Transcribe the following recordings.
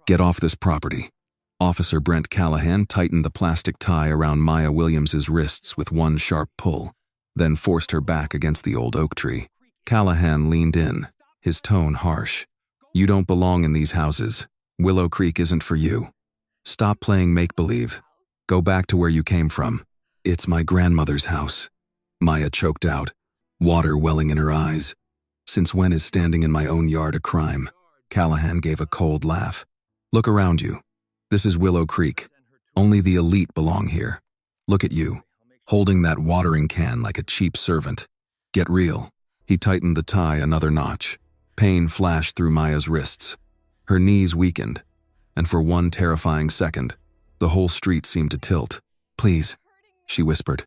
Get off this property. Officer Brent Callahan tightened the plastic tie around Maya Williams's wrists with one sharp pull, then forced her back against the old oak tree. Callahan leaned in, his tone harsh. You don't belong in these houses. Willow Creek isn't for you. Stop playing make-believe. Go back to where you came from. It's my grandmother's house. Maya choked out, water welling in her eyes. Since when is standing in my own yard a crime? Callahan gave a cold laugh. Look around you. This is Willow Creek. Only the elite belong here. Look at you, holding that watering can like a cheap servant. Get real. He tightened the tie another notch. Pain flashed through Maya's wrists. Her knees weakened, and for one terrifying second, the whole street seemed to tilt. Please, she whispered.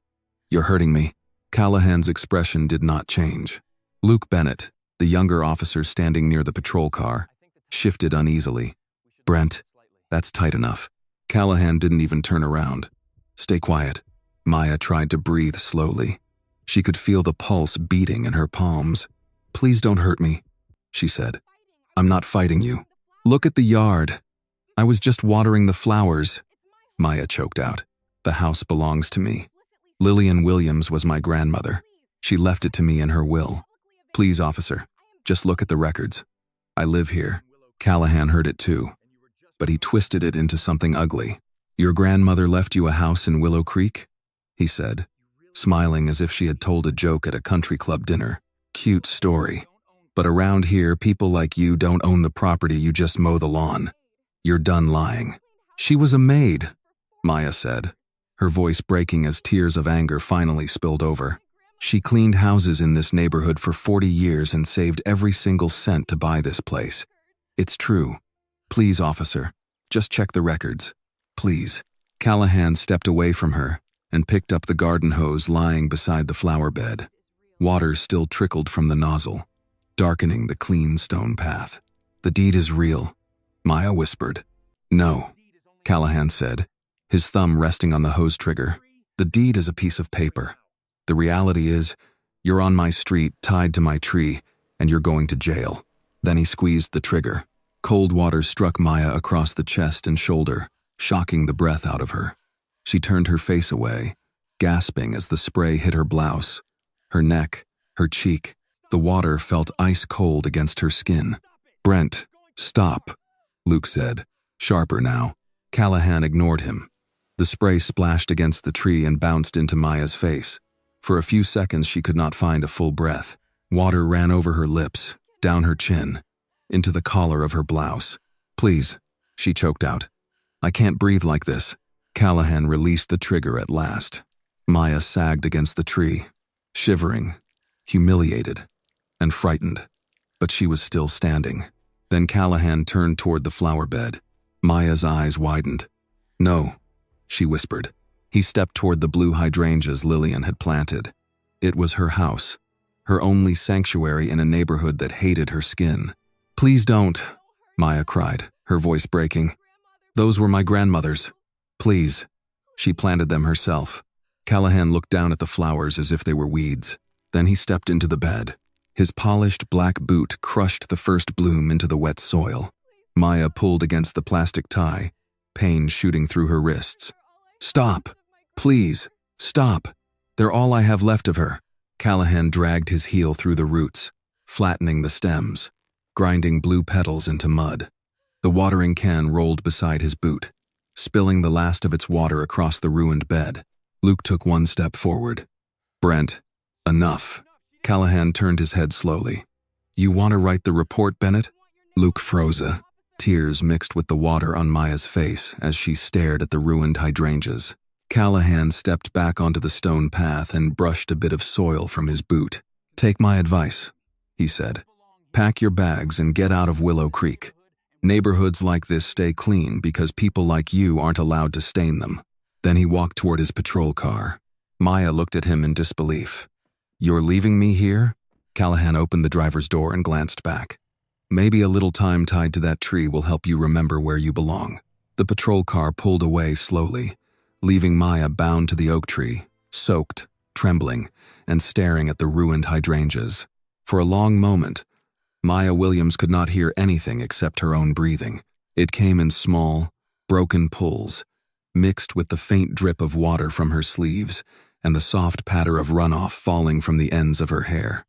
You're hurting me. Callahan's expression did not change. Luke Bennett, the younger officer standing near the patrol car, shifted uneasily. Brent, that's tight enough. Callahan didn't even turn around. Stay quiet. Maya tried to breathe slowly. She could feel the pulse beating in her palms. Please don't hurt me, she said. I'm not fighting you. Look at the yard. I was just watering the flowers. Maya choked out. The house belongs to me. Lillian Williams was my grandmother. She left it to me in her will. Please, officer, just look at the records. I live here. Callahan heard it too, but he twisted it into something ugly. Your grandmother left you a house in Willow Creek? He said, smiling as if she had told a joke at a country club dinner. Cute story. But around here, people like you don't own the property, you just mow the lawn. You're done lying. She was a maid, Maya said, her voice breaking as tears of anger finally spilled over. She cleaned houses in this neighborhood for 40 years and saved every single cent to buy this place. It's true. Please, officer, just check the records. Please. Callahan stepped away from her and picked up the garden hose lying beside the flower bed. Water still trickled from the nozzle, darkening the clean stone path. The deed is real, Maya whispered. No, Callahan said, his thumb resting on the hose trigger. The deed is a piece of paper. The reality is, you're on my street, tied to my tree, and you're going to jail. Then he squeezed the trigger. Cold water struck Maya across the chest and shoulder, shocking the breath out of her. She turned her face away, gasping as the spray hit her blouse, her neck, her cheek. The water felt ice cold against her skin. Brent, stop, Luke said, sharper now. Callahan ignored him. The spray splashed against the tree and bounced into Maya's face. For a few seconds she could not find a full breath. Water ran over her lips, down her chin, into the collar of her blouse. Please, she choked out. I can't breathe like this. Callahan released the trigger at last. Maya sagged against the tree, shivering, humiliated, and frightened. But she was still standing. Then Callahan turned toward the flower bed. Maya's eyes widened. No, she whispered. He stepped toward the blue hydrangeas Lillian had planted. It was her house, her only sanctuary in a neighborhood that hated her skin. Please don't, Maya cried, her voice breaking. Those were my grandmother's. Please. She planted them herself. Callahan looked down at the flowers as if they were weeds. Then he stepped into the bed. His polished black boot crushed the first bloom into the wet soil. Maya pulled against the plastic tie, pain shooting through her wrists. Stop. Please, stop. They're all I have left of her. Callahan dragged his heel through the roots, flattening the stems, grinding blue petals into mud. The watering can rolled beside his boot, spilling the last of its water across the ruined bed. Luke took one step forward. Brent, enough. Callahan turned his head slowly. You want to write the report, Bennett? Luke froze. Tears mixed with the water on Maya's face as she stared at the ruined hydrangeas. Callahan stepped back onto the stone path and brushed a bit of soil from his boot. Take my advice, he said. Pack your bags and get out of Willow Creek. Neighborhoods like this stay clean because people like you aren't allowed to stain them. Then he walked toward his patrol car. Maya looked at him in disbelief. You're leaving me here? Callahan opened the driver's door and glanced back. Maybe a little time tied to that tree will help you remember where you belong. The patrol car pulled away slowly, leaving Maya bound to the oak tree, soaked, trembling, and staring at the ruined hydrangeas. For a long moment, Maya Williams could not hear anything except her own breathing. It came in small, broken pulls, mixed with the faint drip of water from her sleeves and the soft patter of runoff falling from the ends of her hair.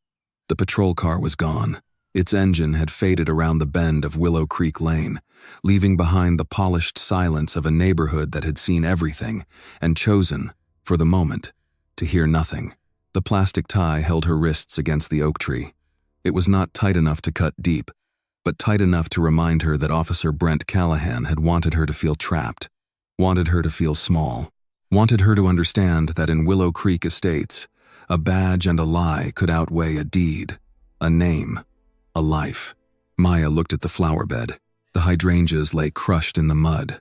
The patrol car was gone. Its engine had faded around the bend of Willow Creek Lane, leaving behind the polished silence of a neighborhood that had seen everything and chosen, for the moment, to hear nothing. The plastic tie held her wrists against the oak tree. It was not tight enough to cut deep, but tight enough to remind her that Officer Brent Callahan had wanted her to feel trapped, wanted her to feel small, wanted her to understand that in Willow Creek Estates, a badge and a lie could outweigh a deed, a name, a life. Maya looked at the flower bed. The hydrangeas lay crushed in the mud.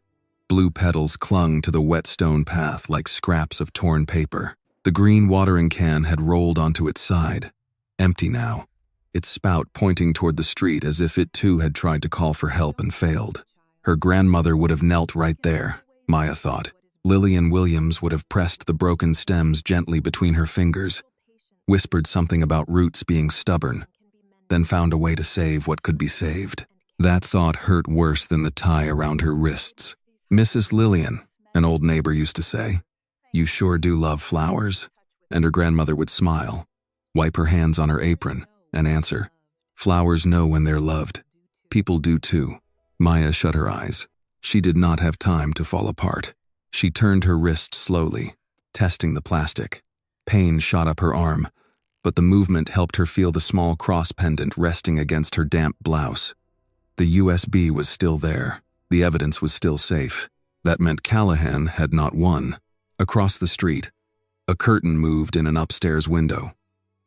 Blue petals clung to the wet stone path like scraps of torn paper. The green watering can had rolled onto its side, empty now, its spout pointing toward the street as if it too had tried to call for help and failed. Her grandmother would have knelt right there, Maya thought. Lillian Williams would have pressed the broken stems gently between her fingers, whispered something about roots being stubborn, then found a way to save what could be saved. That thought hurt worse than the tie around her wrists. "Mrs. Lillian," an old neighbor used to say, "you sure do love flowers." And her grandmother would smile, wipe her hands on her apron, and answer, "Flowers know when they're loved. People do too." Maya shut her eyes. She did not have time to fall apart. She turned her wrist slowly, testing the plastic. Pain shot up her arm, but the movement helped her feel the small cross pendant resting against her damp blouse. The USB was still there. The evidence was still safe. That meant Callahan had not won. Across the street, a curtain moved in an upstairs window.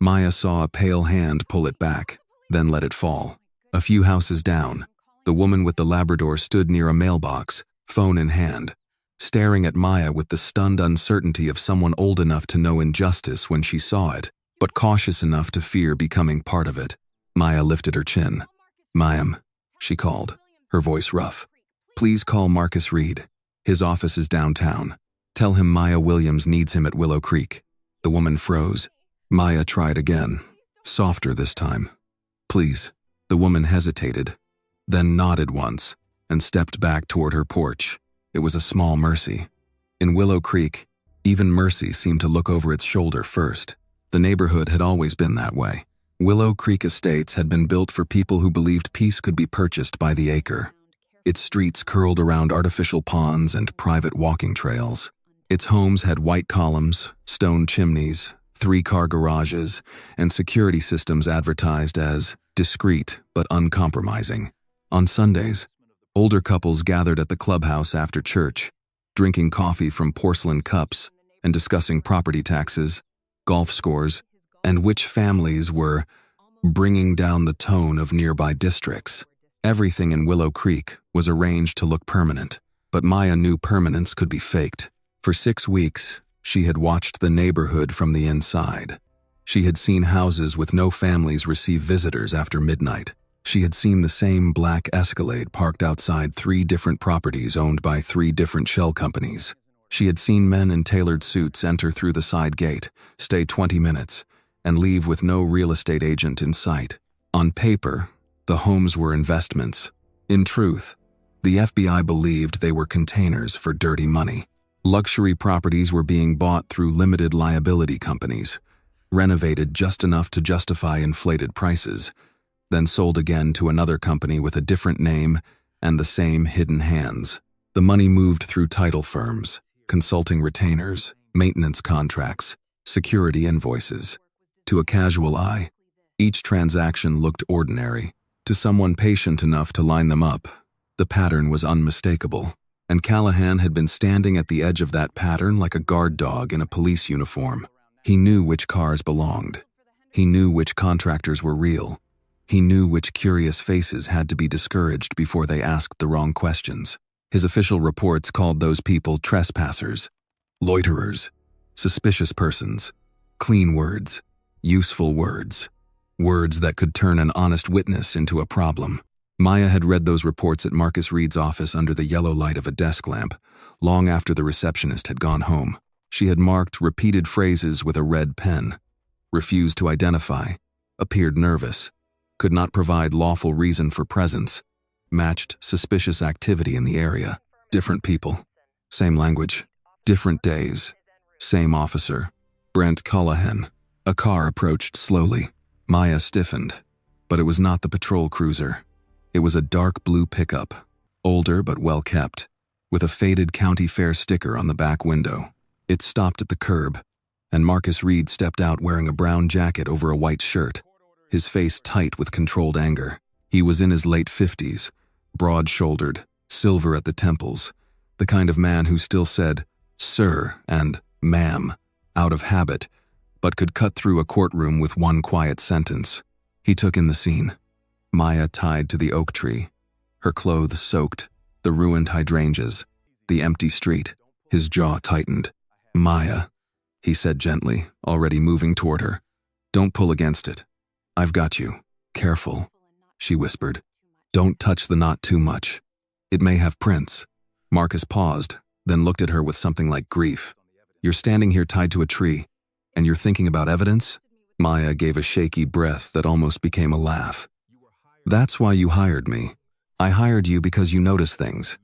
Maya saw a pale hand pull it back, then let it fall. A few houses down, the woman with the Labrador stood near a mailbox, phone in hand, staring at Maya with the stunned uncertainty of someone old enough to know injustice when she saw it, but cautious enough to fear becoming part of it. Maya lifted her chin. "Mayim," she called, her voice rough. "Please call Marcus Reed. His office is downtown. Tell him Maya Williams needs him at Willow Creek." The woman froze. Maya tried again, softer this time. "Please." The woman hesitated, then nodded once, and stepped back toward her porch. It was a small mercy. In Willow Creek, even mercy seemed to look over its shoulder first. The neighborhood had always been that way. Willow Creek Estates had been built for people who believed peace could be purchased by the acre. Its streets curled around artificial ponds and private walking trails. Its homes had white columns, stone chimneys, 3-car garages, and security systems advertised as discreet but uncompromising. On Sundays, older couples gathered at the clubhouse after church, drinking coffee from porcelain cups and discussing property taxes, golf scores, and which families were bringing down the tone of nearby districts. Everything in Willow Creek was arranged to look permanent, but Maya knew permanence could be faked. For 6 weeks, she had watched the neighborhood from the inside. She had seen houses with no families receive visitors after midnight. She had seen the same black Escalade parked outside 3 different properties owned by 3 different shell companies. She had seen men in tailored suits enter through the side gate, stay 20 minutes, and leave with no real estate agent in sight. On paper, the homes were investments. In truth, the FBI believed they were containers for dirty money. Luxury properties were being bought through limited liability companies, renovated just enough to justify inflated prices, then sold again to another company with a different name and the same hidden hands. The money moved through title firms, consulting retainers, maintenance contracts, security invoices. To a casual eye, each transaction looked ordinary. To someone patient enough to line them up, the pattern was unmistakable, and Callahan had been standing at the edge of that pattern like a guard dog in a police uniform. He knew which cars belonged. He knew which contractors were real. He knew which curious faces had to be discouraged before they asked the wrong questions. His official reports called those people trespassers, loiterers, suspicious persons, clean words, useful words, words that could turn an honest witness into a problem. Maya had read those reports at Marcus Reed's office under the yellow light of a desk lamp, long after the receptionist had gone home. She had marked repeated phrases with a red pen, refused to identify, appeared nervous, could not provide lawful reason for presence, matched suspicious activity in the area. Different people, same language, different days, same officer. Brent Callahan. A car approached slowly. Maya stiffened, but it was not the patrol cruiser. It was a dark blue pickup, older but well kept, with a faded county fair sticker on the back window. It stopped at the curb, and Marcus Reed stepped out wearing a brown jacket over a white shirt, his face tight with controlled anger. He was in his late 50s, broad-shouldered, silver at the temples, the kind of man who still said, "Sir" and "ma'am," out of habit, but could cut through a courtroom with one quiet sentence. He took in the scene. Maya tied to the oak tree, her clothes soaked, the ruined hydrangeas, the empty street. His jaw tightened. "Maya," he said gently, already moving toward her. "Don't pull against it. I've got you. Careful," she whispered. "Don't touch the knot too much. It may have prints." Marcus paused, then looked at her with something like grief. "You're standing here tied to a tree, and you're thinking about evidence?" Maya gave a shaky breath that almost became a laugh. "That's why you hired me. I hired you because you notice things,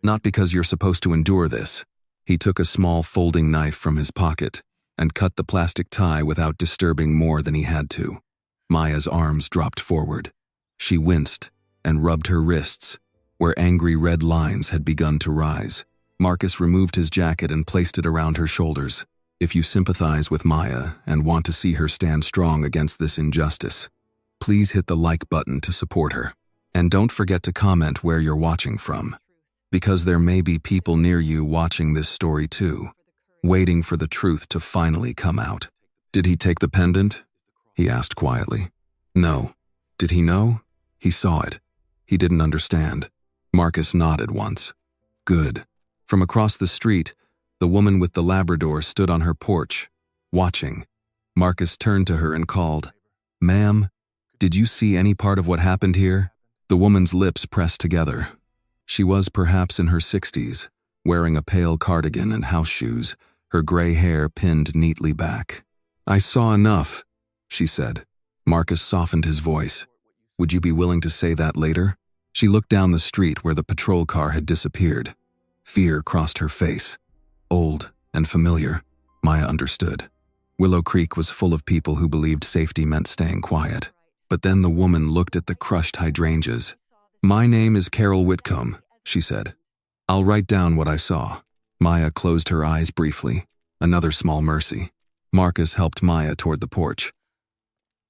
not because you're supposed to endure this." He took a small folding knife from his pocket and cut the plastic tie without disturbing more than he had to. Maya's arms dropped forward. She winced and rubbed her wrists, where angry red lines had begun to rise. Marcus removed his jacket and placed it around her shoulders. "If you sympathize with Maya and want to see her stand strong against this injustice, please hit the like button to support her. And don't forget to comment where you're watching from, because there may be people near you watching this story too, waiting for the truth to finally come out." "Did he take the pendant?" he asked quietly. "No." "Did he know?" "He saw it. He didn't understand." Marcus nodded once. "Good." From across the street, the woman with the Labrador stood on her porch, watching. Marcus turned to her and called, "Ma'am, did you see any part of what happened here?" The woman's lips pressed together. She was perhaps in her 60s, wearing a pale cardigan and house shoes, her gray hair pinned neatly back. "I saw enough," she said. Marcus softened his voice. "Would you be willing to say that later?" She looked down the street where the patrol car had disappeared. Fear crossed her face. Old and familiar, Maya understood. Willow Creek was full of people who believed safety meant staying quiet. But then the woman looked at the crushed hydrangeas. "My name is Carol Whitcomb," she said. "I'll write down what I saw." Maya closed her eyes briefly. Another small mercy. Marcus helped Maya toward the porch.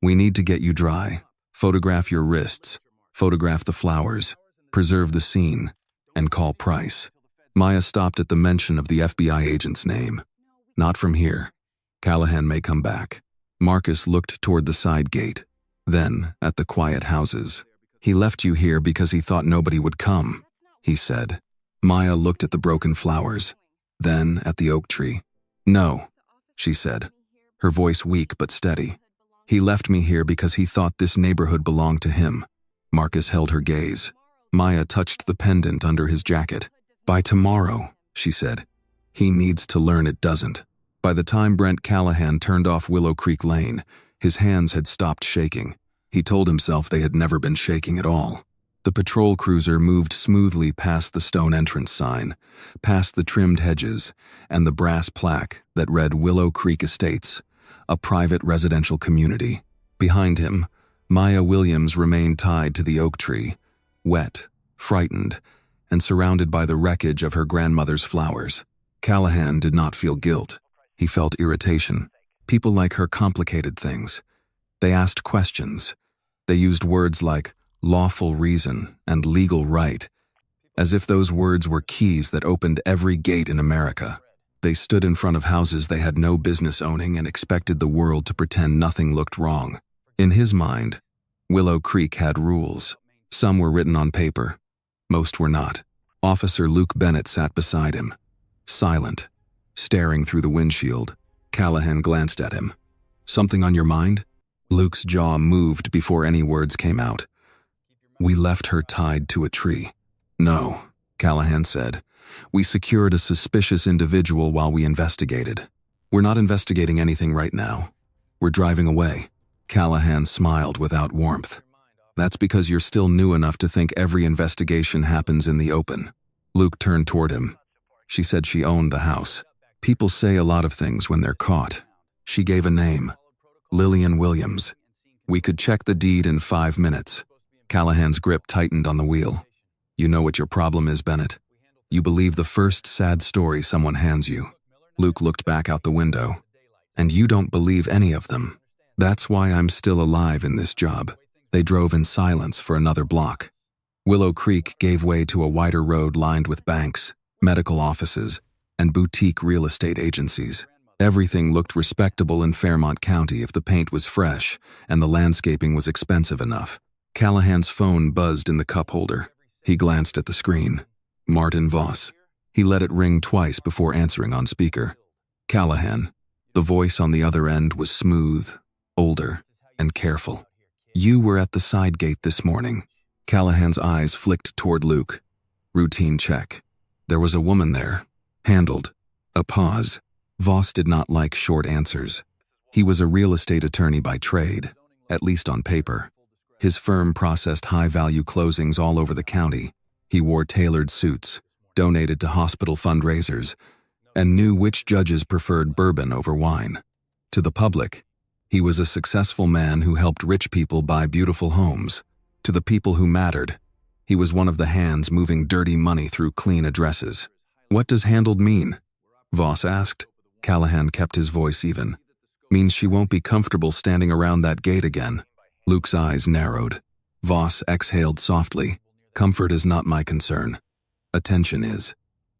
"We need to get you dry. Photograph your wrists. Photograph the flowers. Preserve the scene. And call Price." Maya stopped at the mention of the FBI agent's name. "Not from here. Callahan may come back." Marcus looked toward the side gate, then at the quiet houses. "He left you here because he thought nobody would come," he said. Maya looked at the broken flowers, then at the oak tree. "No," she said, her voice weak but steady. "He left me here because he thought this neighborhood belonged to him." Marcus held her gaze. Maya touched the pendant under his jacket. "By tomorrow," she said. "He needs to learn it doesn't." By the time Brent Callahan turned off Willow Creek Lane, his hands had stopped shaking. He told himself they had never been shaking at all. The patrol cruiser moved smoothly past the stone entrance sign, past the trimmed hedges, and the brass plaque that read Willow Creek Estates, a private residential community. Behind him, Maya Williams remained tied to the oak tree, wet, frightened, and surrounded by the wreckage of her grandmother's flowers. Callahan did not feel guilt. He felt irritation. People like her complicated things. They asked questions. They used words like lawful reason and legal right, as if those words were keys that opened every gate in America. They stood in front of houses they had no business owning and expected the world to pretend nothing looked wrong. In his mind, Willow Creek had rules. Some were written on paper. Most were not. Officer Luke Bennett sat beside him, silent, staring through the windshield. Callahan glanced at him. "Something on your mind?" Luke's jaw moved before any words came out. "We left her tied to a tree." "No," Callahan said. "We secured a suspicious individual while we investigated. We're not investigating anything right now. We're driving away." Callahan smiled without warmth. That's because you're still new enough to think every investigation happens in the open. Luke turned toward him. She said she owned the house. People say a lot of things when they're caught. She gave a name. Lillian Williams. We could check the deed in 5 minutes. Callahan's grip tightened on the wheel. You know what your problem is, Bennett. You believe the first sad story someone hands you. Luke looked back out the window. And you don't believe any of them. That's why I'm still alive in this job. They drove in silence for another block. Willow Creek gave way to a wider road lined with banks, medical offices, and boutique real estate agencies. Everything looked respectable in Fairmont County if the paint was fresh and the landscaping was expensive enough. Callahan's phone buzzed in the cup holder. He glanced at the screen. Martin Voss. He let it ring twice before answering on speaker. Callahan. The voice on the other end was smooth, older, and careful. You were at the side gate this morning. Callahan's eyes flicked toward Luke. Routine check. There was a woman there. Handled. A pause. Voss did not like short answers. He was a real estate attorney by trade, at least on paper. His firm processed high-value closings all over the county. He wore tailored suits, donated to hospital fundraisers, and knew which judges preferred bourbon over wine. To the public, he was a successful man who helped rich people buy beautiful homes. To the people who mattered, he was one of the hands moving dirty money through clean addresses. What does handled mean? Voss asked. Callahan kept his voice even. Means she won't be comfortable standing around that gate again. Luke's eyes narrowed. Voss exhaled softly. Comfort is not my concern. Attention is.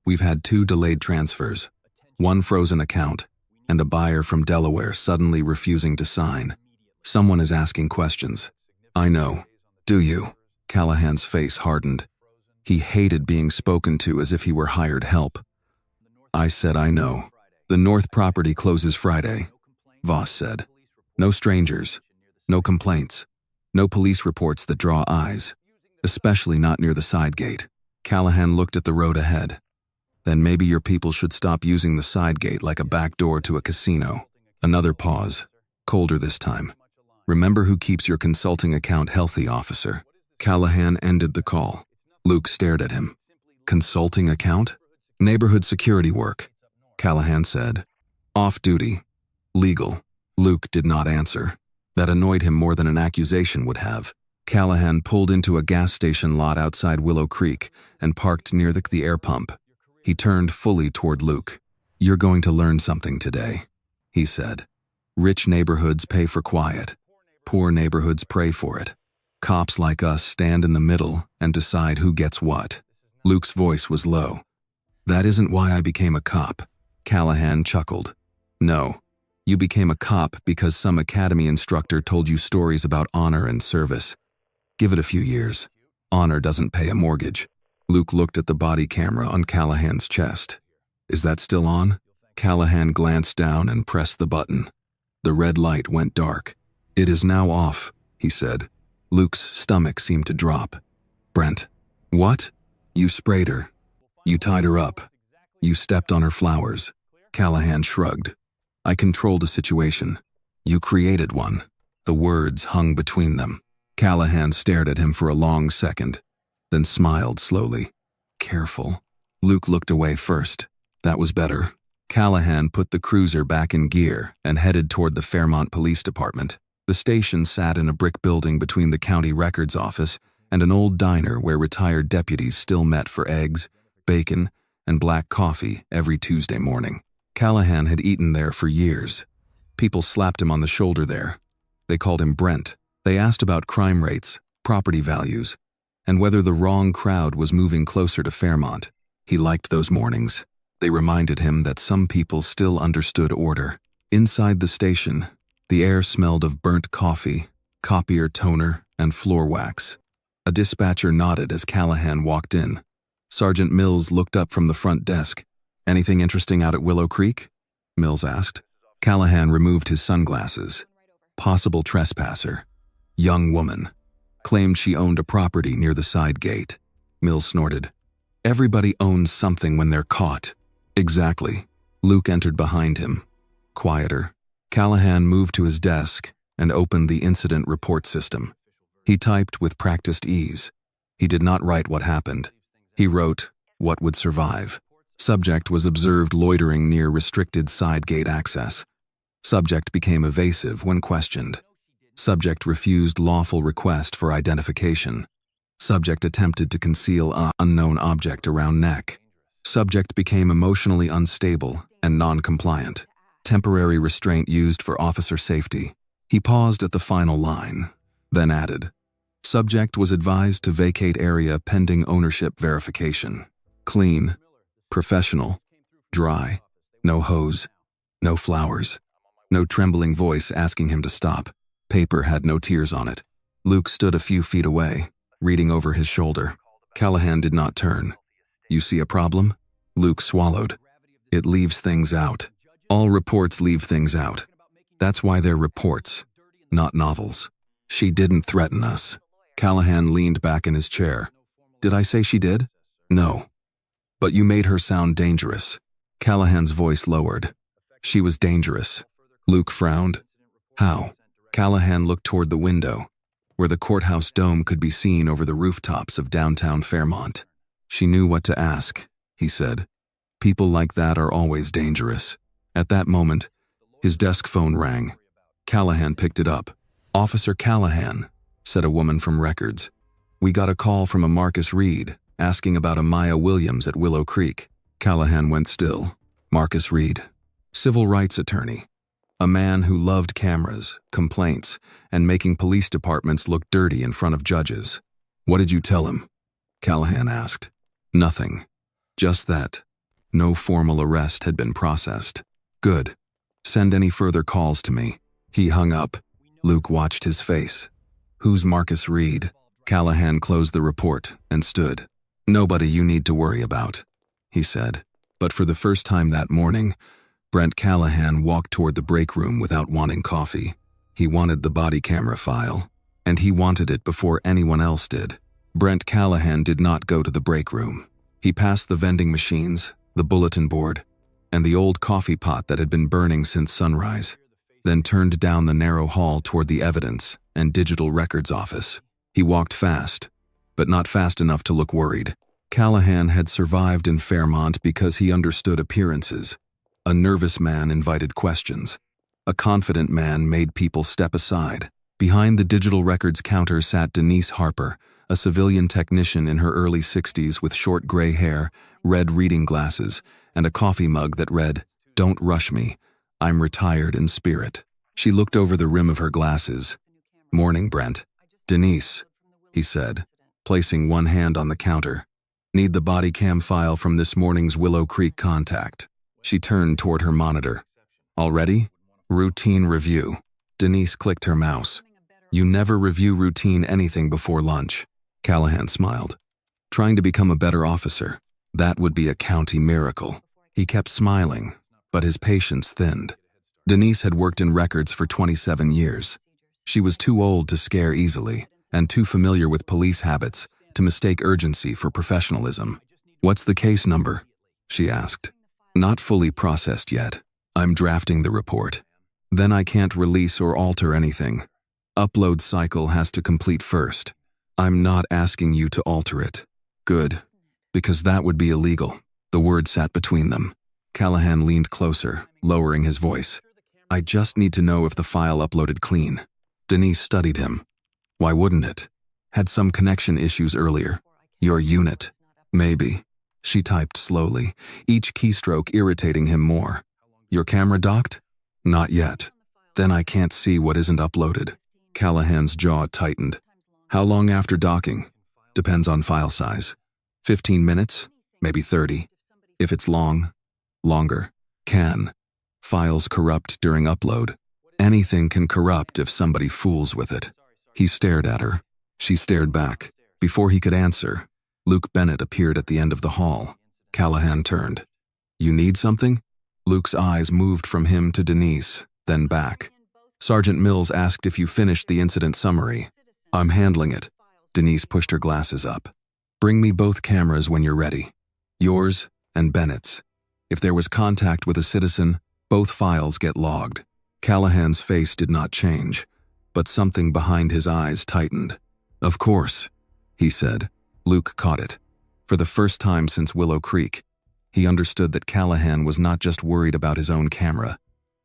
We've had 2 delayed transfers, 1 frozen account, and a buyer from Delaware suddenly refusing to sign. Someone is asking questions. I know. Do you? Callahan's face hardened. He hated being spoken to as if he were hired help. I said I know. The North property closes Friday, Voss said. No strangers. No complaints. No police reports that draw eyes. Especially not near the side gate. Callahan looked at the road ahead. Then maybe your people should stop using the side gate like a back door to a casino. Another pause. Colder this time. Remember who keeps your consulting account healthy, officer. Callahan ended the call. Luke stared at him. Consulting account? Neighborhood security work, Callahan said. Off duty. Legal. Luke did not answer. That annoyed him more than an accusation would have. Callahan pulled into a gas station lot outside Willow Creek and parked near the air pump. He turned fully toward Luke. You're going to learn something today, he said. Rich neighborhoods pay for quiet. Poor neighborhoods pray for it. Cops like us stand in the middle and decide who gets what. Luke's voice was low. That isn't why I became a cop. Callahan chuckled. No, you became a cop because some academy instructor told you stories about honor and service. Give it a few years. Honor doesn't pay a mortgage. Luke looked at the body camera on Callahan's chest. Is that still on? Callahan glanced down and pressed the button. The red light went dark. It is now off, he said. Luke's stomach seemed to drop. Brent. What? You sprayed her. You tied her up. You stepped on her flowers. Callahan shrugged. I controlled a situation. You created one. The words hung between them. Callahan stared at him for a long second, then smiled slowly. Careful. Luke looked away first. That was better. Callahan put the cruiser back in gear and headed toward the Fairmont Police Department. The station sat in a brick building between the county records office and an old diner where retired deputies still met for eggs, bacon, and black coffee every Tuesday morning. Callahan had eaten there for years. People slapped him on the shoulder there. They called him Brent. They asked about crime rates, property values, and whether the wrong crowd was moving closer to Fairmont. He liked those mornings. They reminded him that some people still understood order. Inside the station, the air smelled of burnt coffee, copier toner, and floor wax. A dispatcher nodded as Callahan walked in. Sergeant Mills looked up from the front desk. Anything interesting out at Willow Creek? Mills asked. Callahan removed his sunglasses. Possible trespasser. Young woman. Claimed she owned a property near the side gate. Mills snorted. Everybody owns something when they're caught. Exactly. Luke entered behind him. Quieter. Callahan moved to his desk and opened the incident report system. He typed with practiced ease. He did not write what happened. He wrote, "What would survive?" Subject was observed loitering near restricted side gate access. Subject became evasive when questioned. Subject refused lawful request for identification. Subject attempted to conceal an unknown object around neck. Subject became emotionally unstable and non-compliant. Temporary restraint used for officer safety. He paused at the final line, then added, "Subject was advised to vacate area pending ownership verification. Clean, professional, dry, no hose, no flowers, no trembling voice asking him to stop. Paper had no tears on it." Luke stood a few feet away, reading over his shoulder. Callahan did not turn. "You see a problem?" Luke swallowed. "It leaves things out. All reports leave things out. That's why they're reports, not novels. She didn't threaten us." Callahan leaned back in his chair. "Did I say she did?" "No. But you made her sound dangerous." Callahan's voice lowered. "She was dangerous." Luke frowned. "How?" Callahan looked toward the window, where the courthouse dome could be seen over the rooftops of downtown Fairmont. "She knew what to ask," he said. "People like that are always dangerous." At that moment, his desk phone rang. Callahan picked it up. "Officer Callahan," said a woman from records. "We got a call from a Marcus Reed, asking about a Maya Williams at Willow Creek." Callahan went still. Marcus Reed, civil rights attorney. A man who loved cameras, complaints, and making police departments look dirty in front of judges. "What did you tell him?" Callahan asked. "Nothing. Just that no formal arrest had been processed." "Good. Send any further calls to me." He hung up. Luke watched his face. "Who's Marcus Reed?" Callahan closed the report and stood. "Nobody you need to worry about," he said. But for the first time that morning, Brent Callahan walked toward the break room without wanting coffee. He wanted the body camera file, and he wanted it before anyone else did. Brent Callahan did not go to the break room. He passed the vending machines, the bulletin board, and the old coffee pot that had been burning since sunrise, then turned down the narrow hall toward the evidence and digital records office. He walked fast, but not fast enough to look worried. Callahan had survived in Fairmont because he understood appearances. A nervous man invited questions. A confident man made people step aside. Behind the digital records counter sat Denise Harper, a civilian technician in her early 60s with short gray hair, red reading glasses, and a coffee mug that read, "Don't rush me. I'm retired in spirit." She looked over the rim of her glasses. "Morning, Brent." "Denise," he said, placing one hand on the counter. "Need the body cam file from this morning's Willow Creek contact." She turned toward her monitor. "Already? Routine review." Denise clicked her mouse. "You never review routine anything before lunch." Callahan smiled. "Trying to become a better officer. That would be a county miracle." He kept smiling, but his patience thinned. Denise had worked in records for 27 years. She was too old to scare easily, and too familiar with police habits to mistake urgency for professionalism. "What's the case number?" she asked. "Not fully processed yet. I'm drafting the report. Then I can't release or alter anything. Upload cycle has to complete first. I'm not asking you to alter it." "Good, because that would be illegal." The word sat between them. Callahan leaned closer, lowering his voice. "I just need to know if the file uploaded clean." Denise studied him. "Why wouldn't it? Had some connection issues earlier." "Your unit." "Maybe." She typed slowly, each keystroke irritating him more. "Your camera docked?" "Not yet." "Then I can't see what isn't uploaded." Callahan's jaw tightened. "How long after docking?" "Depends on file size. 15 minutes, maybe 30. If it's long, longer. Can. Files corrupt during upload. Anything can corrupt if somebody fools with it." He stared at her. She stared back. Before he could answer, Luke Bennett appeared at the end of the hall. Callahan turned. "You need something?" Luke's eyes moved from him to Denise, then back. "Sergeant Mills asked if you finished the incident summary." "I'm handling it." Denise pushed her glasses up. "Bring me both cameras when you're ready. Yours and Bennett's. If there was contact with a citizen, both files get logged." Callahan's face did not change, but something behind his eyes tightened. "Of course," he said. Luke caught it. For the first time since Willow Creek, he understood that Callahan was not just worried about his own camera.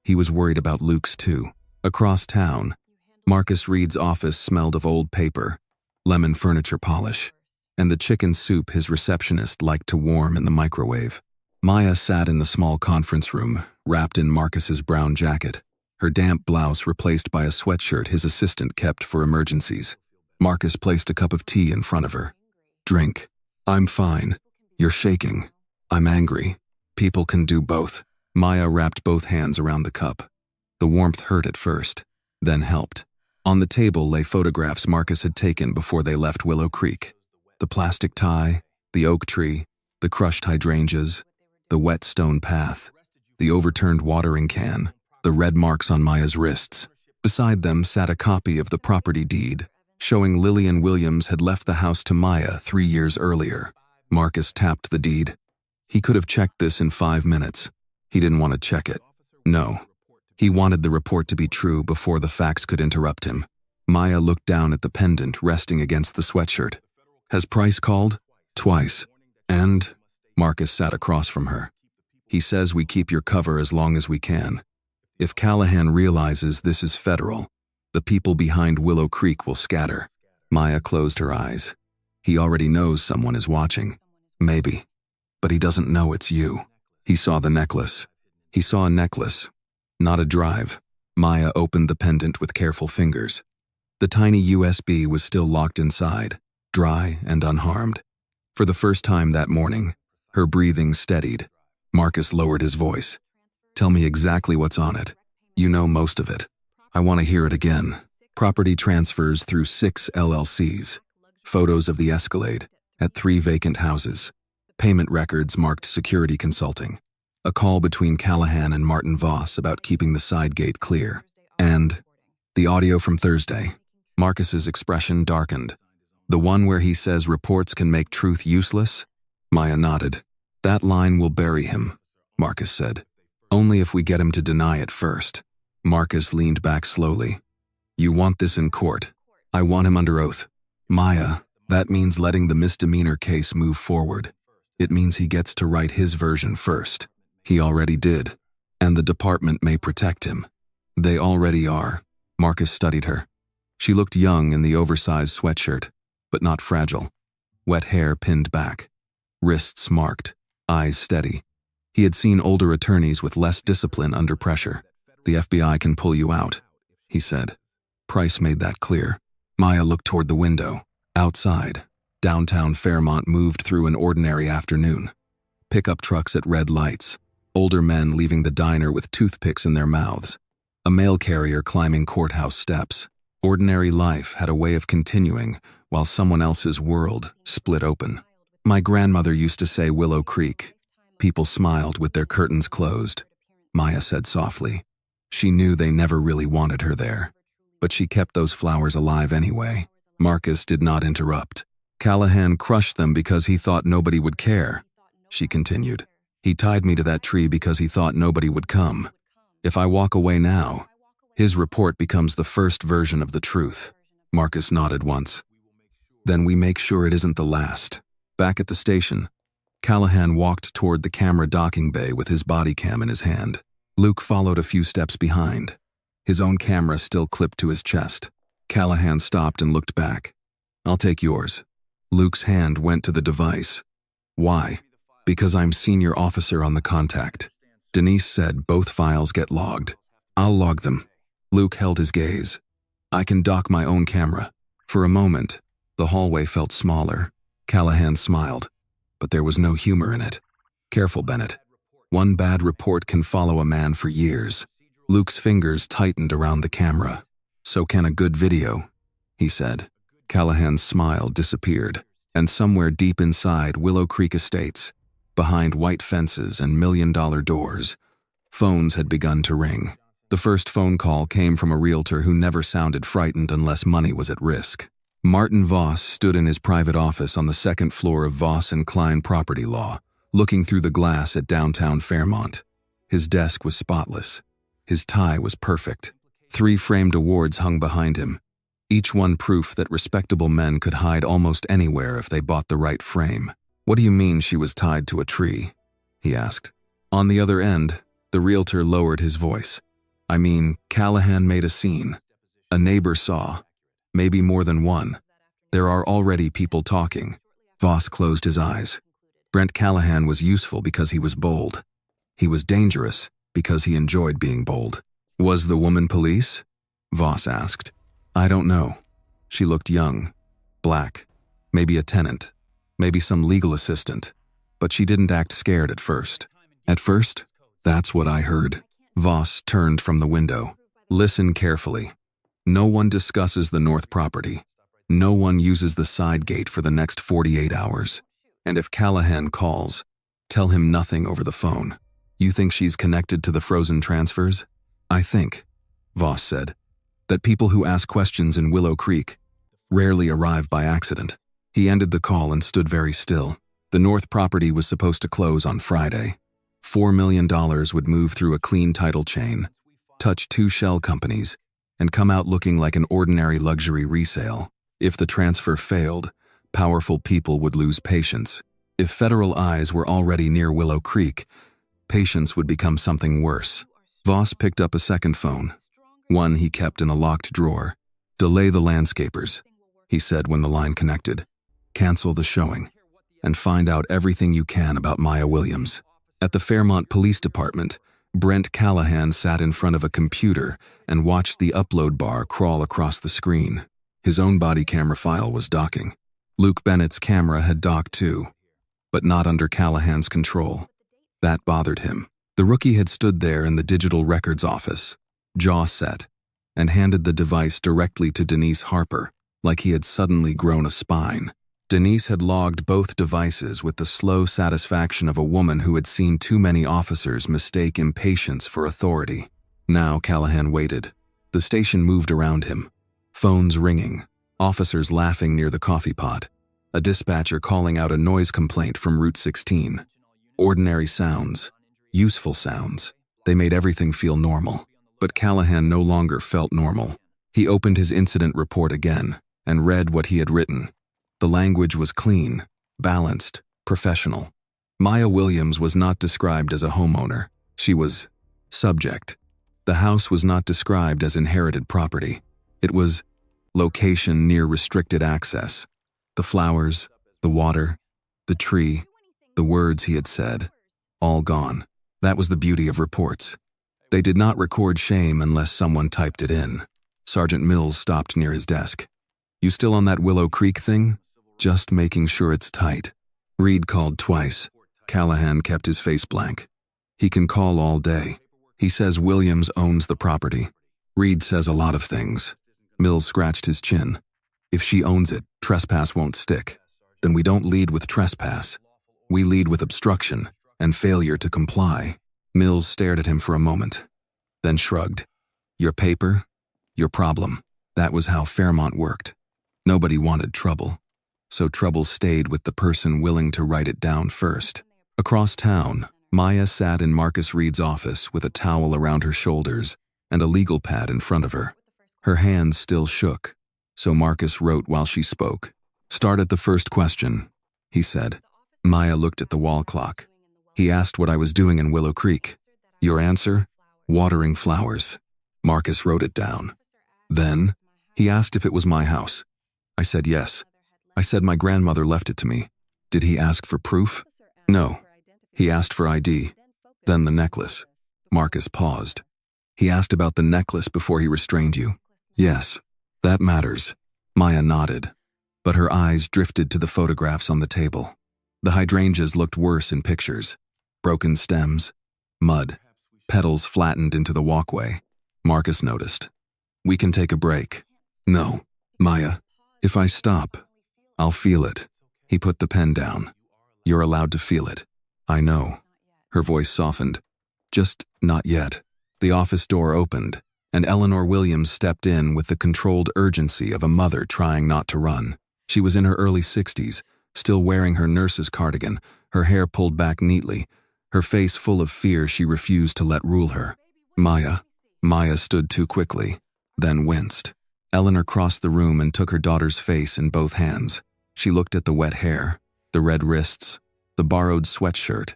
He was worried about Luke's too. Across town, Marcus Reed's office smelled of old paper, lemon furniture polish, and the chicken soup his receptionist liked to warm in the microwave. Maya sat in the small conference room, wrapped in Marcus's brown jacket, her damp blouse replaced by a sweatshirt his assistant kept for emergencies. Marcus placed a cup of tea in front of her. "Drink." "I'm fine. You're shaking." "I'm angry. People can do both." Maya wrapped both hands around the cup. The warmth hurt at first, then helped. On the table lay photographs Marcus had taken before they left Willow Creek. The plastic tie, the oak tree, the crushed hydrangeas, the wet stone path, the overturned watering can, the red marks on Maya's wrists. Beside them sat a copy of the property deed, showing Lillian Williams had left the house to Maya 3 years earlier. Marcus tapped the deed. He could have checked this in 5 minutes. He didn't want to check it. No. He wanted the report to be true before the facts could interrupt him. Maya looked down at the pendant resting against the sweatshirt. "Has Price called?" "Twice. And?" Marcus sat across from her. "He says we keep your cover as long as we can. If Callahan realizes this is federal, the people behind Willow Creek will scatter." Maya closed her eyes. "He already knows someone is watching. Maybe. But he doesn't know it's you." He saw the necklace. He saw a necklace, not a drive. Maya opened the pendant with careful fingers. The tiny USB was still locked inside, dry and unharmed. For the first time that morning, her breathing steadied. Marcus lowered his voice. "Tell me exactly what's on it. You know most of it. I want to hear it again." Property transfers through 6 LLCs. Photos of the Escalade at 3 vacant houses. Payment records marked security consulting. A call between Callahan and Martin Voss about keeping the side gate clear. And the audio from Thursday. Marcus's expression darkened. "The one where he says reports can make truth useless?" Maya nodded. "That line will bury him," Marcus said. "Only if we get him to deny it first." Marcus leaned back slowly. "You want this in court. I want him under oath." "Maya, that means letting the misdemeanor case move forward. It means he gets to write his version first. He already did. And the department may protect him." "They already are." Marcus studied her. She looked young in the oversized sweatshirt, but not fragile. Wet hair pinned back. Wrists marked. Eyes steady. He had seen older attorneys with less discipline under pressure. "The FBI can pull you out," he said. Price made that clear. Maya looked toward the window. Outside, downtown Fairmont moved through an ordinary afternoon. Pickup trucks at red lights. Older men leaving the diner with toothpicks in their mouths. A mail carrier climbing courthouse steps. Ordinary life had a way of continuing while someone else's world split open. "My grandmother used to say Willow Creek." People smiled with their curtains closed. Maya said softly. She knew they never really wanted her there. But she kept those flowers alive anyway. Marcus did not interrupt. "Callahan crushed them because he thought nobody would care," she continued. "He tied me to that tree because he thought nobody would come. If I walk away now, his report becomes the first version of the truth." Marcus nodded once. "Then we make sure it isn't the last." Back at the station, Callahan walked toward the camera docking bay with his body cam in his hand. Luke followed a few steps behind, his own camera still clipped to his chest. Callahan stopped and looked back. "I'll take yours." Luke's hand went to the device. "Why?" "Because I'm senior officer on the contact. Denise said both files get logged. I'll log them." Luke held his gaze. "I can dock my own camera." For a moment, the hallway felt smaller. Callahan smiled, but there was no humor in it. "Careful, Bennett. One bad report can follow a man for years." Luke's fingers tightened around the camera. "So can a good video," he said. Callahan's smile disappeared, and somewhere deep inside Willow Creek Estates, behind white fences and million-dollar doors, phones had begun to ring. The first phone call came from a realtor who never sounded frightened unless money was at risk. Martin Voss stood in his private office on the second floor of Voss & Klein Property Law, looking through the glass at downtown Fairmont. His desk was spotless. His tie was perfect. 3 framed awards hung behind him. Each one proof that respectable men could hide almost anywhere if they bought the right frame. "What do you mean she was tied to a tree?" he asked. On the other end, the realtor lowered his voice. "I mean, Callahan made a scene. A neighbor saw. Maybe more than one. There are already people talking." Voss closed his eyes. Brent Callahan was useful because he was bold. He was dangerous because he enjoyed being bold. "Was the woman police?" Voss asked. "I don't know. She looked young, black, maybe a tenant, maybe some legal assistant, but she didn't act scared at first." "At first? That's what I heard." Voss turned from the window. "Listen carefully. No one discusses the north property. No one uses the side gate for the next 48 hours. And if Callahan calls, tell him nothing over the phone. You think she's connected to the frozen transfers?" "I think," Voss said, "that people who ask questions in Willow Creek rarely arrive by accident." He ended the call and stood very still. The north property was supposed to close on Friday. $4 million would move through a clean title chain, touch 2 shell companies, and come out looking like an ordinary luxury resale. If the transfer failed, powerful people would lose patience. If federal eyes were already near Willow Creek, patience would become something worse. Voss picked up a second phone, one he kept in a locked drawer. "Delay the landscapers," he said when the line connected. "Cancel the showing, and find out everything you can about Maya Williams." At the Fairmont Police Department, Brent Callahan sat in front of a computer and watched the upload bar crawl across the screen. His own body camera file was docking. Luke Bennett's camera had docked too, but not under Callahan's control. That bothered him. The rookie had stood there in the digital records office, jaw set, and handed the device directly to Denise Harper, like he had suddenly grown a spine. Denise had logged both devices with the slow satisfaction of a woman who had seen too many officers mistake impatience for authority. Now Callahan waited. The station moved around him. Phones ringing, officers laughing near the coffee pot, a dispatcher calling out a noise complaint from Route 16. Ordinary sounds, useful sounds. They made everything feel normal. But Callahan no longer felt normal. He opened his incident report again and read what he had written. The language was clean, balanced, professional. Maya Williams was not described as a homeowner. She was subject. The house was not described as inherited property. It was location near restricted access. The flowers, the water, the tree, the words he had said, all gone. That was the beauty of reports. They did not record shame unless someone typed it in. Sergeant Mills stopped near his desk. "You still on that Willow Creek thing?" "Just making sure it's tight." Reed called twice. Callahan kept his face blank. "He can call all day. He says Williams owns the property. Reed says a lot of things." Mills scratched his chin. "If she owns it, trespass won't stick. Then we don't lead with trespass. We lead with obstruction and failure to comply." Mills stared at him for a moment, then shrugged. "Your paper? Your problem." That was how Fairmont worked. Nobody wanted trouble, so trouble stayed with the person willing to write it down first. Across town, Maya sat in Marcus Reed's office with a towel around her shoulders and a legal pad in front of her. Her hands still shook, so Marcus wrote while she spoke. "Start at the first question," he said. Maya looked at the wall clock. "He asked what I was doing in Willow Creek. Your answer? Watering flowers." Marcus wrote it down. "Then, he asked if it was my house. I said yes. I said my grandmother left it to me. Did he ask for proof?" "No. He asked for ID. Then the necklace." Marcus paused. "He asked about the necklace before he restrained you?" "Yes. That matters." Maya nodded, but her eyes drifted to the photographs on the table. The hydrangeas looked worse in pictures. Broken stems, mud, petals flattened into the walkway. Marcus noticed. "We can take a break." "No, Maya. If I stop, I'll feel it." He put the pen down. "You're allowed to feel it." "I know." Her voice softened. "Just not yet." The office door opened, and Eleanor Williams stepped in with the controlled urgency of a mother trying not to run. She was in her early 60s, still wearing her nurse's cardigan, her hair pulled back neatly, her face full of fear she refused to let rule her. "Maya." Maya stood too quickly, then winced. Eleanor crossed the room and took her daughter's face in both hands. She looked at the wet hair, the red wrists, the borrowed sweatshirt,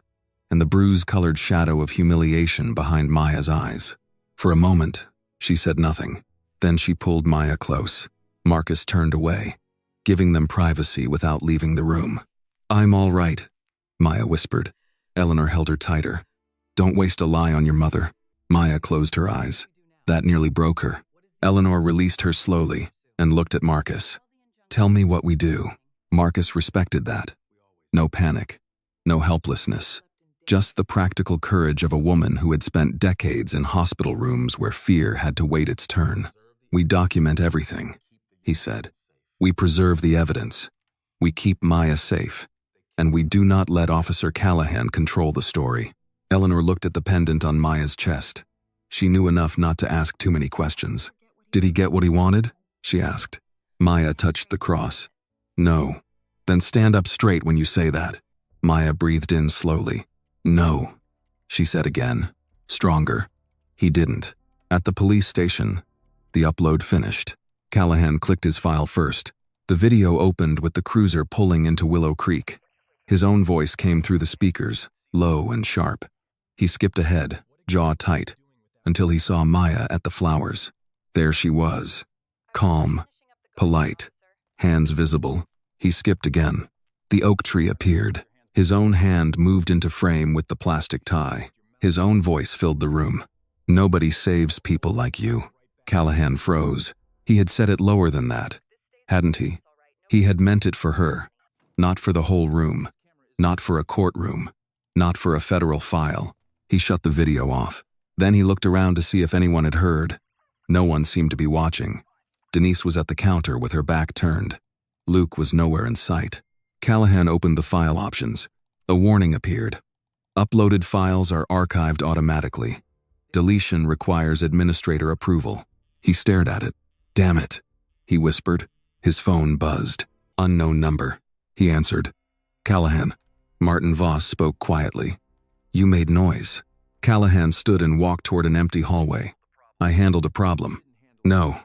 and the bruise-colored shadow of humiliation behind Maya's eyes. For a moment, she said nothing. Then she pulled Maya close. Marcus turned away, giving them privacy without leaving the room. "I'm all right," Maya whispered. Eleanor held her tighter. "Don't waste a lie on your mother." Maya closed her eyes. That nearly broke her. Eleanor released her slowly and looked at Marcus. "Tell me what we do." Marcus respected that. No panic, no helplessness, just the practical courage of a woman who had spent decades in hospital rooms where fear had to wait its turn. "We document everything," he said. "We preserve the evidence. We keep Maya safe. And we do not let Officer Callahan control the story." Eleanor looked at the pendant on Maya's chest. She knew enough not to ask too many questions. "Did he get what he wanted?" she asked. Maya touched the cross. "No." "Then stand up straight when you say that." Maya breathed in slowly. "No," she said again, stronger. "He didn't." At the police station, the upload finished. Callahan clicked his file first. The video opened with the cruiser pulling into Willow Creek. His own voice came through the speakers, low and sharp. He skipped ahead, jaw tight, until he saw Maya at the flowers. There she was, calm, polite, hands visible. He skipped again. The oak tree appeared. His own hand moved into frame with the plastic tie. His own voice filled the room. "Nobody saves people like you." Callahan froze. He had said it lower than that, hadn't he? He had meant it for her, not for the whole room, not for a courtroom, not for a federal file. He shut the video off. Then he looked around to see if anyone had heard. No one seemed to be watching. Denise was at the counter with her back turned. Luke was nowhere in sight. Callahan opened the file options. A warning appeared. Uploaded files are archived automatically. Deletion requires administrator approval. He stared at it. "Damn it," he whispered. His phone buzzed. "Unknown number." He answered. "Callahan." Martin Voss spoke quietly. "You made noise." Callahan stood and walked toward an empty hallway. "I handled a problem." "No.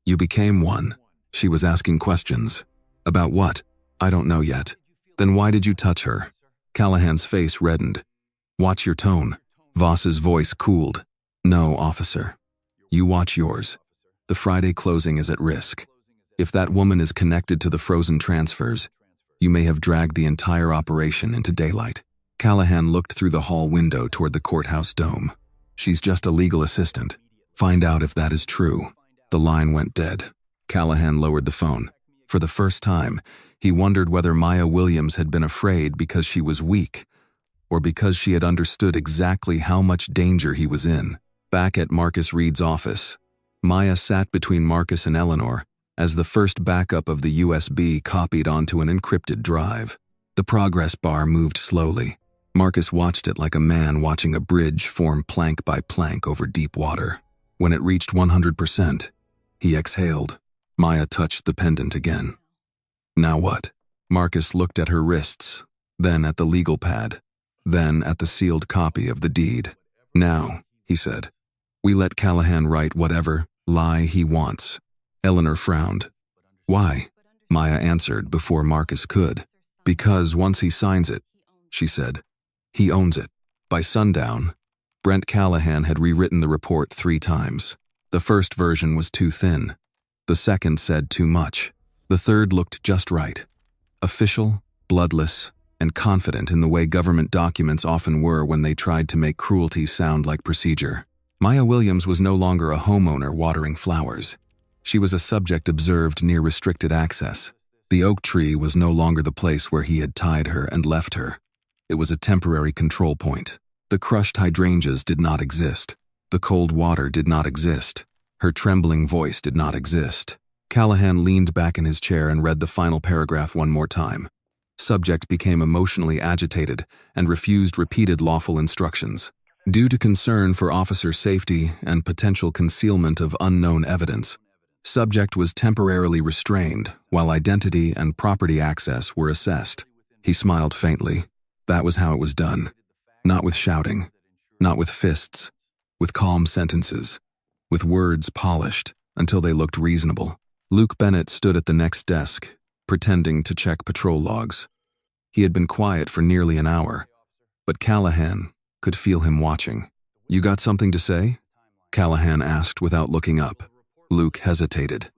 You became one." She was asking questions. "About what?" "I don't know yet." "Then why did you touch her?" Callahan's face reddened. "Watch your tone." Voss's voice cooled. "No, officer. You watch yours. The Friday closing is at risk. If that woman is connected to the frozen transfers, you may have dragged the entire operation into daylight." Callahan looked through the hall window toward the courthouse dome. "She's just a legal assistant. Find out if that is true." The line went dead. Callahan lowered the phone. For the first time, he wondered whether Maya Williams had been afraid because she was weak, or because she had understood exactly how much danger he was in. Back at Marcus Reed's office, Maya sat between Marcus and Eleanor as the first backup of the USB copied onto an encrypted drive. The progress bar moved slowly. Marcus watched it like a man watching a bridge form plank by plank over deep water. When it reached 100%, he exhaled. Maya touched the pendant again. "Now what?" Marcus looked at her wrists, then at the legal pad, then at the sealed copy of the deed. "Now," he said, "we let Callahan write whatever lie he wants." Eleanor frowned. "Why?" Maya answered before Marcus could. "Because once he signs it," she said, "he owns it." By sundown, Brent Callahan had rewritten the report 3 times. The first version was too thin. The second said too much. The third looked just right. Official, bloodless, and confident in the way government documents often were when they tried to make cruelty sound like procedure. Maya Williams was no longer a homeowner watering flowers. She was a subject observed near restricted access. The oak tree was no longer the place where he had tied her and left her. It was a temporary control point. The crushed hydrangeas did not exist. The cold water did not exist. Her trembling voice did not exist. Callahan leaned back in his chair and read the final paragraph one more time. Subject became emotionally agitated and refused repeated lawful instructions. Due to concern for officer safety and potential concealment of unknown evidence, subject was temporarily restrained while identity and property access were assessed. He smiled faintly. That was how it was done. Not with shouting, not with fists, with calm sentences, with words polished until they looked reasonable. Luke Bennett stood at the next desk, pretending to check patrol logs. He had been quiet for nearly an hour, but Callahan could feel him watching. "You got something to say?" Callahan asked without looking up. Luke hesitated.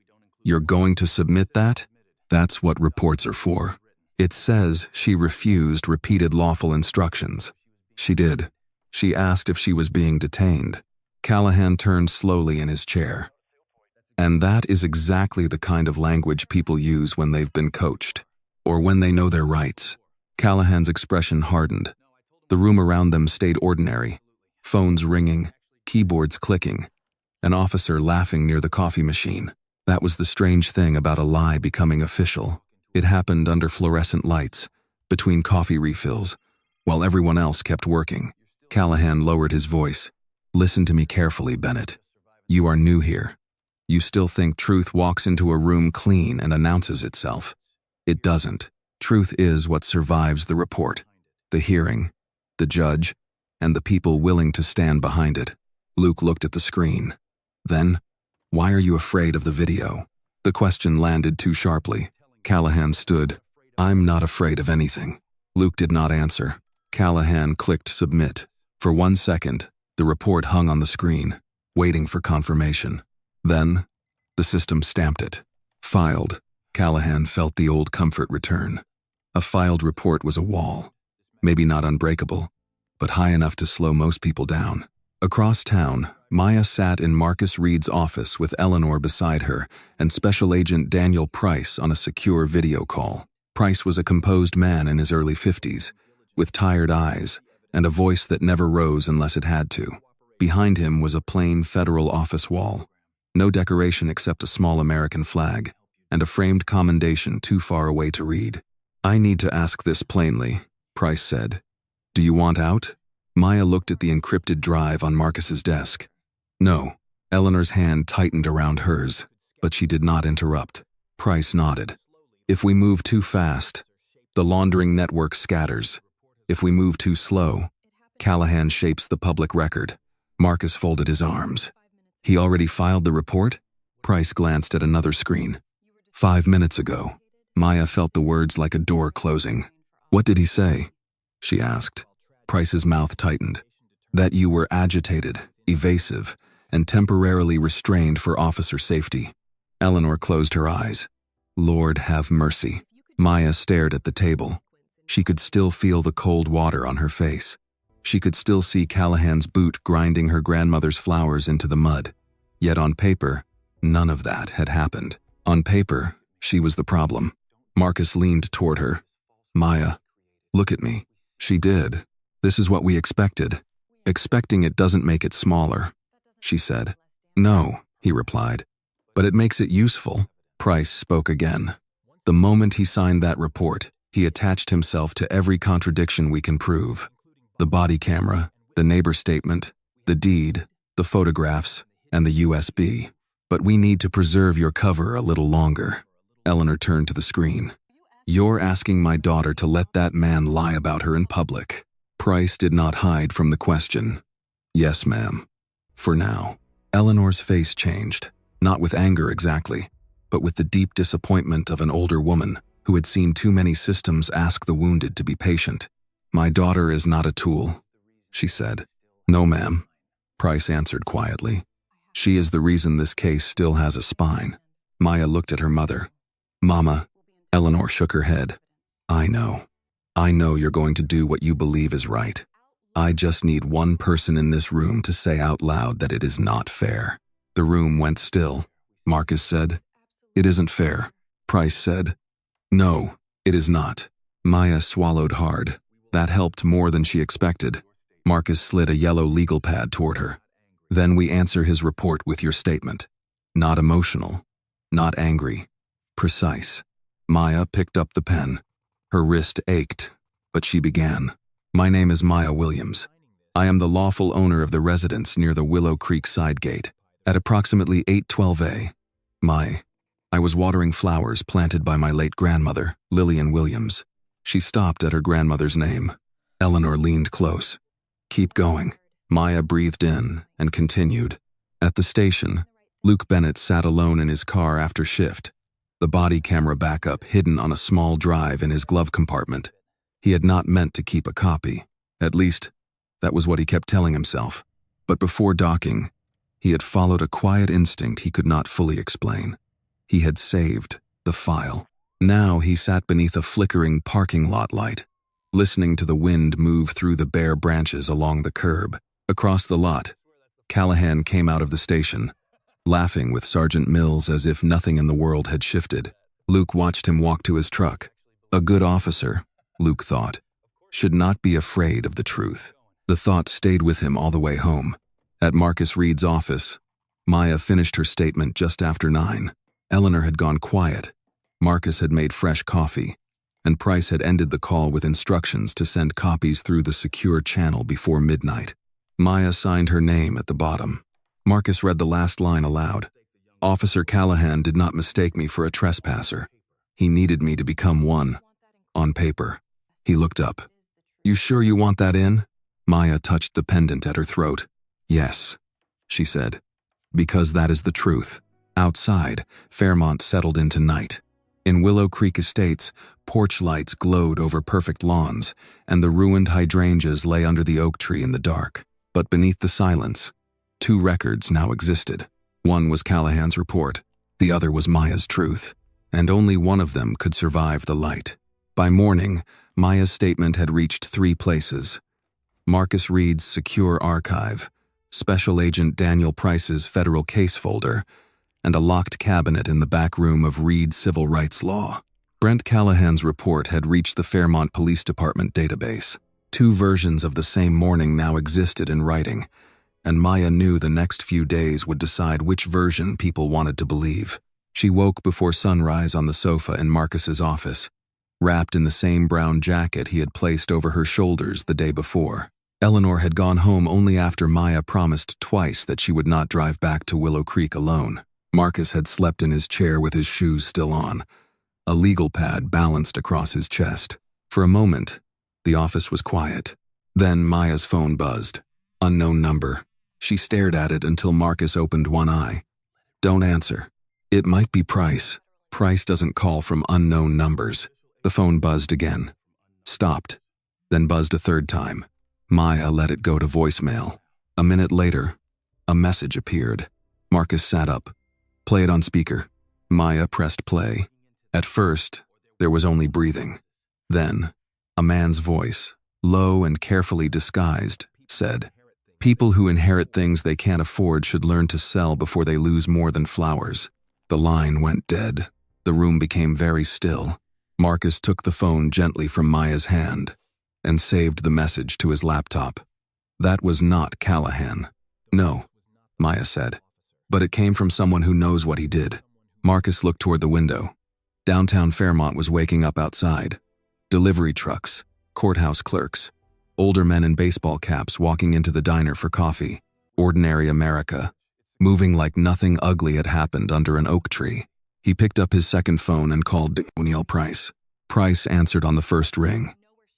"You're going to submit that?" "That's what reports are for." "It says she refused repeated lawful instructions." "She did. She asked if she was being detained." Callahan turned slowly in his chair. "And that is exactly the kind of language people use when they've been coached, or when they know their rights." Callahan's expression hardened. The room around them stayed ordinary. Phones ringing, keyboards clicking, an officer laughing near the coffee machine. That was the strange thing about a lie becoming official. It happened under fluorescent lights, between coffee refills, while everyone else kept working. Callahan lowered his voice. "Listen to me carefully, Bennett. You are new here. You still think truth walks into a room clean and announces itself. It doesn't. Truth is what survives the report, the hearing, the judge, and the people willing to stand behind it." Luke looked at the screen. Then, "Why are you afraid of the video?" The question landed too sharply. Callahan stood. "I'm not afraid of anything." Luke did not answer. Callahan clicked submit. For 1 second, the report hung on the screen, waiting for confirmation. Then, the system stamped it. Filed. Callahan felt the old comfort return. A filed report was a wall. Maybe not unbreakable, but high enough to slow most people down. Across town, Maya sat in Marcus Reed's office with Eleanor beside her and Special Agent Daniel Price on a secure video call. Price was a composed man in his early 50s, with tired eyes and a voice that never rose unless it had to. Behind him was a plain federal office wall. No decoration except a small American flag, and a framed commendation too far away to read. "I need to ask this plainly," Price said. "Do you want out?" Maya looked at the encrypted drive on Marcus's desk. "No." Eleanor's hand tightened around hers, but she did not interrupt. Price nodded. "If we move too fast, the laundering network scatters. If we move too slow, Callahan shapes the public record." Marcus folded his arms. "He already filed the report?" Price glanced at another screen. 5 minutes ago." Maya felt the words like a door closing. "What did he say?" she asked. Price's mouth tightened. "That you were agitated, evasive, and temporarily restrained for officer safety." Eleanor closed her eyes. "Lord have mercy." Maya stared at the table. She could still feel the cold water on her face. She could still see Callahan's boot grinding her grandmother's flowers into the mud. Yet on paper, none of that had happened. On paper, she was the problem. Marcus leaned toward her. "Maya, look at me." She did. "This is what we expected." "Expecting it doesn't make it smaller," she said. "No," he replied. "But it makes it useful." Price spoke again. "The moment he signed that report, he attached himself to every contradiction we can prove. The body camera, the neighbor statement, the deed, the photographs, and the USB. But we need to preserve your cover a little longer." Eleanor turned to the screen. "You're asking my daughter to let that man lie about her in public." Price did not hide from the question. "Yes, ma'am. For now." Eleanor's face changed, not with anger exactly, but with the deep disappointment of an older woman who had seen too many systems ask the wounded to be patient. "My daughter is not a tool," she said. "No, ma'am," Price answered quietly. "She is the reason this case still has a spine." Maya looked at her mother. "Mama," Eleanor shook her head. I know you're going to do what you believe is right. I just need one person in this room to say out loud that it is not fair." The room went still. Marcus said, "It isn't fair." Price said, "No, it is not." Maya swallowed hard. That helped more than she expected. Marcus slid a yellow legal pad toward her. "Then we answer his report with your statement. Not emotional, not angry, precise." Maya picked up the pen. Her wrist ached, but she began. "My name is Maya Williams. I am the lawful owner of the residence near the Willow Creek side gate. At approximately 8:12 I was watering flowers planted by my late grandmother, Lillian Williams." She stopped at her grandmother's name. Eleanor leaned close. "Keep going." Maya breathed in and continued. "At the station, Luke Bennett sat alone in his car after shift, the body camera backup hidden on a small drive in his glove compartment. He had not meant to keep a copy. At least, that was what he kept telling himself. But before docking, he had followed a quiet instinct he could not fully explain. He had saved the file. Now he sat beneath a flickering parking lot light, listening to the wind move through the bare branches along the curb. Across the lot, Callahan came out of the station, laughing with Sergeant Mills as if nothing in the world had shifted. Luke watched him walk to his truck. A good officer, Luke thought, should not be afraid of the truth. The thought stayed with him all the way home. At Marcus Reed's office, Maya finished her statement just after 9. Eleanor had gone quiet. Marcus had made fresh coffee, and Price had ended the call with instructions to send copies through the secure channel before midnight. Maya signed her name at the bottom. Marcus read the last line aloud. Officer Callahan did not mistake me for a trespasser. He needed me to become one. On paper. He looked up. You sure you want that in? Maya touched the pendant at her throat. Yes, she said. Because that is the truth. Outside, Fairmont settled into night. In Willow Creek Estates, porch lights glowed over perfect lawns, and the ruined hydrangeas lay under the oak tree in the dark. But beneath the silence, 2 records now existed. One was Callahan's report, the other was Maya's truth, and only one of them could survive the light. By morning, Maya's statement had reached 3 places: Marcus Reed's secure archive, Special Agent Daniel Price's federal case folder, and a locked cabinet in the back room of Reed's civil rights law. Brent Callahan's report had reached the Fairmont Police Department database. 2 versions of the same morning now existed in writing, and Maya knew the next few days would decide which version people wanted to believe. She woke before sunrise on the sofa in Marcus's office, wrapped in the same brown jacket he had placed over her shoulders the day before. Eleanor had gone home only after Maya promised twice that she would not drive back to Willow Creek alone. Marcus had slept in his chair with his shoes still on, a legal pad balanced across his chest. For a moment, the office was quiet. Then Maya's phone buzzed. Unknown number. She stared at it until Marcus opened one eye. Don't answer. It might be Price. Price doesn't call from unknown numbers. The phone buzzed again. Stopped. Then buzzed a 3rd time. Maya let it go to voicemail. A minute later, a message appeared. Marcus sat up. Play it on speaker. Maya pressed play. At first, there was only breathing. Then, a man's voice, low and carefully disguised, said, People who inherit things they can't afford should learn to sell before they lose more than flowers. The line went dead. The room became very still. Marcus took the phone gently from Maya's hand and saved the message to his laptop. That was not Callahan. No, Maya said. But it came from someone who knows what he did. Marcus looked toward the window. Downtown Fairmont was waking up outside. Delivery trucks, courthouse clerks, older men in baseball caps walking into the diner for coffee. Ordinary America, moving like nothing ugly had happened under an oak tree. He picked up his second phone and called Daniel Price. Price answered on the first ring.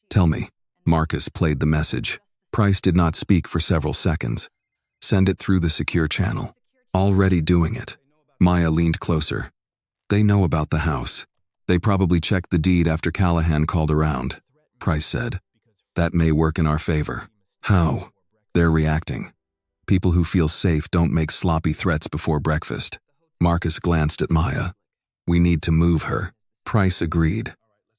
Tell me. Marcus played the message. Price did not speak for several seconds. Send it through the secure channel. Already doing it. Maya leaned closer. They know about the house. They probably checked the deed after Callahan called around, Price said. That may work in our favor. How? They're reacting. People who feel safe don't make sloppy threats before breakfast. Marcus glanced at Maya. We need to move her. Price agreed.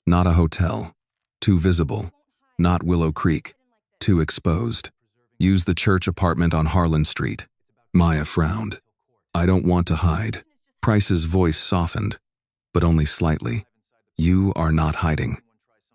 Not a hotel. Too visible. Not Willow Creek. Too exposed. Use the church apartment on Harlan Street. Maya frowned. I don't want to hide. Price's voice softened, but only slightly. You are not hiding.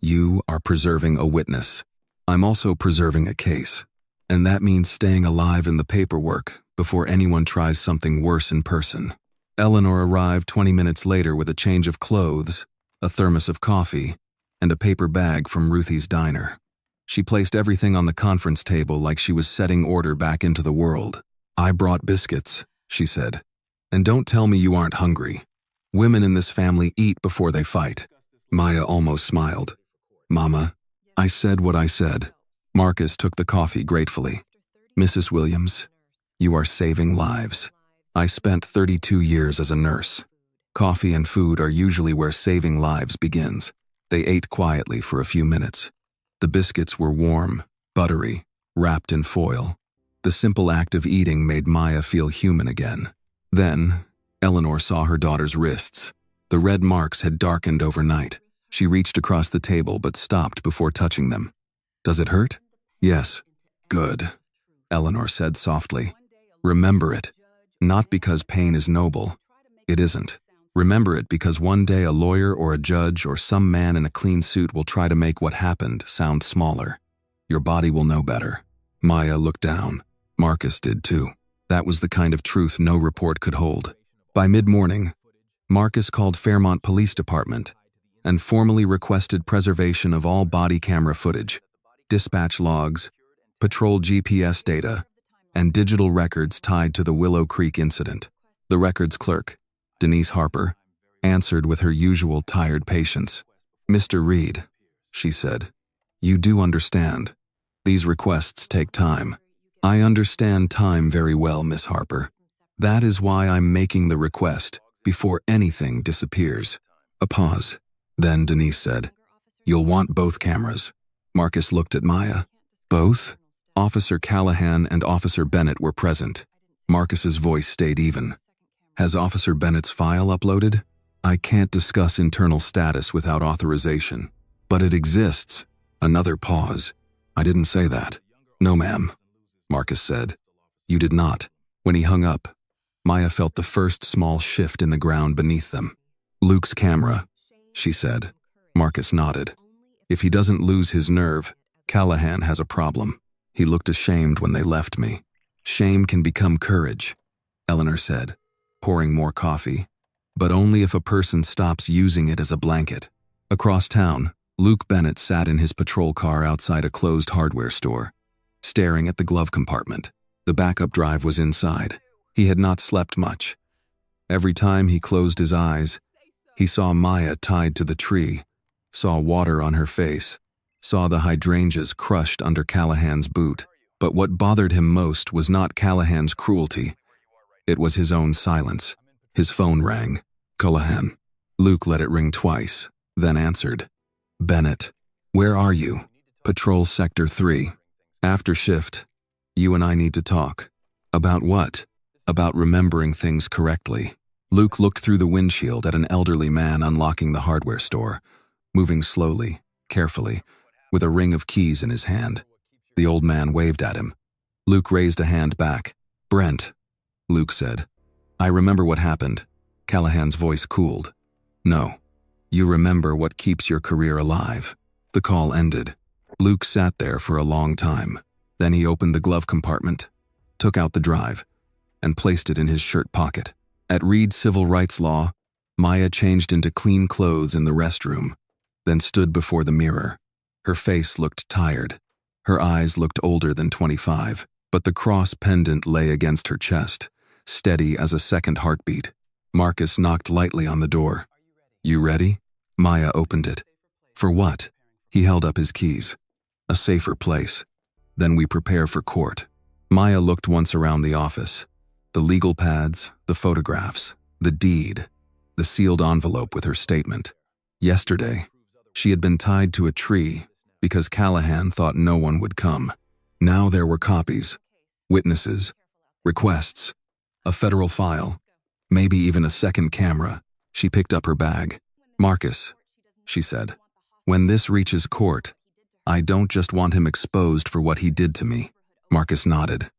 You are preserving a witness. I'm also preserving a case. And that means staying alive in the paperwork before anyone tries something worse in person. Eleanor arrived 20 minutes later with a change of clothes, a thermos of coffee, and a paper bag from Ruthie's diner. She placed everything on the conference table like she was setting order back into the world. I brought biscuits, she said. And don't tell me you aren't hungry. Women in this family eat before they fight. Maya almost smiled. Mama, I said what I said. Marcus took the coffee gratefully. Mrs. Williams, you are saving lives. I spent 32 years as a nurse. Coffee and food are usually where saving lives begins. They ate quietly for a few minutes. The biscuits were warm, buttery, wrapped in foil. The simple act of eating made Maya feel human again. Then, Eleanor saw her daughter's wrists. The red marks had darkened overnight. She reached across the table but stopped before touching them. "Does it hurt?" "Yes." "Good," Eleanor said softly. "Remember it. Not because pain is noble. It isn't. Remember it because one day a lawyer or a judge or some man in a clean suit will try to make what happened sound smaller. Your body will know better." Maya looked down. Marcus did too. That was the kind of truth no report could hold. By mid-morning, Marcus called Fairmont Police Department and formally requested preservation of all body camera footage, dispatch logs, patrol GPS data, and digital records tied to the Willow Creek incident. The records clerk, Denise Harper, answered with her usual tired patience. "Mr. Reed," she said, "you do understand. These requests take time." "I understand time very well, Miss Harper. That is why I'm making the request before anything disappears." A pause. Then Denise said, "You'll want both cameras." Marcus looked at Maya. "Both?" Officer Callahan and Officer Bennett were present. Marcus's voice stayed even. "Has Officer Bennett's file uploaded?" "I can't discuss internal status without authorization. But it exists." Another pause. "I didn't say that." "No, ma'am," Marcus said. "You did not." When he hung up, Maya felt the first small shift in the ground beneath them. "Luke's camera," she said. Marcus nodded. "If he doesn't lose his nerve, Callahan has a problem. He looked ashamed when they left me." "Shame can become courage," Eleanor said, pouring more coffee. "But only if a person stops using it as a blanket." Across town, Luke Bennett sat in his patrol car outside a closed hardware store, staring at the glove compartment. The backup drive was inside. He had not slept much. Every time he closed his eyes, he saw Maya tied to the tree, saw water on her face, saw the hydrangeas crushed under Callahan's boot. But what bothered him most was not Callahan's cruelty. It was his own silence. His phone rang. "Callahan." Luke let it ring twice, then answered. "Bennett, where are you?" "Patrol Sector 3. After shift. You and I need to talk." "About what?" "About remembering things correctly." Luke looked through the windshield at an elderly man unlocking the hardware store, moving slowly, carefully, with a ring of keys in his hand. The old man waved at him. Luke raised a hand back. "Brent," Luke said. "I remember what happened." Callahan's voice cooled. "No. You remember what keeps your career alive." The call ended. Luke sat there for a long time. Then he opened the glove compartment, took out the drive, and placed it in his shirt pocket. At Reed's Civil Rights Law, Maya changed into clean clothes in the restroom, then stood before the mirror. Her face looked tired. Her eyes looked older than 25, but the cross pendant lay against her chest, steady as a second heartbeat. Marcus knocked lightly on the door. "You ready?" Maya opened it. "For what?" He held up his keys. "A safer place. Then we prepare for court." Maya looked once around the office. The legal pads, the photographs, the deed, the sealed envelope with her statement. Yesterday, she had been tied to a tree because Callahan thought no one would come. Now there were copies, witnesses, requests, a federal file, maybe even a second camera. She picked up her bag. "Marcus," she said, "when this reaches court, I don't just want him exposed for what he did to me." Marcus nodded.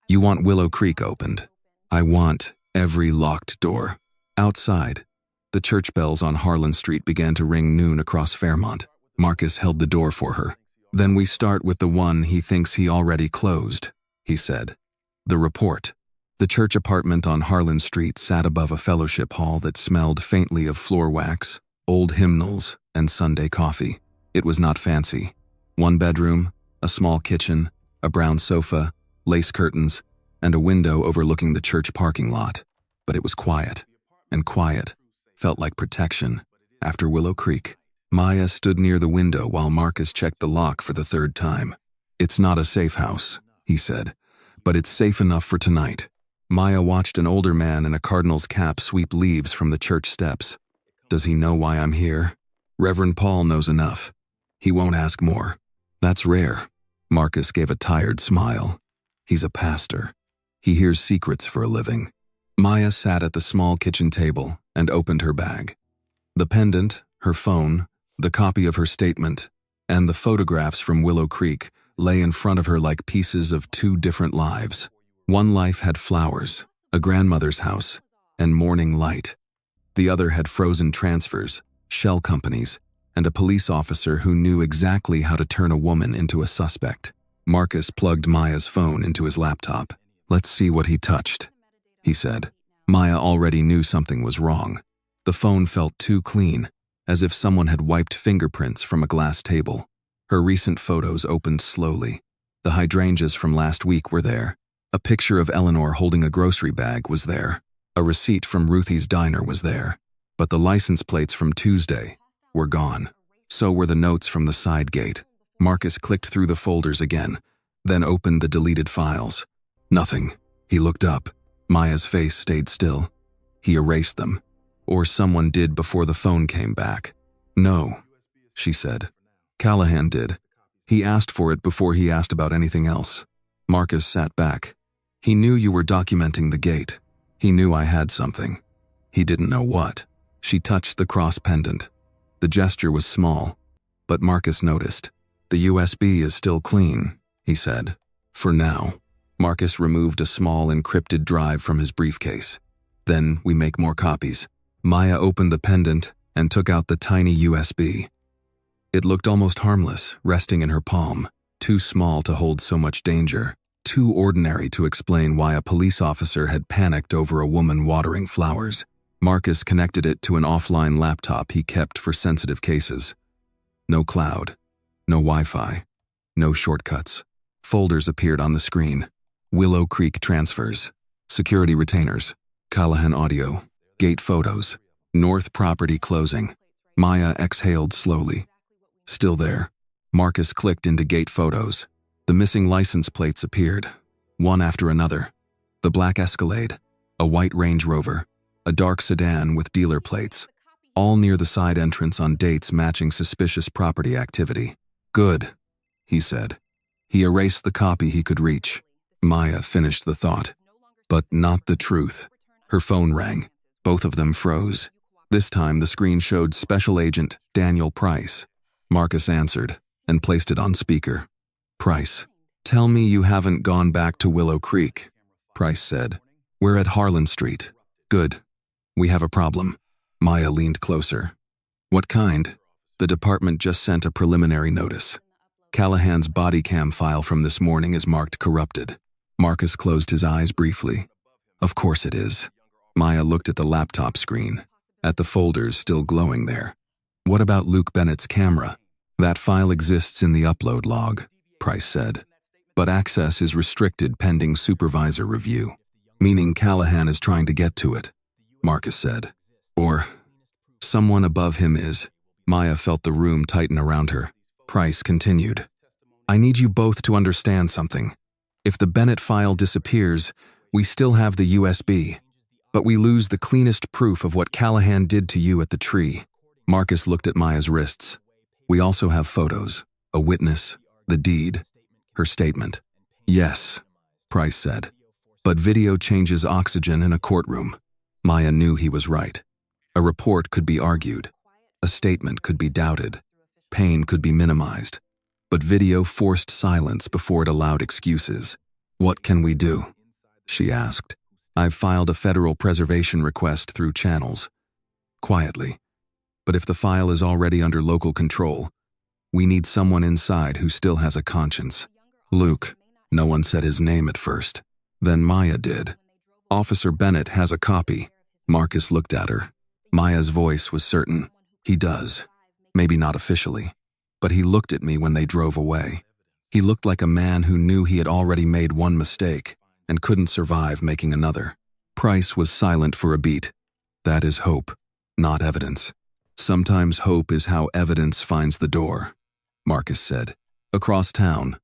"You want Willow Creek opened." "I want every locked door." Outside, the church bells on Harlan Street began to ring noon across Fairmont. Marcus held the door for her. "Then we start with the one he thinks he already closed," he said. The report. The church apartment on Harlan Street sat above a fellowship hall that smelled faintly of floor wax, old hymnals, and Sunday coffee. It was not fancy. One bedroom, a small kitchen, a brown sofa, lace curtains, and a window overlooking the church parking lot. But it was quiet, and quiet felt like protection. After Willow Creek, Maya stood near the window while Marcus checked the lock for the third time. "It's not a safe house," he said, "but it's safe enough for tonight." Maya watched an older man in a cardinal's cap sweep leaves from the church steps. Does he know why I'm here? Reverend Paul knows enough. He won't ask more. That's rare. Marcus gave a tired smile. He's a pastor. He hears secrets for a living. Maya sat at the small kitchen table and opened her bag. The pendant, her phone, the copy of her statement, and the photographs from Willow Creek lay in front of her like pieces of two different lives. One life had flowers, a grandmother's house, and morning light. The other had frozen transfers, shell companies, and a police officer who knew exactly how to turn a woman into a suspect. Marcus plugged Maya's phone into his laptop. Let's see what he touched, he said. Maya already knew something was wrong. The phone felt too clean, as if someone had wiped fingerprints from a glass table. Her recent photos opened slowly. The hydrangeas from last week were there. A picture of Eleanor holding a grocery bag was there. A receipt from Ruthie's diner was there. But the license plates from Tuesday were gone. So were the notes from the side gate. Marcus clicked through the folders again, then opened the deleted files. Nothing. He looked up. Maya's face stayed still. He erased them. Or someone did before the phone came back. No, she said. Callahan did. He asked for it before he asked about anything else. Marcus sat back. He knew you were documenting the gate. He knew I had something. He didn't know what. She touched the cross pendant. The gesture was small, but Marcus noticed. The USB is still clean, he said. For now. Marcus removed a small encrypted drive from his briefcase. Then we make more copies. Maya opened the pendant and took out the tiny USB. It looked almost harmless, resting in her palm, too small to hold so much danger, too ordinary to explain why a police officer had panicked over a woman watering flowers. Marcus connected it to an offline laptop he kept for sensitive cases. No cloud, no Wi-Fi, no shortcuts. Folders appeared on the screen. Willow Creek transfers, security retainers, Callahan audio, gate photos, North property closing. Maya exhaled slowly. Still there. Marcus clicked into gate photos. The missing license plates appeared, one after another. The black Escalade, a white Range Rover, a dark sedan with dealer plates, all near the side entrance on dates matching suspicious property activity. Good, he said. He erased the copy he could reach. Maya finished the thought. But not the truth. Her phone rang. Both of them froze. This time the screen showed Special Agent Daniel Price. Marcus answered and placed it on speaker. Price, tell me you haven't gone back to Willow Creek, Price said. We're at Harlan Street. Good. We have a problem. Maya leaned closer. What kind? The department just sent a preliminary notice. Callahan's body cam file from this morning is marked corrupted. Marcus closed his eyes briefly. Of course it is. Maya looked at the laptop screen, at the folders still glowing there. What about Luke Bennett's camera? That file exists in the upload log, Price said. But access is restricted pending supervisor review, meaning Callahan is trying to get to it, Marcus said. Or someone above him is. Maya felt the room tighten around her. Price continued. I need you both to understand something. If the Bennett file disappears, we still have the USB, but we lose the cleanest proof of what Callahan did to you at the tree. Marcus looked at Maya's wrists. We also have photos, a witness, the deed, her statement. Yes, Price said. But video changes oxygen in a courtroom. Maya knew he was right. A report could be argued. A statement could be doubted. Pain could be minimized. But video forced silence before it allowed excuses. What can we do? She asked. I've filed a federal preservation request through channels. Quietly. But if the file is already under local control, we need someone inside who still has a conscience. Luke. No one said his name at first. Then Maya did. Officer Bennett has a copy. Marcus looked at her. Maya's voice was certain. He does. Maybe not officially. But he looked at me when they drove away. He looked like a man who knew he had already made one mistake and couldn't survive making another. Price was silent for a beat. That is hope, not evidence. Sometimes hope is how evidence finds the door, Marcus said. Across town,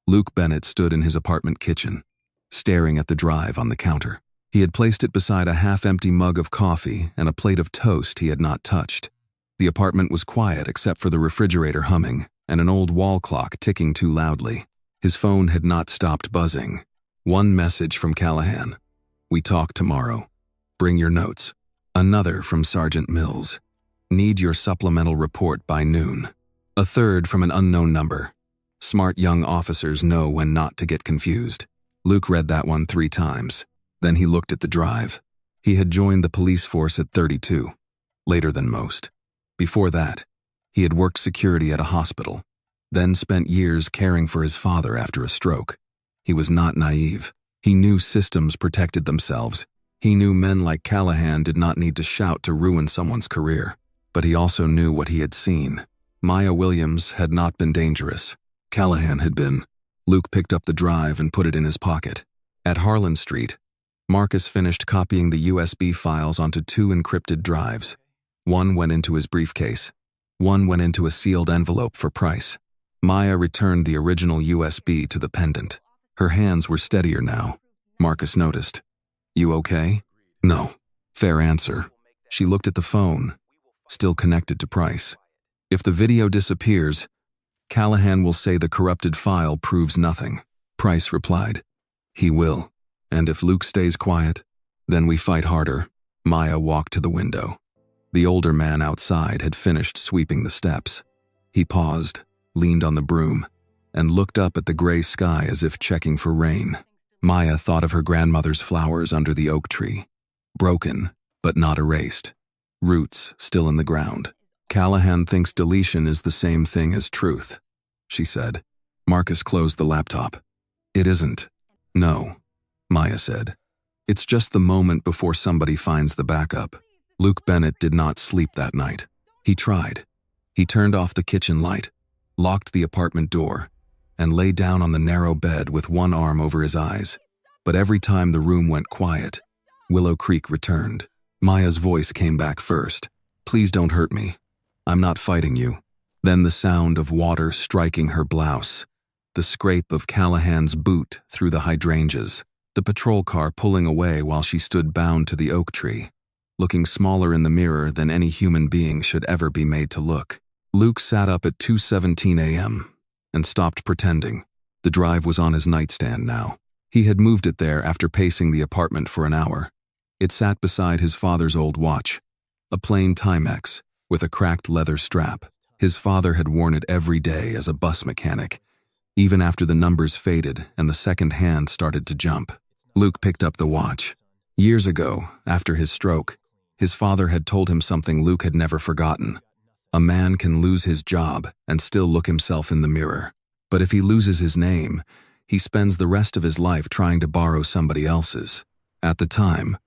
Luke Bennett stood in his apartment kitchen, staring at the drive on the counter. He had placed it beside a half-empty mug of coffee and a plate of toast he had not touched. The apartment was quiet except for the refrigerator humming and an old wall clock ticking too loudly. His phone had not stopped buzzing. One message from Callahan. "We talk tomorrow. Bring your notes." Another from Sergeant Mills. "Need your supplemental report by noon." A third from an unknown number. Smart young officers know when not to get confused. Luke read that one 3 times. Then he looked at the drive. He had joined the police force at 32, later than most. Before that, he had worked security at a hospital, then spent years caring for his father after a stroke. He was not naive. He knew systems protected themselves. He knew men like Callahan did not need to shout to ruin someone's career. But he also knew what he had seen. Maya Williams had not been dangerous. Callahan had been. Luke picked up the drive and put it in his pocket. At Harlan Street, Marcus finished copying the USB files onto 2 encrypted drives. One went into his briefcase. One went into a sealed envelope for Price. Maya returned the original USB to the pendant. Her hands were steadier now. Marcus noticed. "You okay?" "No." Fair answer. She looked at the phone, still connected to Price. "If the video disappears, Callahan will say the corrupted file proves nothing." Price replied. "He will. And if Luke stays quiet, then we fight harder." Maya walked to the window. The older man outside had finished sweeping the steps. He paused, leaned on the broom, and looked up at the gray sky as if checking for rain. Maya thought of her grandmother's flowers under the oak tree. Broken, but not erased. Roots still in the ground. "Callahan thinks deletion is the same thing as truth," she said. Marcus closed the laptop. "It isn't." "No," Maya said. "It's just the moment before somebody finds the backup." Luke Bennett did not sleep that night. He tried. He turned off the kitchen light, locked the apartment door, and lay down on the narrow bed with one arm over his eyes. But every time the room went quiet, Willow Creek returned. Maya's voice came back first. "Please don't hurt me. I'm not fighting you." Then the sound of water striking her blouse, the scrape of Callahan's boot through the hydrangeas, the patrol car pulling away while she stood bound to the oak tree, looking smaller in the mirror than any human being should ever be made to look. Luke sat up at 2:17 a.m. and stopped pretending. The drive was on his nightstand now. He had moved it there after pacing the apartment for an hour. It sat beside his father's old watch, a plain Timex with a cracked leather strap. His father had worn it every day as a bus mechanic, even after the numbers faded and the second hand started to jump. Luke picked up the watch. Years ago, after his stroke, his father had told him something Luke had never forgotten. A man can lose his job and still look himself in the mirror. But if he loses his name, he spends the rest of his life trying to borrow somebody else's. At the time,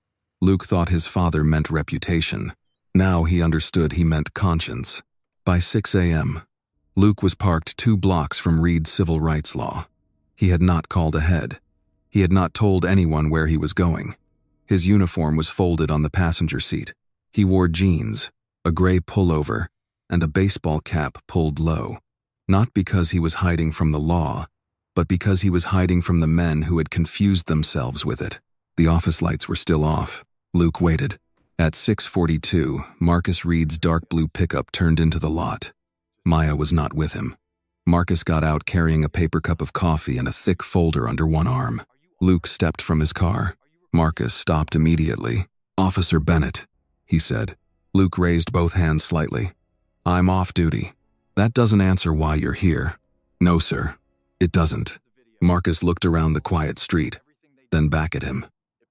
Luke thought his father meant reputation. Now he understood he meant conscience. By 6 a.m., Luke was parked 2 blocks from Reed's civil rights law. He had not called ahead. He had not told anyone where he was going. His uniform was folded on the passenger seat. He wore jeans, a gray pullover, and a baseball cap pulled low. Not because he was hiding from the law, but because he was hiding from the men who had confused themselves with it. The office lights were still off. Luke waited. At 6:42, Marcus Reed's dark blue pickup turned into the lot. Maya was not with him. Marcus got out carrying a paper cup of coffee and a thick folder under one arm. Luke stepped from his car. Marcus stopped immediately. "Officer Bennett," he said. Luke raised both hands slightly. "I'm off duty. That doesn't answer why you're here." "No, sir, it doesn't." Marcus looked around the quiet street, then back at him.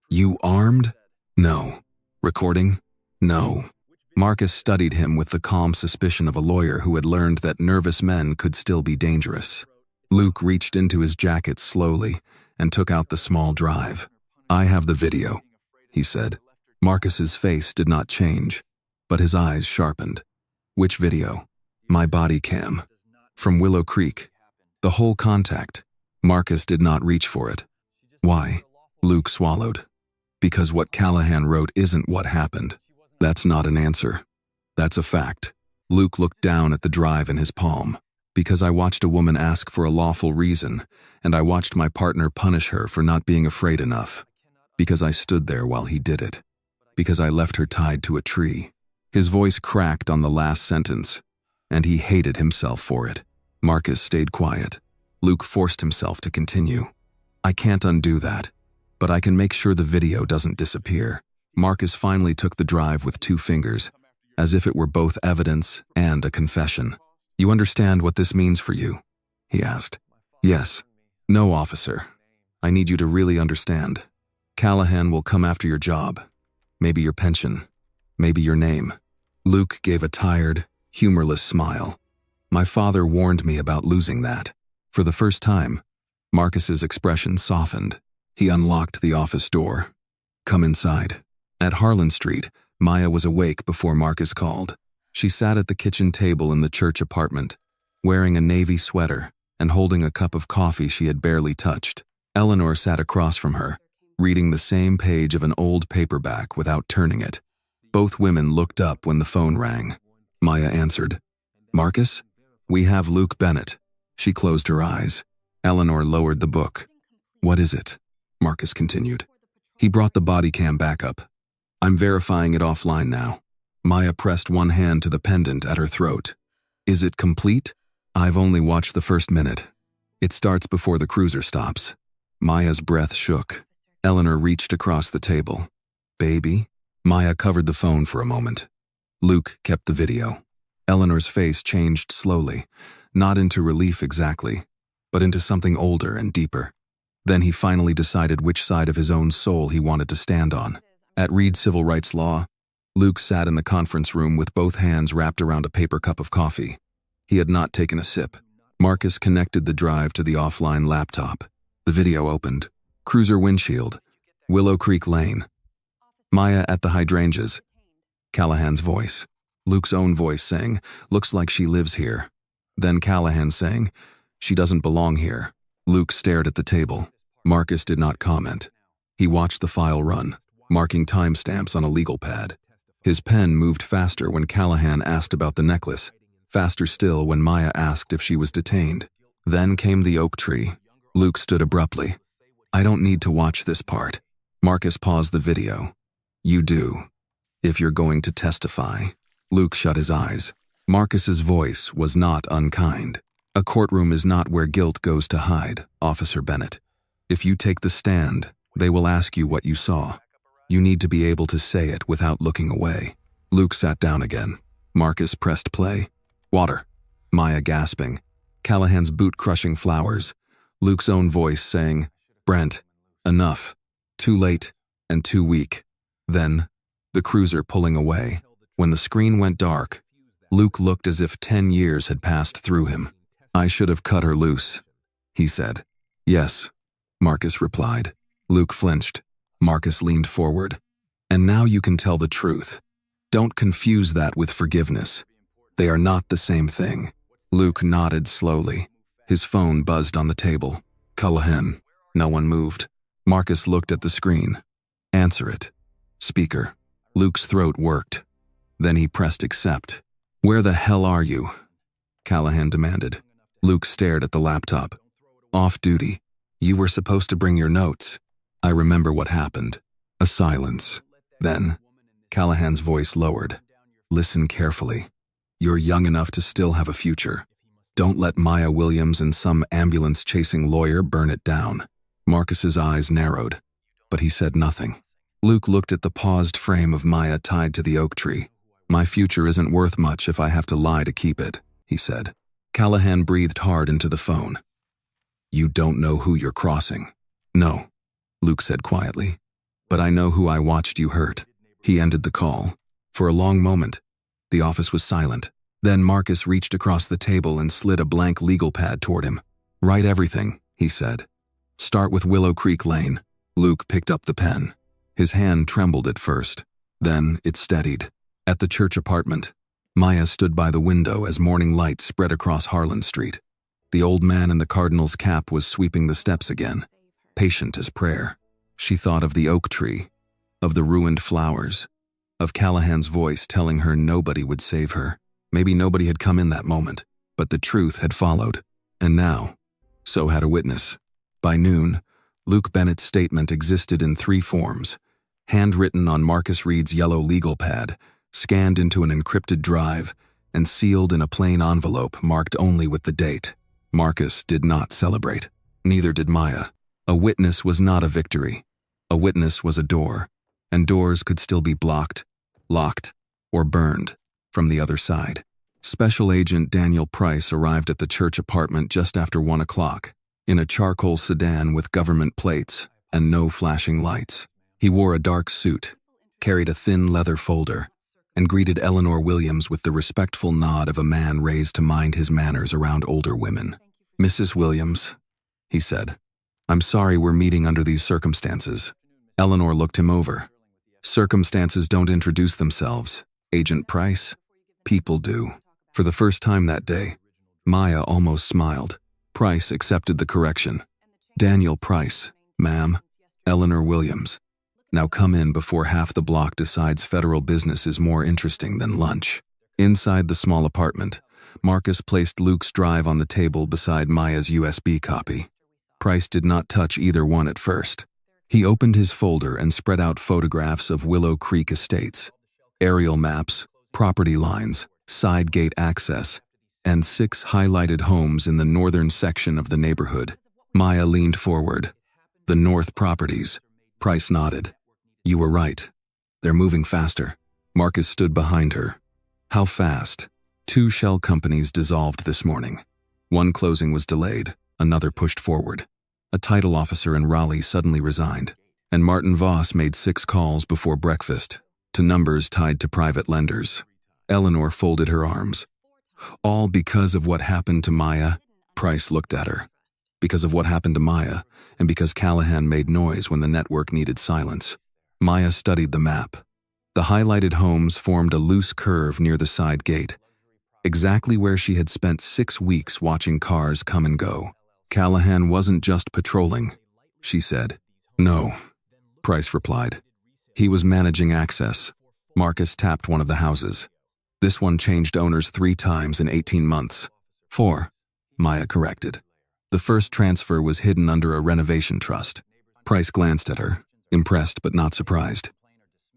"You armed?" "No." "Recording?" "No." Marcus studied him with the calm suspicion of a lawyer who had learned that nervous men could still be dangerous. Luke reached into his jacket slowly and took out the small drive. "I have the video," he said. Marcus's face did not change, but his eyes sharpened. "Which video?" "My body cam. From Willow Creek. The whole contact." Marcus did not reach for it. "Why?" Luke swallowed. "Because what Callahan wrote isn't what happened." "That's not an answer. That's a fact." Luke looked down at the drive in his palm. "Because I watched a woman ask for a lawful reason, and I watched my partner punish her for not being afraid enough." Because I stood there while he did it. Because I left her tied to a tree. His voice cracked on the last sentence, and he hated himself for it. Marcus stayed quiet. Luke forced himself to continue. I can't undo that, but I can make sure the video doesn't disappear. Marcus finally took the drive with 2 fingers, as if it were both evidence and a confession. You understand what this means for you? He asked. Yes. No, officer. I need you to really understand. Callahan will come after your job. Maybe your pension. Maybe your name. Luke gave a tired, humorless smile. My father warned me about losing that. For the first time, Marcus's expression softened. He unlocked the office door. Come inside. At Harlan Street, Maya was awake before Marcus called. She sat at the kitchen table in the church apartment, wearing a navy sweater and holding a cup of coffee she had barely touched. Eleanor sat across from her, reading the same page of an old paperback without turning it. Both women looked up when the phone rang. Maya answered. Marcus? We have Luke Bennett. She closed her eyes. Eleanor lowered the book. What is it? Marcus continued. He brought the body cam back up. I'm verifying it offline now. Maya pressed one hand to the pendant at her throat. Is it complete? I've only watched the first minute. It starts before the cruiser stops. Maya's breath shook. Eleanor reached across the table. Baby? Maya covered the phone for a moment. Luke kept the video. Eleanor's face changed slowly, not into relief exactly, but into something older and deeper. Then he finally decided which side of his own soul he wanted to stand on. At Reed Civil Rights Law, Luke sat in the conference room with both hands wrapped around a paper cup of coffee. He had not taken a sip. Marcus connected the drive to the offline laptop. The video opened. Cruiser windshield. Willow Creek Lane. Maya at the hydrangeas. Callahan's voice. Luke's own voice saying, looks like she lives here. Then Callahan saying, she doesn't belong here. Luke stared at the table. Marcus did not comment. He watched the file run, marking timestamps on a legal pad. His pen moved faster when Callahan asked about the necklace, faster still when Maya asked if she was detained. Then came the oak tree. Luke stood abruptly. I don't need to watch this part. Marcus paused the video. You do, if you're going to testify. Luke shut his eyes. Marcus's voice was not unkind. A courtroom is not where guilt goes to hide, Officer Bennett. If you take the stand, they will ask you what you saw. You need to be able to say it without looking away. Luke sat down again. Marcus pressed play. Water. Maya gasping. Callahan's boot crushing flowers. Luke's own voice saying, Brent, enough. Too late and too weak. Then, the cruiser pulling away. When the screen went dark, Luke looked as if 10 years had passed through him. I should have cut her loose, he said. Yes, Marcus replied. Luke flinched. Marcus leaned forward. And now you can tell the truth. Don't confuse that with forgiveness. They are not the same thing. Luke nodded slowly. His phone buzzed on the table. Callahan. No one moved. Marcus looked at the screen. Answer it. Speaker. Luke's throat worked. Then he pressed accept. Where the hell are you? Callahan demanded. Luke stared at the laptop. Off duty. You were supposed to bring your notes. I remember what happened. A silence. Then, Callahan's voice lowered. Listen carefully. You're young enough to still have a future. Don't let Maya Williams and some ambulance-chasing lawyer burn it down. Marcus's eyes narrowed, but he said nothing. Luke looked at the paused frame of Maya tied to the oak tree. My future isn't worth much if I have to lie to keep it, he said. Callahan breathed hard into the phone. You don't know who you're crossing. No, Luke said quietly. But I know who I watched you hurt. He ended the call. For a long moment, the office was silent. Then Marcus reached across the table and slid a blank legal pad toward him. Write everything, he said. Start with Willow Creek Lane. Luke picked up the pen. His hand trembled at first. Then it steadied. At the church apartment, Maya stood by the window as morning light spread across Harlan Street. The old man in the cardinal's cap was sweeping the steps again, patient as prayer. She thought of the oak tree, of the ruined flowers, of Callahan's voice telling her nobody would save her. Maybe nobody had come in that moment, but the truth had followed. And now, so had a witness. By noon, Luke Bennett's statement existed in 3 forms: handwritten on Marcus Reed's yellow legal pad, scanned into an encrypted drive, and sealed in a plain envelope marked only with the date. Marcus did not celebrate. Neither did Maya. A witness was not a victory. A witness was a door, and doors could still be blocked, locked, or burned from the other side. Special Agent Daniel Price arrived at the church apartment just after 1 o'clock, in a charcoal sedan with government plates and no flashing lights. He wore a dark suit, carried a thin leather folder, and greeted Eleanor Williams with the respectful nod of a man raised to mind his manners around older women. "Mrs. Williams," he said, "I'm sorry we're meeting under these circumstances." Eleanor looked him over. "Circumstances don't introduce themselves, Agent Price. People do." For the first time that day, Maya almost smiled. Price accepted the correction. "Daniel Price, ma'am. Eleanor Williams. Now come in before half the block decides federal business is more interesting than lunch." Inside the small apartment, Marcus placed Luke's drive on the table beside Maya's USB copy. Price did not touch either one at first. He opened his folder and spread out photographs of Willow Creek Estates, aerial maps, property lines, side gate access, and 6 highlighted homes in the northern section of the neighborhood. Maya leaned forward. "The North properties." Price nodded. "You were right. They're moving faster." Marcus stood behind her. "How fast?" 2 shell companies dissolved this morning. One closing was delayed, another pushed forward. A title officer in Raleigh suddenly resigned, and Martin Voss made 6 calls before breakfast, to numbers tied to private lenders. Eleanor folded her arms. "All because of what happened to Maya?" Price looked at her. "Because of what happened to Maya, and because Callahan made noise when the network needed silence." Maya studied the map. The highlighted homes formed a loose curve near the side gate, exactly where she had spent 6 weeks watching cars come and go. "Callahan wasn't just patrolling," she said. "No," Price replied. "He was managing access." Marcus tapped one of the houses. "This one changed owners 3 times in 18 months. 4, Maya corrected. "The first transfer was hidden under a renovation trust." Price glanced at her, impressed but not surprised.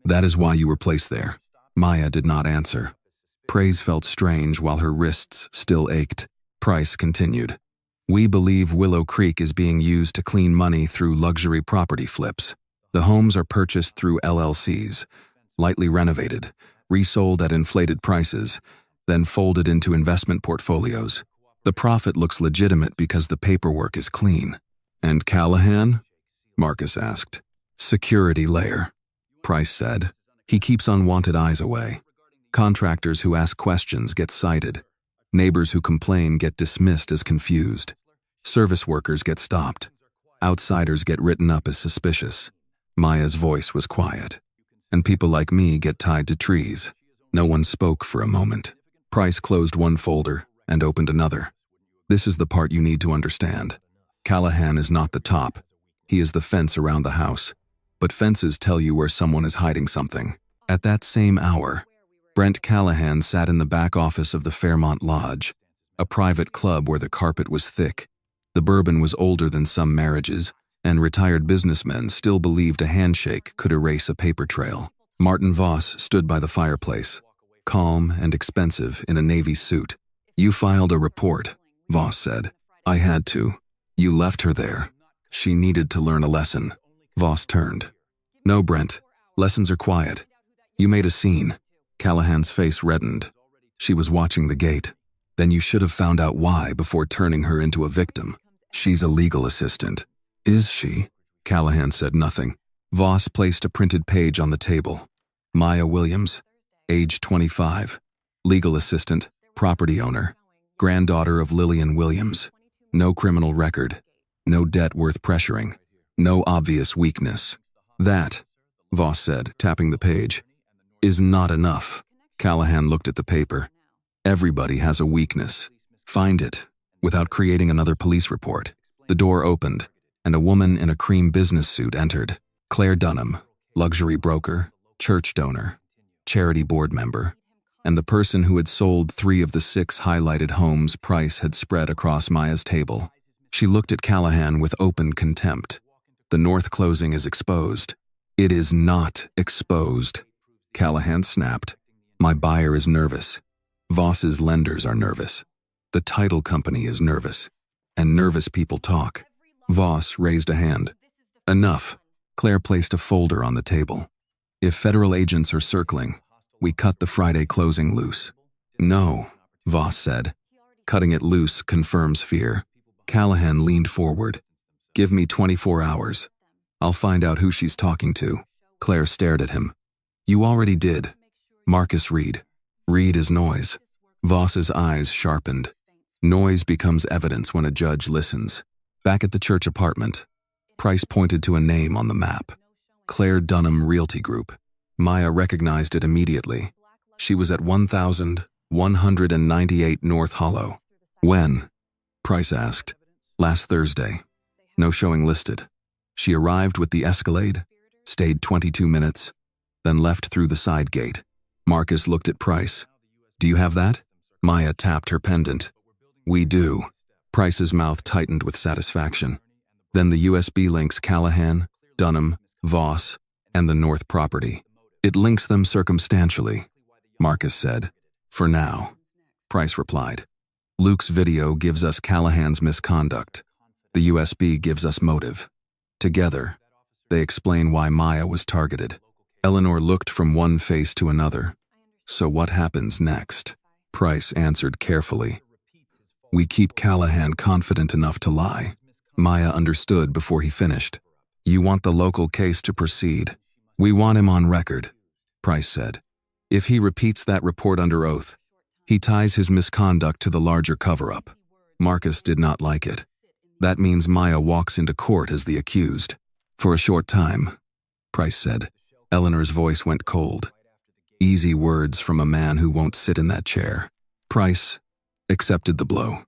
"That is why you were placed there." Maya did not answer. Praise felt strange while her wrists still ached. Price continued. "We believe Willow Creek is being used to clean money through luxury property flips. The homes are purchased through LLCs, lightly renovated, resold at inflated prices, then folded into investment portfolios. The profit looks legitimate because the paperwork is clean." "And Callahan?" Marcus asked. "Security layer," Price said. "He keeps unwanted eyes away. Contractors who ask questions get cited. Neighbors who complain get dismissed as confused. Service workers get stopped. Outsiders get written up as suspicious." Maya's voice was quiet. "And people like me get tied to trees." No one spoke for a moment. Price closed one folder and opened another. "This is the part you need to understand. Callahan is not the top. He is the fence around the house. But fences tell you where someone is hiding something." At that same hour, Brent Callahan sat in the back office of the Fairmont Lodge, a private club where the carpet was thick. The bourbon was older than some marriages, and retired businessmen still believed a handshake could erase a paper trail. Martin Voss stood by the fireplace, calm and expensive in a navy suit. "You filed a report," Voss said. "I had to. You left her there. She needed to learn a lesson." Voss turned. "No, Brent. Lessons are quiet. You made a scene." Callahan's face reddened. "She was watching the gate. Then you should have found out why before turning her into a victim. She's a legal assistant." "Is she?" Callahan said nothing. Voss placed a printed page on the table. "Maya Williams, age 25, legal assistant, property owner, granddaughter of Lillian Williams. No criminal record, no debt worth pressuring, no obvious weakness." "That," Voss said, tapping the page, "is not enough." Callahan looked at the paper. "Everybody has a weakness. Find it, without creating another police report." The door opened, and a woman in a cream business suit entered. Claire Dunham, luxury broker, church donor, charity board member, and the person who had sold 3 of the 6 highlighted homes Price had spread across Maya's table. She looked at Callahan with open contempt. The north closing is exposed. It is not exposed. Callahan snapped. My buyer is nervous. Voss's lenders are nervous. The title company is nervous. And nervous people talk. Voss raised a hand. Enough. Claire placed a folder on the table. If federal agents are circling, we cut the Friday closing loose. No, Voss said. Cutting it loose confirms fear. Callahan leaned forward. Give me 24 hours. I'll find out who she's talking to. Claire stared at him. You already did. Marcus Reed. Reed is noise. Voss's eyes sharpened. Noise becomes evidence when a judge listens. Back at the church apartment, Price pointed to a name on the map. Claire Dunham Realty Group. Maya recognized it immediately. She was at 1198 North Hollow. When? Price asked. Last Thursday. No showing listed. She arrived with the Escalade, stayed 22 minutes, then left through the side gate. Marcus looked at Price. Do you have that? Maya tapped her pendant. We do. Price's mouth tightened with satisfaction. Then the USB links Callahan, Dunham, Voss, and the North property. It links them circumstantially, Marcus said. For now. Price replied. Luke's video gives us Callahan's misconduct. The USB gives us motive. Together, they explain why Maya was targeted. Eleanor looked from one face to another. So what happens next? Price answered carefully. We keep Callahan confident enough to lie. Maya understood before he finished. You want the local case to proceed. We want him on record, Price said. If he repeats that report under oath, he ties his misconduct to the larger cover-up. Marcus did not like it. That means Maya walks into court as the accused. For a short time, Price said. Eleanor's voice went cold. Easy words from a man who won't sit in that chair. Price accepted the blow.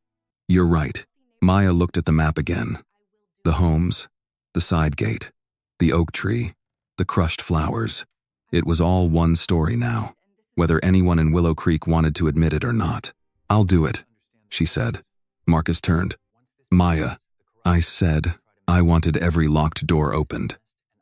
You're right. Maya looked at the map again. The homes, the side gate, the oak tree, the crushed flowers. It was all one story now, whether anyone in Willow Creek wanted to admit it or not. I'll do it, she said. Marcus turned. Maya, I said I wanted every locked door opened.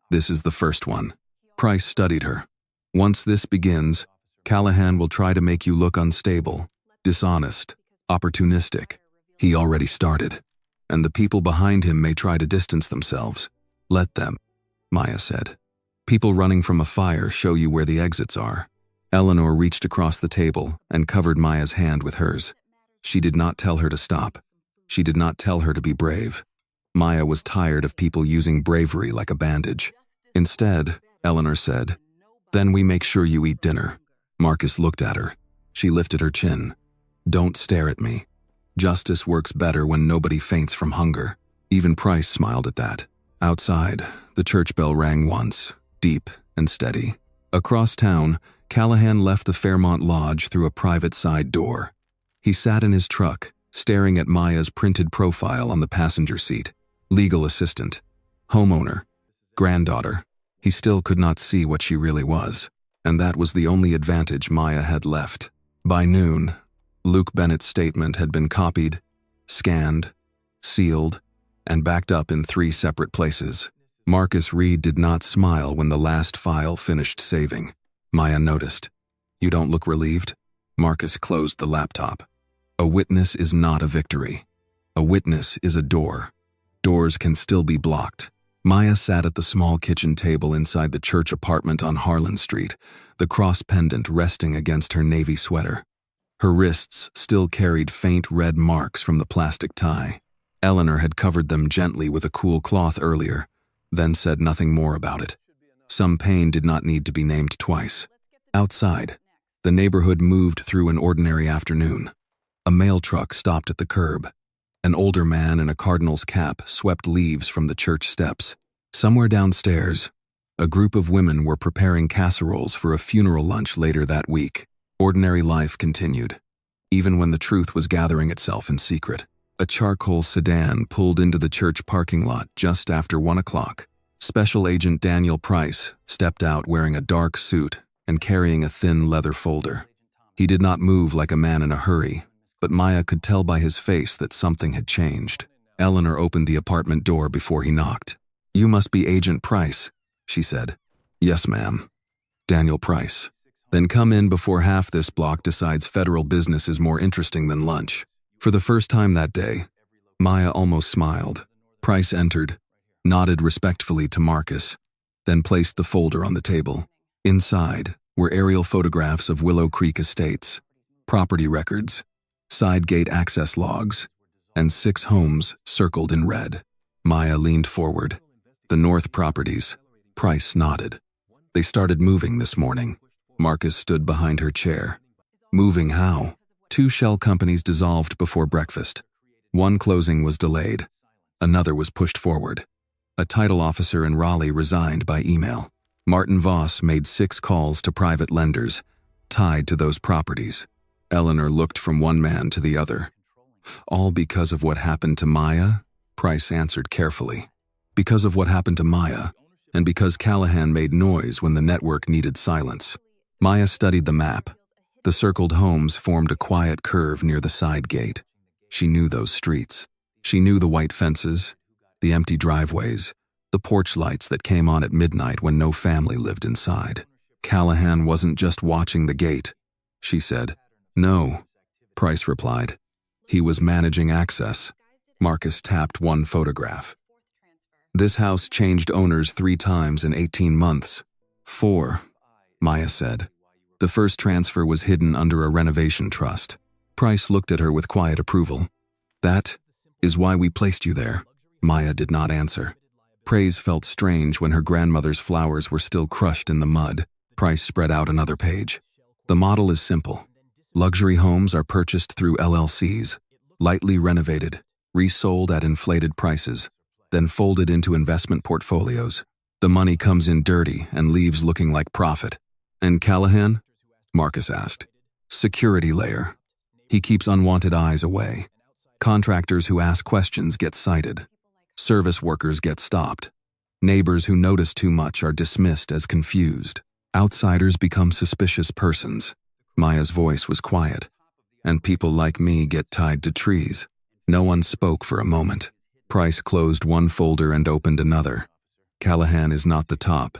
This is the first one. Price studied her. Once this begins, Callahan will try to make you look unstable, dishonest, opportunistic. He already started. And the people behind him may try to distance themselves. Let them, Maya said. People running from a fire show you where the exits are. Eleanor reached across the table and covered Maya's hand with hers. She did not tell her to stop. She did not tell her to be brave. Maya was tired of people using bravery like a bandage. Instead, Eleanor said, Then we make sure you eat dinner. Marcus looked at her. She lifted her chin. Don't stare at me. Justice works better when nobody faints from hunger. Even Price smiled at that. Outside, the church bell rang once, deep and steady. Across town, Callahan left the Fairmont Lodge through a private side door. He sat in his truck, staring at Maya's printed profile on the passenger seat. Legal assistant, homeowner, granddaughter. He still could not see what she really was, and that was the only advantage Maya had left. By noon, Luke Bennett's statement had been copied, scanned, sealed, and backed up in 3 separate places. Marcus Reed did not smile when the last file finished saving. Maya noticed. You don't look relieved? Marcus closed the laptop. A witness is not a victory. A witness is a door. Doors can still be blocked. Maya sat at the small kitchen table inside the church apartment on Harlan Street, the cross pendant resting against her navy sweater. Her wrists still carried faint red marks from the plastic tie. Eleanor had covered them gently with a cool cloth earlier, then said nothing more about it. Some pain did not need to be named twice. Outside, the neighborhood moved through an ordinary afternoon. A mail truck stopped at the curb. An older man in a cardinal's cap swept leaves from the church steps. Somewhere downstairs, a group of women were preparing casseroles for a funeral lunch later that week. Ordinary life continued, even when the truth was gathering itself in secret. A charcoal sedan pulled into the church parking lot just after 1 o'clock. Special Agent Daniel Price stepped out wearing a dark suit and carrying a thin leather folder. He did not move like a man in a hurry, but Maya could tell by his face that something had changed. Eleanor opened the apartment door before he knocked. "You must be Agent Price," she said. "Yes, ma'am. Daniel Price." "Then come in before half this block decides federal business is more interesting than lunch." For the first time that day, Maya almost smiled. Price entered, nodded respectfully to Marcus, then placed the folder on the table. Inside were aerial photographs of Willow Creek Estates, property records, side gate access logs, and 6 homes circled in red. Maya leaned forward. "The North properties." Price nodded. "They started moving this morning." Marcus stood behind her chair. "Moving how?" 2 shell companies dissolved before breakfast. One closing was delayed. Another was pushed forward. A title officer in Raleigh resigned by email. Martin Voss made 6 calls to private lenders, tied to those properties. Eleanor looked from one man to the other. "All because of what happened to Maya?" Price answered carefully. "Because of what happened to Maya, and because Callahan made noise when the network needed silence." Maya studied the map. The circled homes formed a quiet curve near the side gate. She knew those streets. She knew the white fences, the empty driveways, the porch lights that came on at midnight when no family lived inside. "Callahan wasn't just watching the gate," she said. "No," Price replied. "He was managing access." Marcus tapped one photograph. "This house changed owners 3 times in 18 months. 4, Maya said. "The first transfer was hidden under a renovation trust." Price looked at her with quiet approval. "That is why we placed you there." Maya did not answer. Praise felt strange when her grandmother's flowers were still crushed in the mud. Price spread out another page. "The model is simple. Luxury homes are purchased through LLCs, lightly renovated, resold at inflated prices, then folded into investment portfolios. The money comes in dirty and leaves looking like profit." "And Callahan?" Marcus asked. "Security layer. He keeps unwanted eyes away. Contractors who ask questions get cited. Service workers get stopped. Neighbors who notice too much are dismissed as confused. Outsiders become suspicious persons." Maya's voice was quiet. "And people like me get tied to trees." No one spoke for a moment. Price closed one folder and opened another. "Callahan is not the top.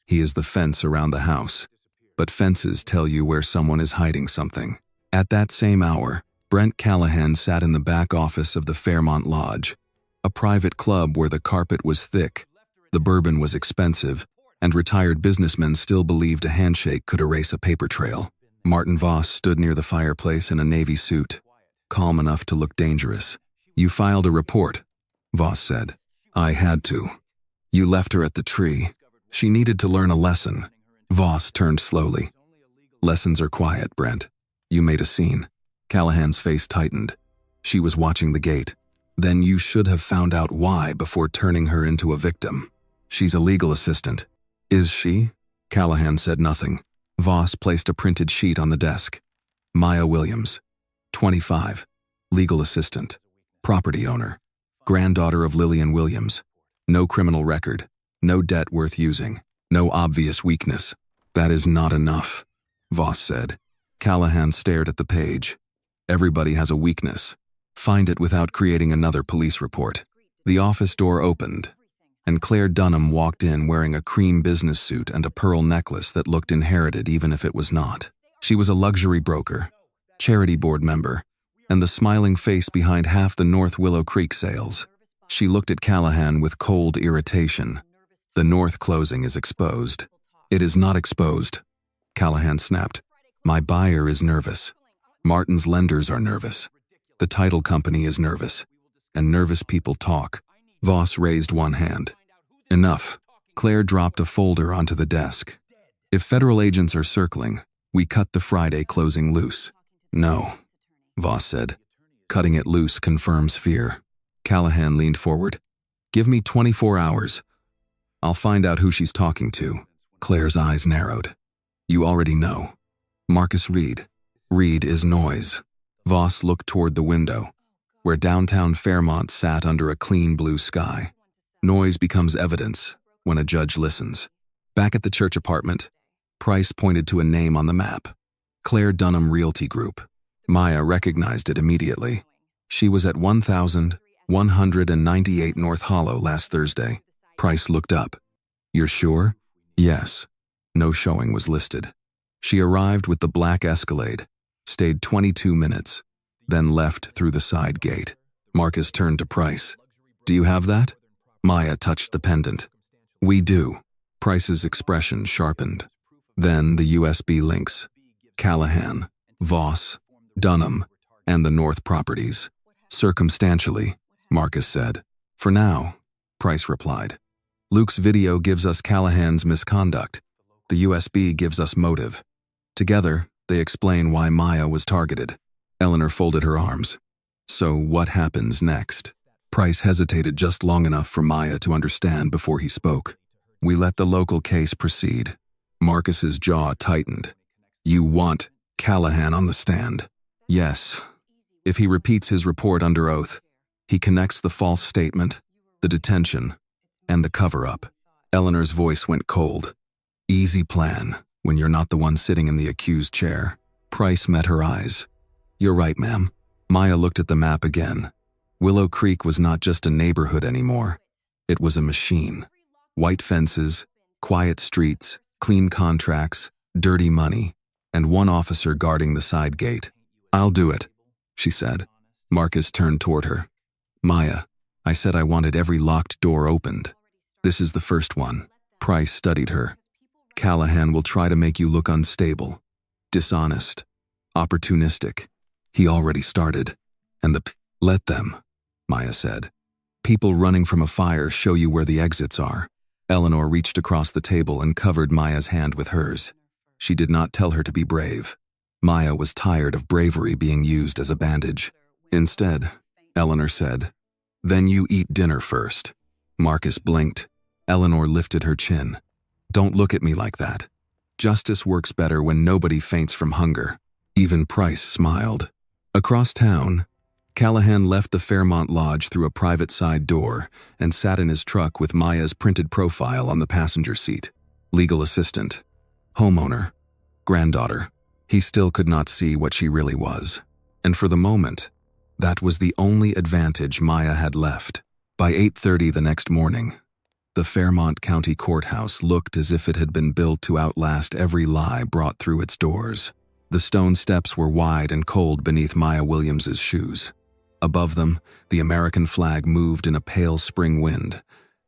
He is the fence around the house. But fences tell you where someone is hiding something." At that same hour, Brent Callahan sat in the back office of the Fairmont Lodge, a private club where the carpet was thick, the bourbon was expensive, and retired businessmen still believed a handshake could erase a paper trail. Martin Voss stood near the fireplace in a navy suit, calm enough to look dangerous. "You filed a report," Voss said. "I had to. You left her at the tree. She needed to learn a lesson." Voss turned slowly. "Lessons are quiet, Brent. You made a scene." Callahan's face tightened. "She was watching the gate. Then you should have found out why before turning her into a victim." "She's a legal assistant." "Is she?" Callahan said nothing. Voss placed a printed sheet on the desk. "Maya Williams, 25, legal assistant, property owner, granddaughter of Lillian Williams. No criminal record, no debt worth using, no obvious weakness." "That is not enough," Voss said. Callahan stared at the page. "Everybody has a weakness. Find it without creating another police report." The office door opened, and Claire Dunham walked in wearing a cream business suit and a pearl necklace that looked inherited even if it was not. She was a luxury broker, charity board member, and the smiling face behind half the North Willow Creek sales. She looked at Callahan with cold irritation. "The North closing is exposed." "It is not exposed," Callahan snapped. "My buyer is nervous. Martin's lenders are nervous. The title company is nervous. And nervous people talk." Voss raised one hand. "Enough." Claire dropped a folder onto the desk. "If federal agents are circling, we cut the Friday closing loose." "No," Voss said. "Cutting it loose confirms fear." Callahan leaned forward. "Give me 24 hours. I'll find out who she's talking to." Claire's eyes narrowed. "You already know. Marcus Reed. Reed is noise." Voss looked toward the window, where downtown Fairmont sat under a clean blue sky. Noise becomes evidence when a judge listens. Back at the church apartment, Price pointed to a name on the map. Claire Dunham Realty Group. Maya recognized it immediately. She was at 1198 North Hollow last Thursday. Price looked up. You're sure? Yes. No showing was listed. She arrived with the black Escalade, stayed 22 minutes, then left through the side gate. Marcus turned to Price. Do you have that? Maya touched the pendant. We do. Price's expression sharpened. Then the USB links. Callahan, Voss, Dunham, and the North properties. Circumstantially, Marcus said. For now, Price replied. Luke's video gives us Callahan's misconduct. The USB gives us motive. Together, they explain why Maya was targeted. Eleanor folded her arms. So what happens next? Price hesitated just long enough for Maya to understand before he spoke. We let the local case proceed. Marcus's jaw tightened. You want Callahan on the stand? Yes. If he repeats his report under oath, he connects the false statement, the detention, and the cover-up. Eleanor's voice went cold. Easy plan, when you're not the one sitting in the accused chair. Price met her eyes. You're right, ma'am. Maya looked at the map again. Willow Creek was not just a neighborhood anymore. It was a machine. White fences, quiet streets, clean contracts, dirty money, and one officer guarding the side gate. I'll do it, she said. Marcus turned toward her. Maya, I said I wanted every locked door opened. This is the first one. Price studied her. Callahan will try to make you look unstable, dishonest, opportunistic. He already started. And let them, Maya said. People running from a fire show you where the exits are. Eleanor reached across the table and covered Maya's hand with hers. She did not tell her to be brave. Maya was tired of bravery being used as a bandage. Instead, Eleanor said, Then you eat dinner first. Marcus blinked. Eleanor lifted her chin. Don't look at me like that. Justice works better when nobody faints from hunger. Even Price smiled. Across town, Callahan left the Fairmont Lodge through a private side door and sat in his truck with Maya's printed profile on the passenger seat. Legal assistant, homeowner, granddaughter. He still could not see what she really was. And for the moment, that was the only advantage Maya had left. By 8:30 the next morning, the Fairmont County Courthouse looked as if it had been built to outlast every lie brought through its doors. The stone steps were wide and cold beneath Maya Williams's shoes. Above them, the American flag moved in a pale spring wind,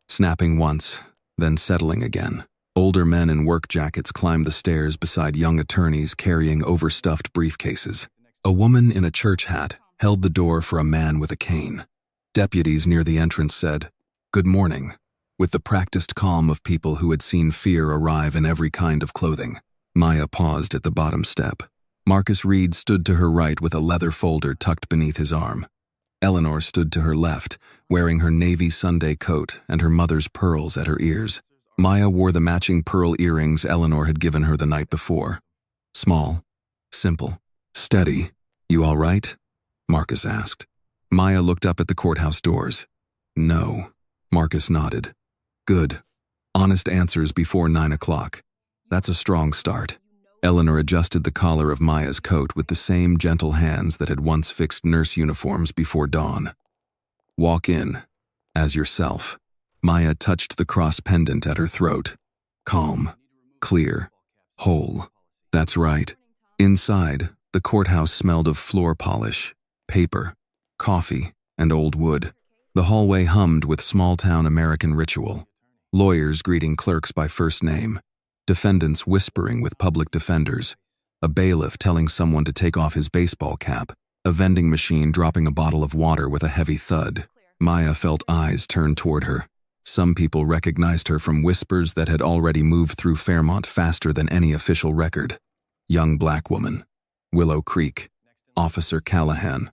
snapping once, then settling again. Older men in work jackets climbed the stairs beside young attorneys carrying overstuffed briefcases. A woman in a church hat held the door for a man with a cane. Deputies near the entrance said, "Good morning," with the practiced calm of people who had seen fear arrive in every kind of clothing. Maya paused at the bottom step. Marcus Reed stood to her right with a leather folder tucked beneath his arm. Eleanor stood to her left, wearing her navy Sunday coat and her mother's pearls at her ears. Maya wore the matching pearl earrings Eleanor had given her the night before. Small, simple, steady. You all right? Marcus asked. Maya looked up at the courthouse doors. No. Marcus nodded. Good. Honest answers before 9 o'clock. That's a strong start. Eleanor adjusted the collar of Maya's coat with the same gentle hands that had once fixed nurse uniforms before dawn. Walk in, as yourself. Maya touched the cross pendant at her throat. Calm, clear, whole. That's right. Inside, the courthouse smelled of floor polish, paper, coffee, and old wood. The hallway hummed with small-town American ritual. Lawyers greeting clerks by first name. Defendants whispering with public defenders. A bailiff telling someone to take off his baseball cap. A vending machine dropping a bottle of water with a heavy thud. Maya felt eyes turn toward her. Some people recognized her from whispers that had already moved through Fairmont faster than any official record. Young black woman. Willow Creek. Officer Callahan.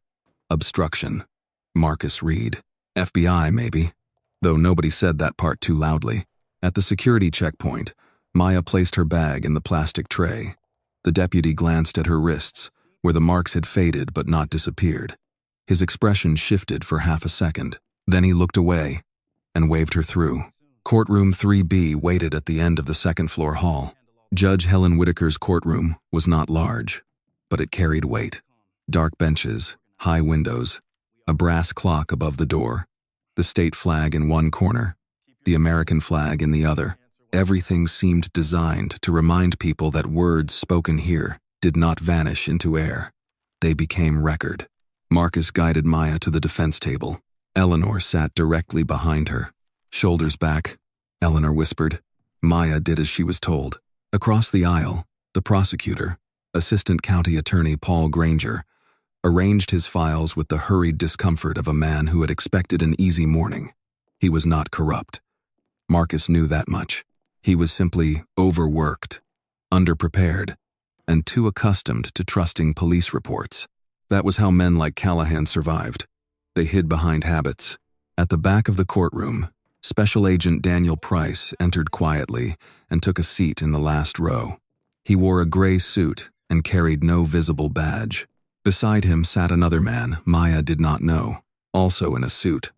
Obstruction. Marcus Reed. FBI, maybe. Though nobody said that part too loudly. At the security checkpoint, Maya placed her bag in the plastic tray. The deputy glanced at her wrists, where the marks had faded but not disappeared. His expression shifted for half a second. Then he looked away and waved her through. Courtroom 3B waited at the end of the second-floor hall. Judge Helen Whitaker's courtroom was not large, but it carried weight. Dark benches, high windows, a brass clock above the door, the state flag in one corner, the American flag in the other. Everything seemed designed to remind people that words spoken here did not vanish into air. They became record. Marcus guided Maya to the defense table. Eleanor sat directly behind her. Shoulders back, Eleanor whispered. Maya did as she was told. Across the aisle, the prosecutor, Assistant County Attorney Paul Granger, arranged his files with the hurried discomfort of a man who had expected an easy morning. He was not corrupt. Marcus knew that much. He was simply overworked, underprepared, and too accustomed to trusting police reports. That was how men like Callahan survived. They hid behind habits. At the back of the courtroom, Special Agent Daniel Price entered quietly and took a seat in the last row. He wore a gray suit and carried no visible badge. Beside him sat another man Maya did not know, also in a suit,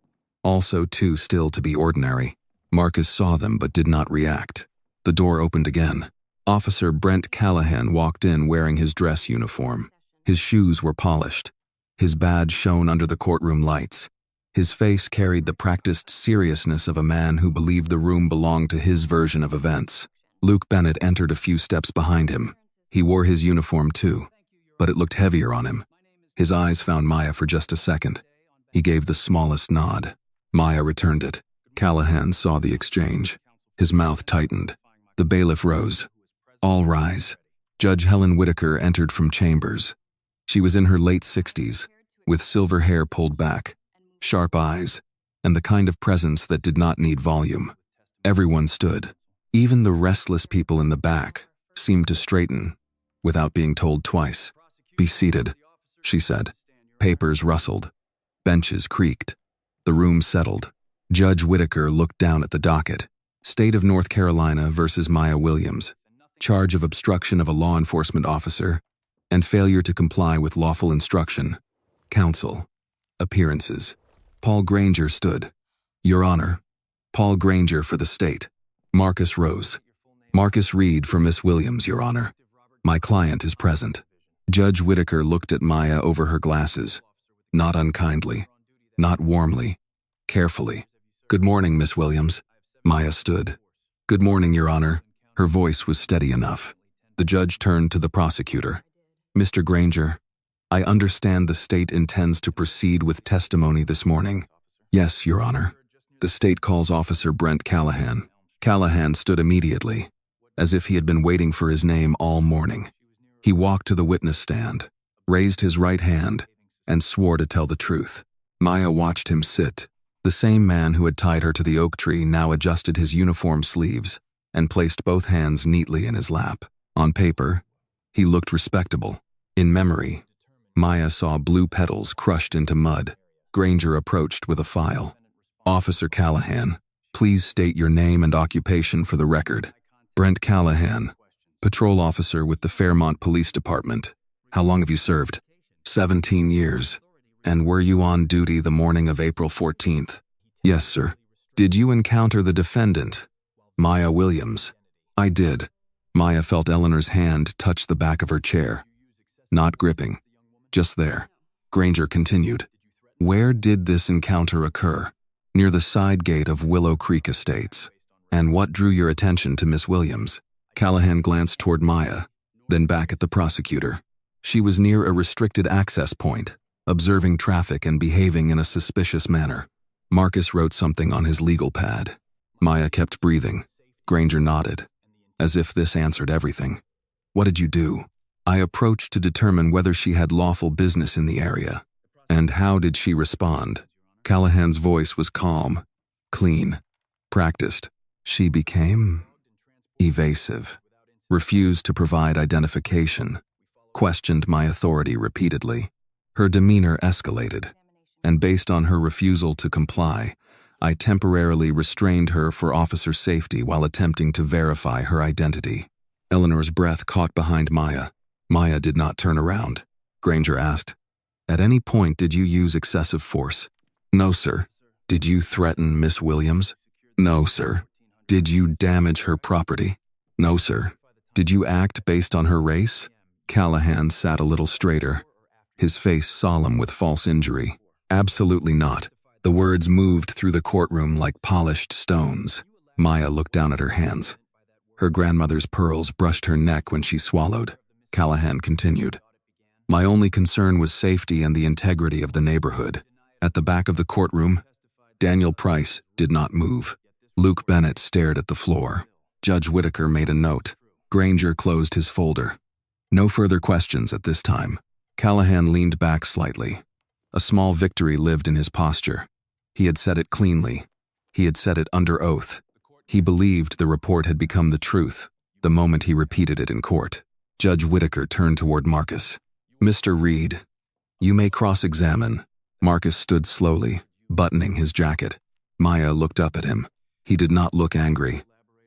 also too still to be ordinary. Marcus saw them but did not react. The door opened again. Officer Brent Callahan walked in wearing his dress uniform. His shoes were polished. His badge shone under the courtroom lights. His face carried the practiced seriousness of a man who believed the room belonged to his version of events. Luke Bennett entered a few steps behind him. He wore his uniform too, but it looked heavier on him. His eyes found Maya for just a second. He gave the smallest nod. Maya returned it. Callahan saw the exchange. His mouth tightened. The bailiff rose. All rise. Judge Helen Whitaker entered from chambers. She was in her late 60s, with silver hair pulled back, sharp eyes, and the kind of presence that did not need volume. Everyone stood. Even the restless people in the back seemed to straighten, without being told twice. Be seated, she said. Papers rustled. Benches creaked. The room settled. Judge Whitaker looked down at the docket. State of North Carolina versus Maya Williams. Charge of obstruction of a law enforcement officer and failure to comply with lawful instruction. Counsel. Appearances. Paul Granger stood. Your Honor. Paul Granger for the state. Marcus rose. Marcus Reed for Miss Williams, Your Honor. My client is present. Judge Whitaker looked at Maya over her glasses. Not unkindly. Not warmly. Carefully. Good morning, Miss Williams. Maya stood. Good morning, Your Honor. Her voice was steady enough. The judge turned to the prosecutor. Mr. Granger, I understand the state intends to proceed with testimony this morning. Yes, Your Honor. The state calls Officer Brent Callahan. Callahan stood immediately, as if he had been waiting for his name all morning. He walked to the witness stand, raised his right hand, and swore to tell the truth. Maya watched him sit. The same man who had tied her to the oak tree now adjusted his uniform sleeves and placed both hands neatly in his lap. On paper, he looked respectable. In memory, Maya saw blue petals crushed into mud. Granger approached with a file. Officer Callahan, please state your name and occupation for the record. Brent Callahan, patrol officer with the Fairmont Police Department. How long have you served? 17 years. And were you on duty the morning of April 14th? Yes, sir. Did you encounter the defendant, Maya Williams? I did. Maya felt Eleanor's hand touch the back of her chair. Not gripping. Just there. Granger continued. Where did this encounter occur? Near the side gate of Willow Creek Estates. And what drew your attention to Miss Williams? Callahan glanced toward Maya, then back at the prosecutor. She was near a restricted access point, observing traffic and behaving in a suspicious manner. Marcus wrote something on his legal pad. Maya kept breathing. Granger nodded, as if this answered everything. What did you do? I approached to determine whether she had lawful business in the area. And how did she respond? Callahan's voice was calm, clean, practiced. She became evasive, refused to provide identification, questioned my authority repeatedly. Her demeanor escalated, and based on her refusal to comply, I temporarily restrained her for officer safety while attempting to verify her identity. Eleanor's breath caught behind Maya. Maya did not turn around. Granger asked, At any point did you use excessive force? No, sir. Did you threaten Miss Williams? No, sir. Did you damage her property? No, sir. Did you act based on her race? Callahan sat a little straighter, his face solemn with false injury. Absolutely not. The words moved through the courtroom like polished stones. Maya looked down at her hands. Her grandmother's pearls brushed her neck when she swallowed. Callahan continued. My only concern was safety and the integrity of the neighborhood. At the back of the courtroom, Daniel Price did not move. Luke Bennett stared at the floor. Judge Whitaker made a note. Granger closed his folder. No further questions at this time. Callahan leaned back slightly. A small victory lived in his posture. He had said it cleanly. He had said it under oath. He believed the report had become the truth the moment he repeated it in court. Judge Whitaker turned toward Marcus. Mr. Reed, you may cross-examine. Marcus stood slowly, buttoning his jacket. Maya looked up at him. He did not look angry.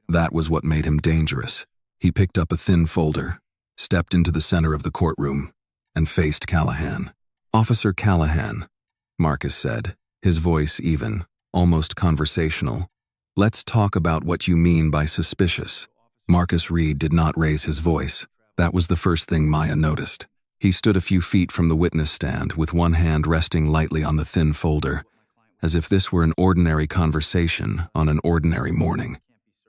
That was what made him dangerous. He picked up a thin folder, stepped into the center of the courtroom, and faced Callahan. Officer Callahan, Marcus said, his voice even, almost conversational. Let's talk about what you mean by suspicious. Marcus Reed did not raise his voice. That was the first thing Maya noticed. He stood a few feet from the witness stand with one hand resting lightly on the thin folder, as if this were an ordinary conversation on an ordinary morning.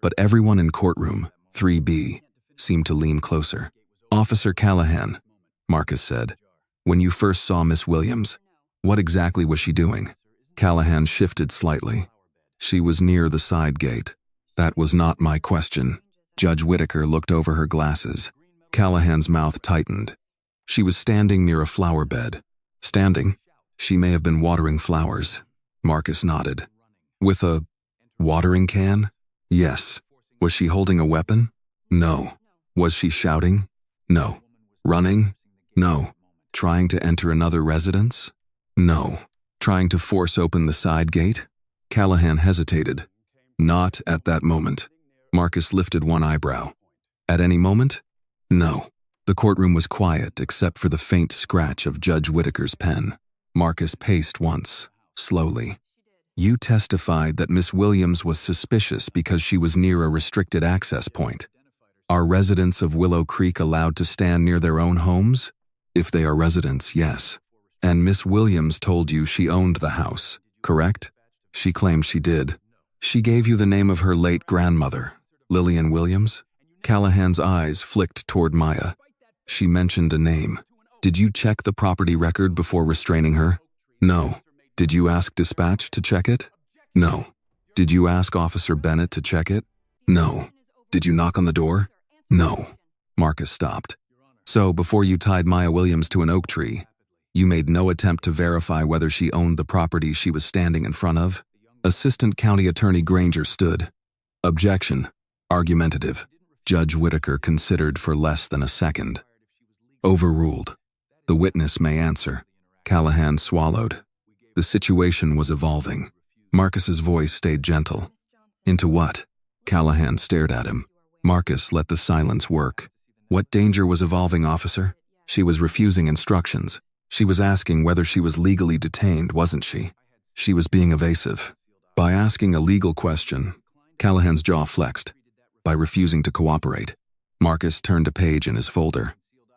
But everyone in courtroom 3B seemed to lean closer. Officer Callahan, Marcus said, when you first saw Miss Williams, what exactly was she doing? Callahan shifted slightly. She was near the side gate. That was not my question. Judge Whitaker looked over her glasses. Callahan's mouth tightened. She was standing near a flower bed. Standing? She may have been watering flowers. Marcus nodded. With a watering can? Yes. Was she holding a weapon? No. Was she shouting? No. Running? No. Trying to enter another residence? No. Trying to force open the side gate? Callahan hesitated. Not at that moment. Marcus lifted one eyebrow. At any moment? No. The courtroom was quiet except for the faint scratch of Judge Whitaker's pen. Marcus paced once, slowly. You testified that Miss Williams was suspicious because she was near a restricted access point. Are residents of Willow Creek allowed to stand near their own homes? If they are residents, yes. And Miss Williams told you she owned the house, correct? She claims she did. She gave you the name of her late grandmother, Lillian Williams? Callahan's eyes flicked toward Maya. She mentioned a name. Did you check the property record before restraining her? No. Did you ask dispatch to check it? No. Did you ask Officer Bennett to check it? No. Did you knock on the door? No. Marcus stopped. So, before you tied Maya Williams to an oak tree, you made no attempt to verify whether she owned the property she was standing in front of? Assistant County Attorney Granger stood. Objection. Argumentative. Judge Whitaker considered for less than a second. Overruled. The witness may answer. Callahan swallowed. The situation was evolving. Marcus's voice stayed gentle. Into what? Callahan stared at him. Marcus let the silence work. What danger was evolving, officer? She was refusing instructions. She was asking whether she was legally detained, wasn't she? She was being evasive. By asking a legal question, Callahan's jaw flexed. By refusing to cooperate. Marcus turned a page in his folder.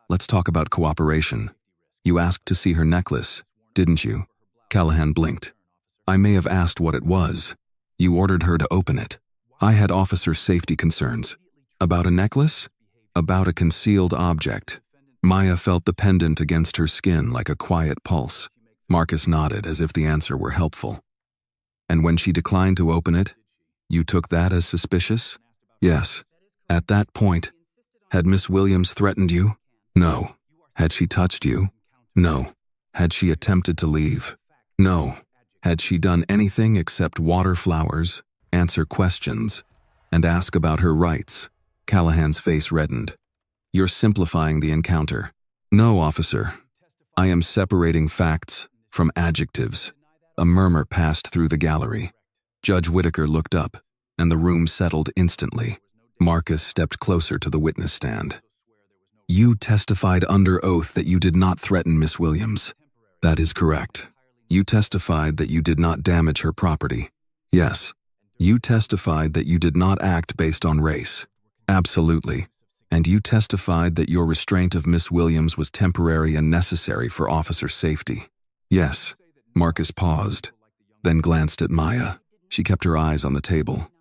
Let's talk about cooperation. You asked to see her necklace, didn't you? Callahan blinked. I may have asked what it was. You ordered her to open it. I had officer safety concerns. About a necklace? About a concealed object. Maya felt the pendant against her skin like a quiet pulse. Marcus nodded as if the answer were helpful. And when she declined to open it, you took that as suspicious? Yes. At that point, had Miss Williams threatened you? No. Had she touched you? No. Had she attempted to leave? No. Had she done anything except water flowers, answer questions, and ask about her rights? Callahan's face reddened. You're simplifying the encounter. No, officer. I am separating facts from adjectives. A murmur passed through the gallery. Judge Whitaker looked up, and the room settled instantly. Marcus stepped closer to the witness stand. You testified under oath that you did not threaten Miss Williams. That is correct. You testified that you did not damage her property. Yes. You testified that you did not act based on race. Absolutely. And you testified that your restraint of Miss Williams was temporary and necessary for officer safety. Yes. Marcus paused. then glanced at Maya. She kept her eyes on the table.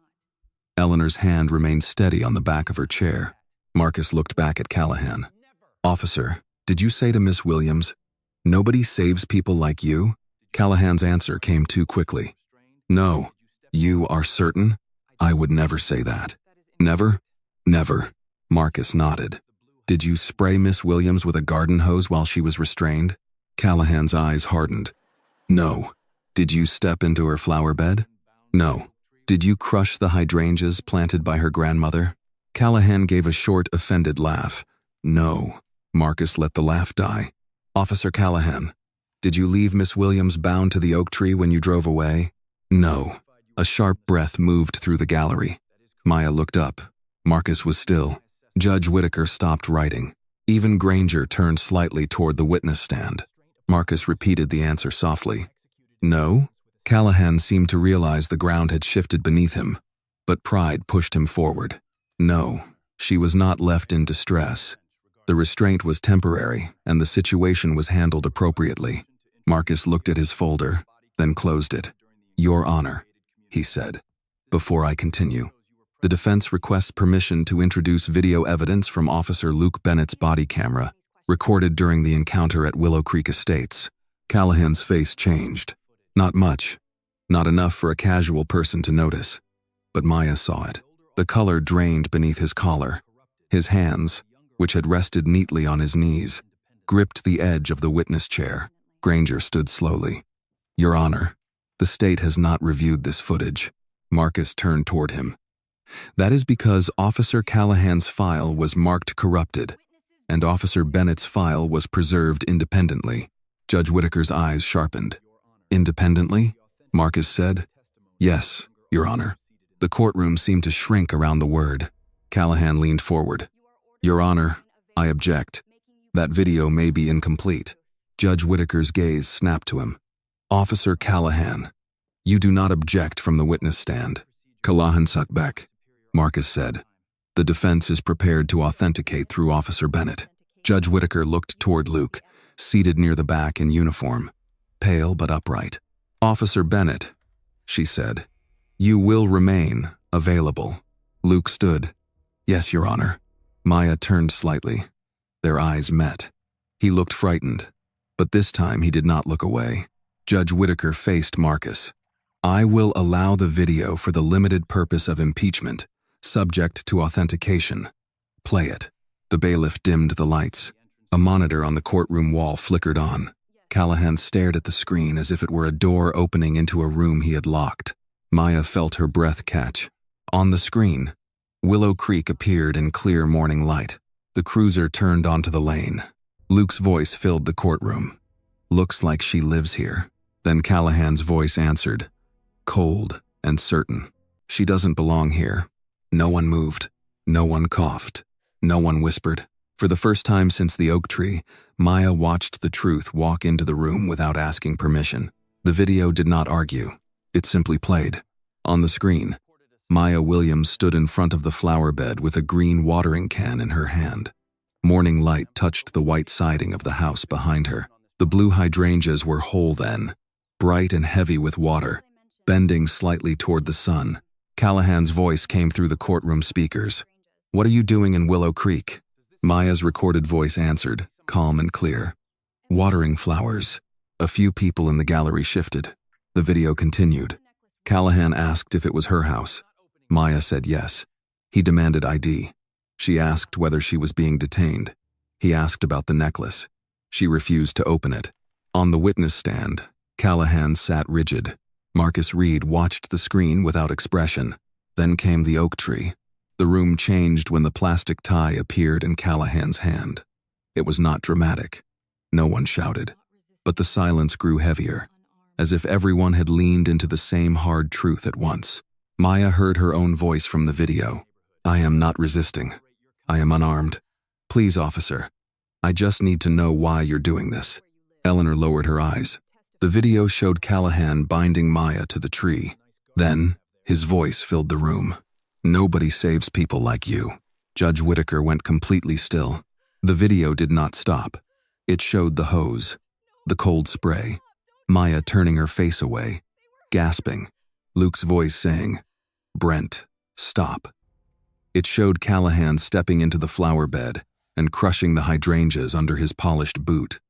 Eleanor's hand remained steady on the back of her chair. Marcus looked back at Callahan. "Officer, did you say to Miss Williams, 'Nobody saves people like you'?" Callahan's answer came too quickly. "No. You are certain? I would never say that." "Never?" "Never." Marcus nodded. "Did you spray Miss Williams with a garden hose while she was restrained?" Callahan's eyes hardened. "No." "Did you step into her flower bed?" "No." "Did you crush the hydrangeas planted by her grandmother?" Callahan gave a short, offended laugh. "No." Marcus let the laugh die. "Officer Callahan, did you leave Miss Williams bound to the oak tree when you drove away?" "No." A sharp breath moved through the gallery. Maya looked up. Marcus was still. Judge Whitaker stopped writing. Even Granger turned slightly toward the witness stand. Marcus repeated the answer softly. "No?" Callahan seemed to realize the ground had shifted beneath him, but pride pushed him forward. "No, she was not left in distress. The restraint was temporary, and the situation was handled appropriately." Marcus looked at his folder, then closed it. "Your Honor," he said. "Before I continue, the defense requests permission to introduce video evidence from Officer Luke Bennett's body camera, recorded during the encounter at Willow Creek Estates." Callahan's face changed. Not much. Not enough for a casual person to notice. But Maya saw it. The color drained beneath his collar. His hands, which had rested neatly on his knees, gripped the edge of the witness chair. Granger stood slowly. "Your Honor, the state has not reviewed this footage." Marcus turned toward him. "That is because Officer Callahan's file was marked corrupted, and Officer Bennett's file was preserved independently." Judge Whitaker's eyes sharpened. "Independently?" Marcus said. "Yes, Your Honor." The courtroom seemed to shrink around the word. Callahan leaned forward. "Your Honor, I object. That video may be incomplete." Judge Whitaker's gaze snapped to him. "Officer Callahan, you do not object from the witness stand." Callahan sat back. Marcus said, "The defense is prepared to authenticate through Officer Bennett." Judge Whitaker looked toward Luke, seated near the back in uniform, pale but upright. "Officer Bennett," she said, "you will remain available." Luke stood. "Yes, Your Honor." Maya turned slightly. Their eyes met. He looked frightened, but this time he did not look away. Judge Whitaker faced Marcus. "I will allow the video for the limited purpose of impeachment, subject to authentication. Play it." The bailiff dimmed the lights. A monitor on the courtroom wall flickered on. Callahan stared at the screen as if it were a door opening into a room he had locked. Maya felt her breath catch. On the screen, Willow Creek appeared in clear morning light. The cruiser turned onto the lane. Luke's voice filled the courtroom. "Looks like she lives here." Then Callahan's voice answered, cold and certain. "She doesn't belong here." No one moved. No one coughed. No one whispered. For the first time since the oak tree, Maya watched the truth walk into the room without asking permission. The video did not argue. It simply played. On the screen, Maya Williams stood in front of the flower bed with a green watering can in her hand. Morning light touched the white siding of the house behind her. The blue hydrangeas were whole then, bright and heavy with water, bending slightly toward the sun. Callahan's voice came through the courtroom speakers. "What are you doing in Willow Creek?" Maya's recorded voice answered, calm and clear. "Watering flowers." A few people in the gallery shifted. The video continued. Callahan asked if it was her house. Maya said yes. He demanded ID. She asked whether she was being detained. He asked about the necklace. She refused to open it. On the witness stand, Callahan sat rigid. Marcus Reed watched the screen without expression. Then came the oak tree. The room changed when the plastic tie appeared in Callahan's hand. It was not dramatic. No one shouted. But the silence grew heavier, as if everyone had leaned into the same hard truth at once. Maya heard her own voice from the video. "I am not resisting. I am unarmed. Please, officer. I just need to know why you're doing this." Eleanor lowered her eyes. The video showed Callahan binding Maya to the tree. Then, his voice filled the room. "Nobody saves people like you." Judge Whitaker went completely still. The video did not stop. It showed the hose, the cold spray, Maya turning her face away, gasping. Luke's voice saying, "Brent, stop." It showed Callahan stepping into the flower bed and crushing the hydrangeas under his polished boot,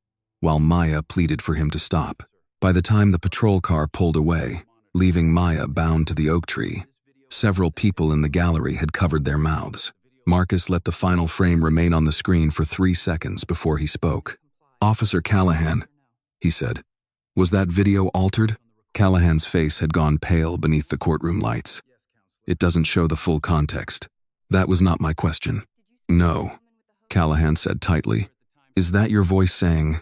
while Maya pleaded for him to stop. By the time the patrol car pulled away, leaving Maya bound to the oak tree, several people in the gallery had covered their mouths. Marcus let the final frame remain on the screen for 3 seconds before he spoke. "Officer Callahan," he said, "was that video altered?" Callahan's face had gone pale beneath the courtroom lights. "It doesn't show the full context." "That was not my question." "No," Callahan said tightly. "Is that your voice saying,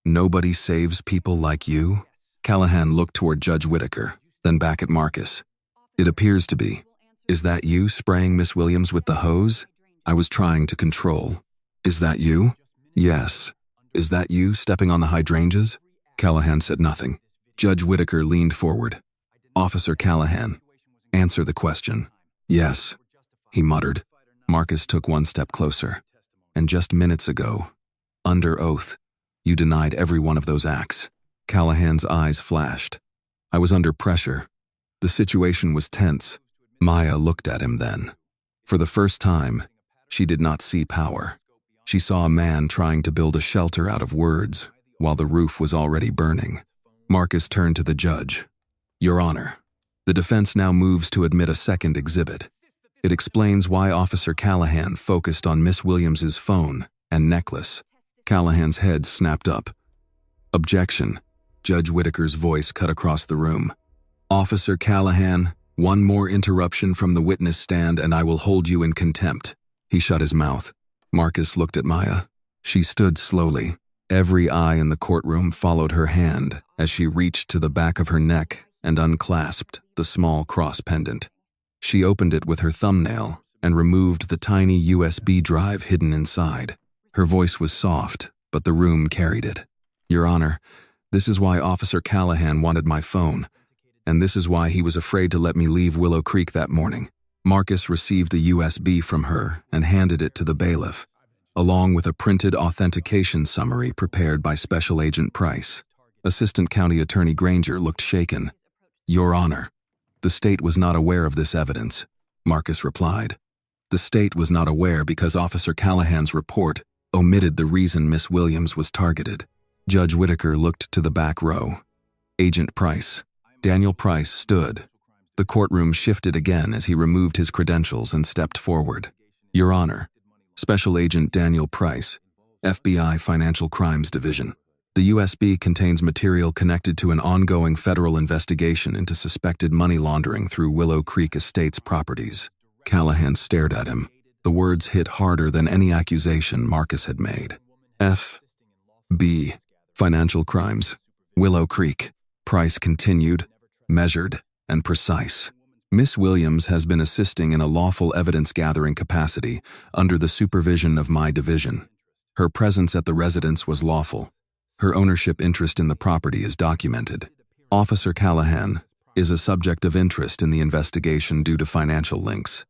'Nobody saves people like you'?" Callahan looked toward Judge Whitaker, then back at Marcus. "It appears to be. Is that you spraying Miss Williams with the hose?" "I was trying to control." "Is that you?" "Yes." "Is that you stepping on the hydrangeas?" Callahan said nothing. Judge Whitaker leaned forward. "Officer Callahan, answer the question." "Yes," he muttered. Marcus took one step closer. "And just minutes ago, under oath, you denied every one of those acts." Callahan's eyes flashed. "I was under pressure. The situation was tense." Maya looked at him then. For the first time, she did not see power. She saw a man trying to build a shelter out of words, while the roof was already burning. Marcus turned to the judge. "Your Honor, the defense now moves to admit a second exhibit. It explains why Officer Callahan focused on Miss Williams's phone and necklace." Callahan's head snapped up. "Objection." Judge Whitaker's voice cut across the room. "Officer Callahan, one more interruption from the witness stand and I will hold you in contempt." He shut his mouth. Marcus looked at Maya. She stood slowly. Every eye in the courtroom followed her hand as she reached to the back of her neck and unclasped the small cross pendant. She opened it with her thumbnail and removed the tiny USB drive hidden inside. Her voice was soft, but the room carried it. "Your Honor, this is why Officer Callahan wanted my phone, and this is why he was afraid to let me leave Willow Creek that morning." Marcus received the USB from her and handed it to the bailiff, along with a printed authentication summary prepared by Special Agent Price. Assistant County Attorney Granger looked shaken. "Your Honor, the state was not aware of this evidence," Marcus replied. "The state was not aware because Officer Callahan's report omitted the reason Miss Williams was targeted." Judge Whitaker looked to the back row. Agent Price. Daniel Price stood. The courtroom shifted again as he removed his credentials and stepped forward. "Your Honor, Special Agent Daniel Price, FBI Financial Crimes Division. The USB contains material connected to an ongoing federal investigation into suspected money laundering through Willow Creek Estates properties." Callahan stared at him. The words hit harder than any accusation Marcus had made. "F.B. Financial Crimes. Willow Creek." Price continued, measured and precise. "Miss Williams has been assisting in a lawful evidence-gathering capacity under the supervision of my division. Her presence at the residence was lawful. Her ownership interest in the property is documented. Officer Callahan is a subject of interest in the investigation due to financial links,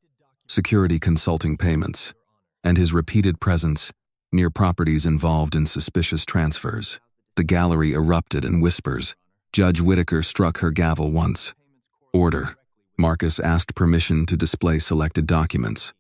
security consulting payments, and his repeated presence near properties involved in suspicious transfers." The gallery erupted in whispers. Judge Whitaker struck her gavel once. "Order." Marcus asked permission to display selected documents.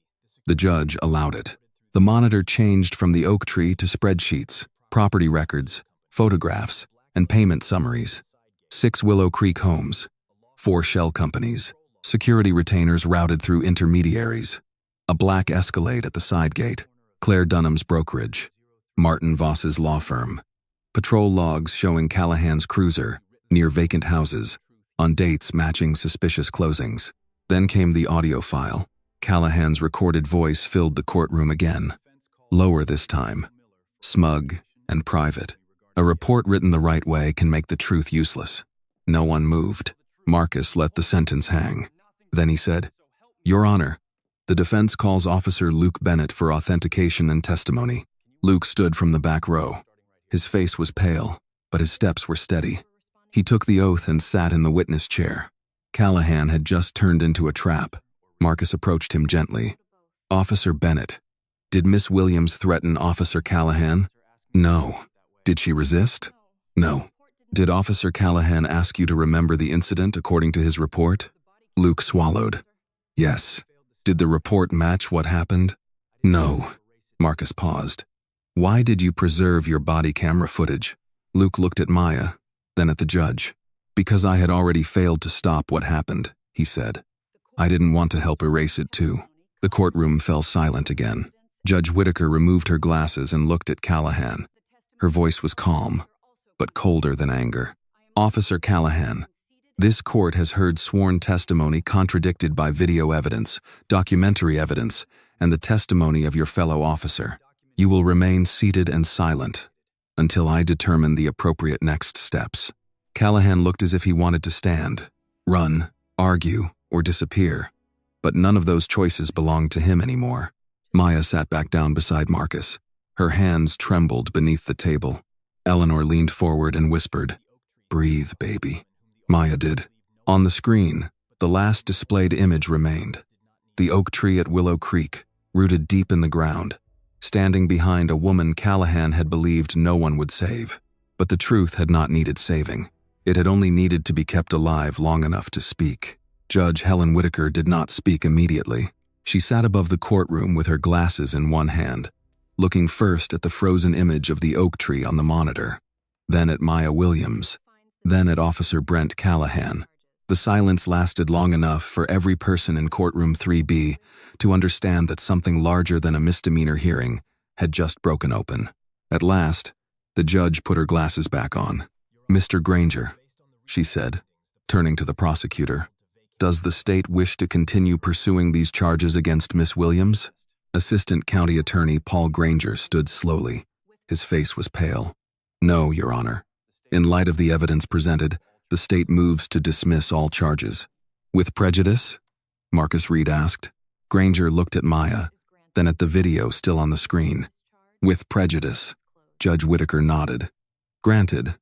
The judge allowed it. The monitor changed from the oak tree to spreadsheets, property records, photographs, and payment summaries. 6 Willow Creek homes, 4 shell companies, security retainers routed through intermediaries, a black Escalade at the side gate, Claire Dunham's brokerage, Martin Voss's law firm, patrol logs showing Callahan's cruiser near vacant houses, on dates matching suspicious closings. Then came the audio file. Callahan's recorded voice filled the courtroom again. Lower this time. Smug and private. A report written the right way can make the truth useless. No one moved. Marcus let the sentence hang. Then he said, "Your Honor, the defense calls Officer Luke Bennett for authentication and testimony." Luke stood from the back row. His face was pale, but his steps were steady. He took the oath and sat in the witness chair. Callahan had just turned into a trap. Marcus approached him gently. "Officer Bennett, did Miss Williams threaten Officer Callahan?" "No." "Did she resist?" "No." Did Officer Callahan ask you to remember the incident according to his report? Luke swallowed. Yes. Did the report match what happened? No. Marcus paused. Why did you preserve your body camera footage? Luke looked at Maya, then at the judge. Because I had already failed to stop what happened, he said. I didn't want to help erase it too. The courtroom fell silent again. Judge Whitaker removed her glasses and looked at Callahan. Her voice was calm, but colder than anger. Officer Callahan, this court has heard sworn testimony contradicted by video evidence, documentary evidence, and the testimony of your fellow officer. You will remain seated and silent until I determine the appropriate next steps. Callahan looked as if he wanted to stand, run, argue, or disappear, but none of those choices belonged to him anymore. Maya sat back down beside Marcus. Her hands trembled beneath the table. Eleanor leaned forward and whispered, "Breathe, baby." Maya did. On the screen, the last displayed image remained. The oak tree at Willow Creek, rooted deep in the ground, standing behind a woman Callahan had believed no one would save. But the truth had not needed saving. It had only needed to be kept alive long enough to speak. Judge Helen Whitaker did not speak immediately. She sat above the courtroom with her glasses in one hand, looking first at the frozen image of the oak tree on the monitor, then at Maya Williams, then at Officer Brent Callahan. The silence lasted long enough for every person in courtroom 3B to understand that something larger than a misdemeanor hearing had just broken open. At last, the judge put her glasses back on. "Mr. Granger," she said, turning to the prosecutor, "does the state wish to continue pursuing these charges against Miss Williams?" Assistant County Attorney Paul Granger stood slowly. His face was pale. "No, Your Honor. In light of the evidence presented, the state moves to dismiss all charges." "With prejudice?" Marcus Reed asked. Granger looked at Maya, then at the video still on the screen. "With prejudice." Judge Whitaker nodded. "Granted.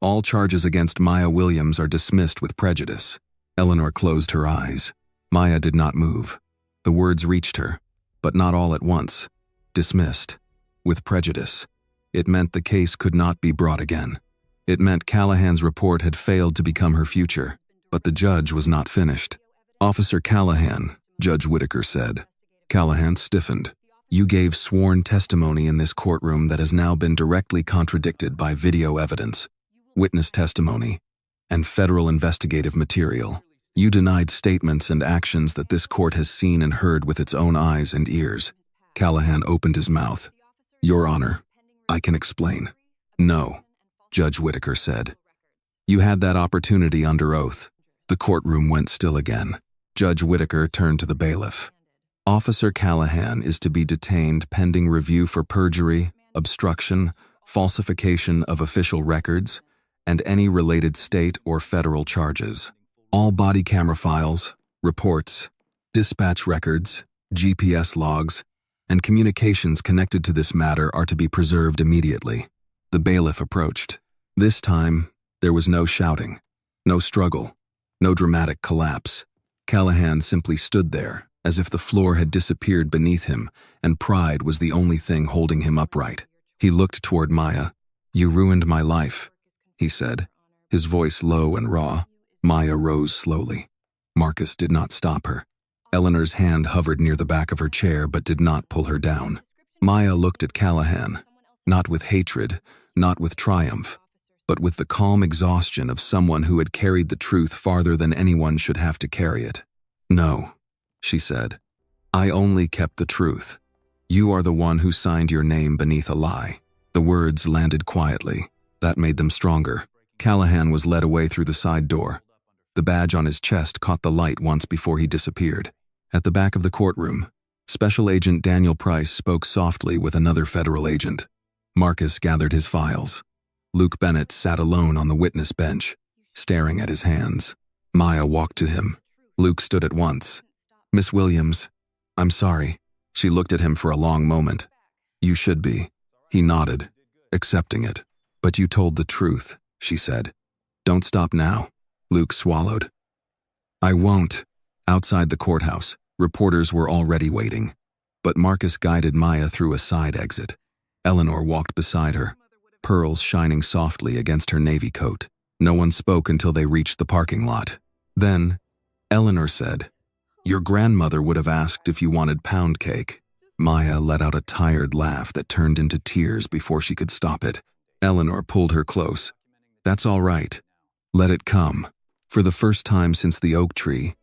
All charges against Maya Williams are dismissed with prejudice." Eleanor closed her eyes. Maya did not move. The words reached her, but not all at once. Dismissed. With prejudice. It meant the case could not be brought again. It meant Callahan's report had failed to become her future, but the judge was not finished. "Officer Callahan," Judge Whitaker said. Callahan stiffened. "You gave sworn testimony in this courtroom that has now been directly contradicted by video evidence, witness testimony, and federal investigative material. You denied statements and actions that this court has seen and heard with its own eyes and ears." Callahan opened his mouth. "Your Honor, I can explain." "No," Judge Whitaker said. "You had that opportunity under oath." The courtroom went still again. Judge Whitaker turned to the bailiff. "Officer Callahan is to be detained pending review for perjury, obstruction, falsification of official records, and any related state or federal charges. All body camera files, reports, dispatch records, GPS logs, and communications connected to this matter are to be preserved immediately." The bailiff approached. This time, there was no shouting, no struggle, no dramatic collapse. Callahan simply stood there, as if the floor had disappeared beneath him, and pride was the only thing holding him upright. He looked toward Maya. "You ruined my life," he said, his voice low and raw. Maya rose slowly. Marcus did not stop her. Eleanor's hand hovered near the back of her chair but did not pull her down. Maya looked at Callahan, not with hatred, not with triumph, but with the calm exhaustion of someone who had carried the truth farther than anyone should have to carry it. "No," she said. "I only kept the truth. You are the one who signed your name beneath a lie." The words landed quietly. That made them stronger. Callahan was led away through the side door. The badge on his chest caught the light once before he disappeared. At the back of the courtroom, Special Agent Daniel Price spoke softly with another federal agent. Marcus gathered his files. Luke Bennett sat alone on the witness bench, staring at his hands. Maya walked to him. Luke stood at once. "Miss Williams, I'm sorry." She looked at him for a long moment. "You should be." He nodded, accepting it. "But you told the truth," she said. "Don't stop now." Luke swallowed. "I won't." Outside the courthouse, reporters were already waiting. But Marcus guided Maya through a side exit. Eleanor walked beside her, pearls shining softly against her navy coat. No one spoke until they reached the parking lot. Then, Eleanor said, "Your grandmother would have asked if you wanted pound cake." Maya let out a tired laugh that turned into tears before she could stop it. Eleanor pulled her close. "That's all right. Let it come." For the first time since the oak tree,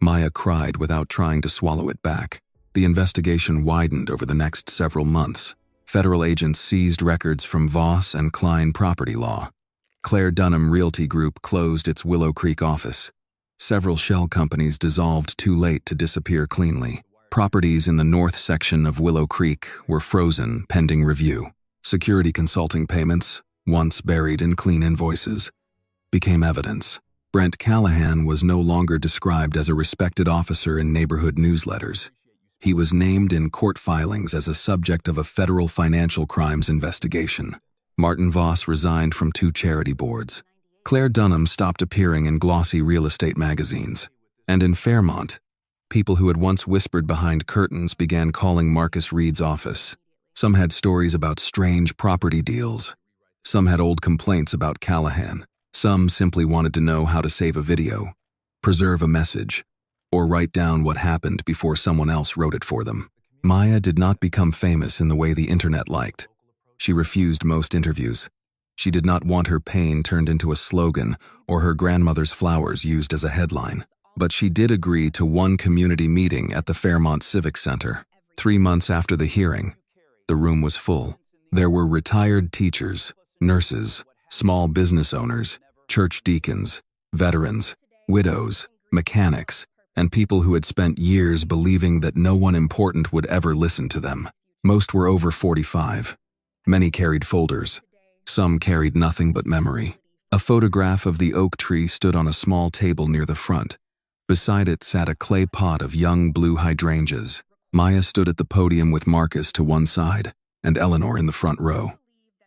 Maya cried without trying to swallow it back. The investigation widened over the next several months. Federal agents seized records from Voss and Klein Property Law. Claire Dunham Realty Group closed its Willow Creek office. Several shell companies dissolved too late to disappear cleanly. Properties in the north section of Willow Creek were frozen pending review. Security consulting payments, once buried in clean invoices, became evidence. Brent Callahan was no longer described as a respected officer in neighborhood newsletters. He was named in court filings as a subject of a federal financial crimes investigation. Martin Voss resigned from 2 charity boards. Claire Dunham stopped appearing in glossy real estate magazines. And in Fairmont, people who had once whispered behind curtains began calling Marcus Reed's office. Some had stories about strange property deals. Some had old complaints about Callahan. Some simply wanted to know how to save a video, preserve a message, or write down what happened before someone else wrote it for them. Maya did not become famous in the way the internet liked. She refused most interviews. She did not want her pain turned into a slogan or her grandmother's flowers used as a headline. But she did agree to one community meeting at the Fairmont Civic Center. 3 months after the hearing, the room was full. There were retired teachers, nurses, small business owners, church deacons, veterans, widows, mechanics, and people who had spent years believing that no one important would ever listen to them. Most were over 45. Many carried folders. Some carried nothing but memory. A photograph of the oak tree stood on a small table near the front. Beside it sat a clay pot of young blue hydrangeas. Maya stood at the podium with Marcus to one side and Eleanor in the front row.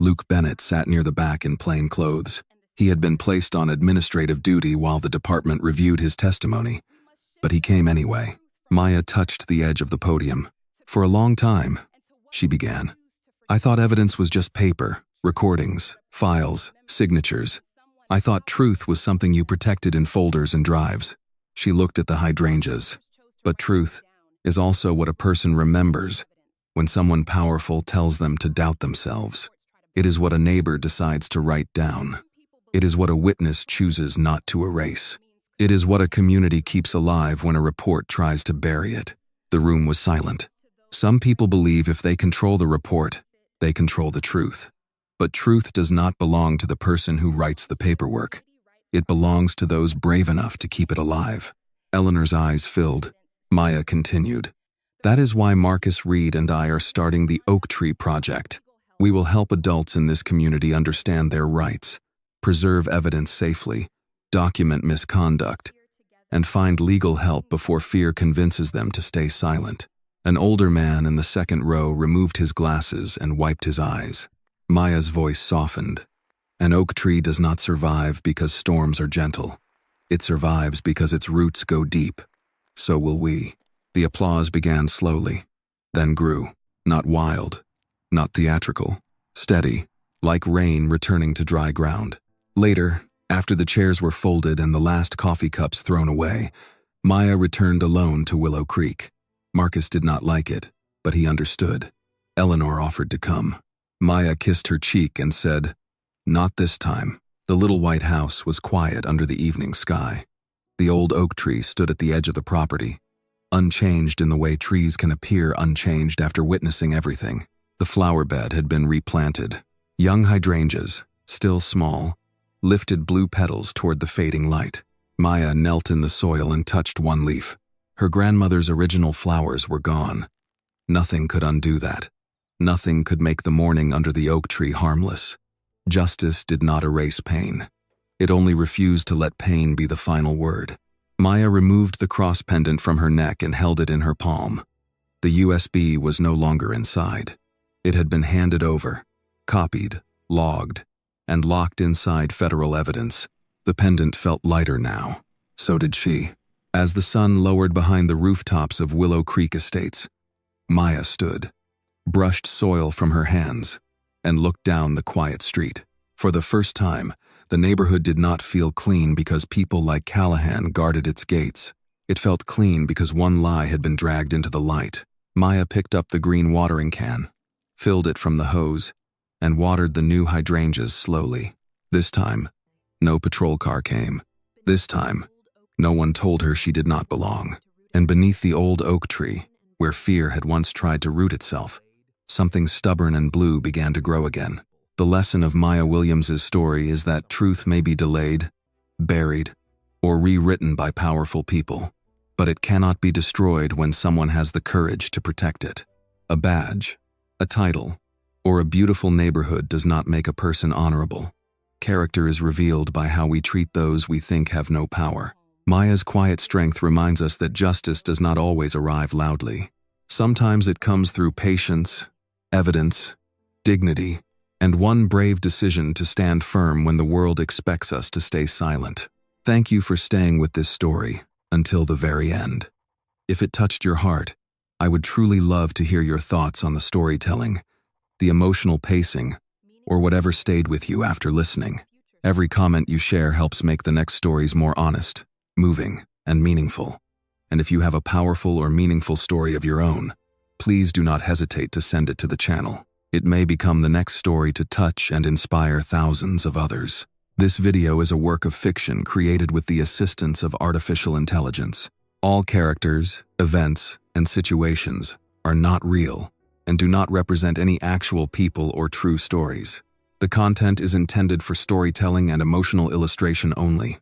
Luke Bennett sat near the back in plain clothes. He had been placed on administrative duty while the department reviewed his testimony, but he came anyway. Maya touched the edge of the podium. "For a long time," she began, "I thought evidence was just paper, recordings, files, signatures. I thought truth was something you protected in folders and drives." She looked at the hydrangeas. "But truth is also what a person remembers when someone powerful tells them to doubt themselves. It is what a neighbor decides to write down. It is what a witness chooses not to erase. It is what a community keeps alive when a report tries to bury it." The room was silent. Some people believe if they control the report, they control the truth. But truth does not belong to the person who writes the paperwork. It belongs to those brave enough to keep it alive. Eleanor's eyes filled. Maya continued, "That is why Marcus Reed and I are starting the Oak Tree Project. We will help adults in this community understand their rights, preserve evidence safely, document misconduct, and find legal help before fear convinces them to stay silent." An older man in the second row removed his glasses and wiped his eyes. Maya's voice softened. "An oak tree does not survive because storms are gentle. It survives because its roots go deep. So will we." The applause began slowly, then grew, not wild, not theatrical, steady, like rain returning to dry ground. Later, after the chairs were folded and the last coffee cups thrown away, Maya returned alone to Willow Creek. Marcus did not like it, but he understood. Eleanor offered to come. Maya kissed her cheek and said, "Not this time." The little white house was quiet under the evening sky. The old oak tree stood at the edge of the property, unchanged in the way trees can appear unchanged after witnessing everything. The flower bed had been replanted. Young hydrangeas, still small, lifted blue petals toward the fading light. Maya knelt in the soil and touched one leaf. Her grandmother's original flowers were gone. Nothing could undo that. Nothing could make the morning under the oak tree harmless. Justice did not erase pain. It only refused to let pain be the final word. Maya removed the cross pendant from her neck and held it in her palm. The USB was no longer inside. It had been handed over, copied, logged, and locked inside federal evidence. The pendant felt lighter now. So did she. As the sun lowered behind the rooftops of Willow Creek Estates, Maya stood, brushed soil from her hands, and looked down the quiet street. For the first time, The neighborhood did not feel clean because people like Callahan guarded its gates. It felt clean because one lie had been dragged into the light. Maya picked up the green watering can, filled it from the hose, and watered the new hydrangeas slowly. This time, no patrol car came. This time, no one told her she did not belong. And beneath the old oak tree, where fear had once tried to root itself, something stubborn and blue began to grow again. The lesson of Maya Williams's story is that truth may be delayed, buried, or rewritten by powerful people, but it cannot be destroyed when someone has the courage to protect it. A badge, a title, or a beautiful neighborhood does not make a person honorable. Character is revealed by how we treat those we think have no power. Maya's quiet strength reminds us that justice does not always arrive loudly. Sometimes it comes through patience, evidence, dignity, and one brave decision to stand firm when the world expects us to stay silent. Thank you for staying with this story until the very end. If it touched your heart, I would truly love to hear your thoughts on the storytelling, the emotional pacing, or whatever stayed with you after listening. Every comment you share helps make the next stories more honest, moving, and meaningful. And if you have a powerful or meaningful story of your own, please do not hesitate to send it to the channel. It may become the next story to touch and inspire thousands of others. This video is a work of fiction created with the assistance of artificial intelligence. All characters, events, and situations are not real and do not represent any actual people or true stories. The content is intended for storytelling and emotional illustration only.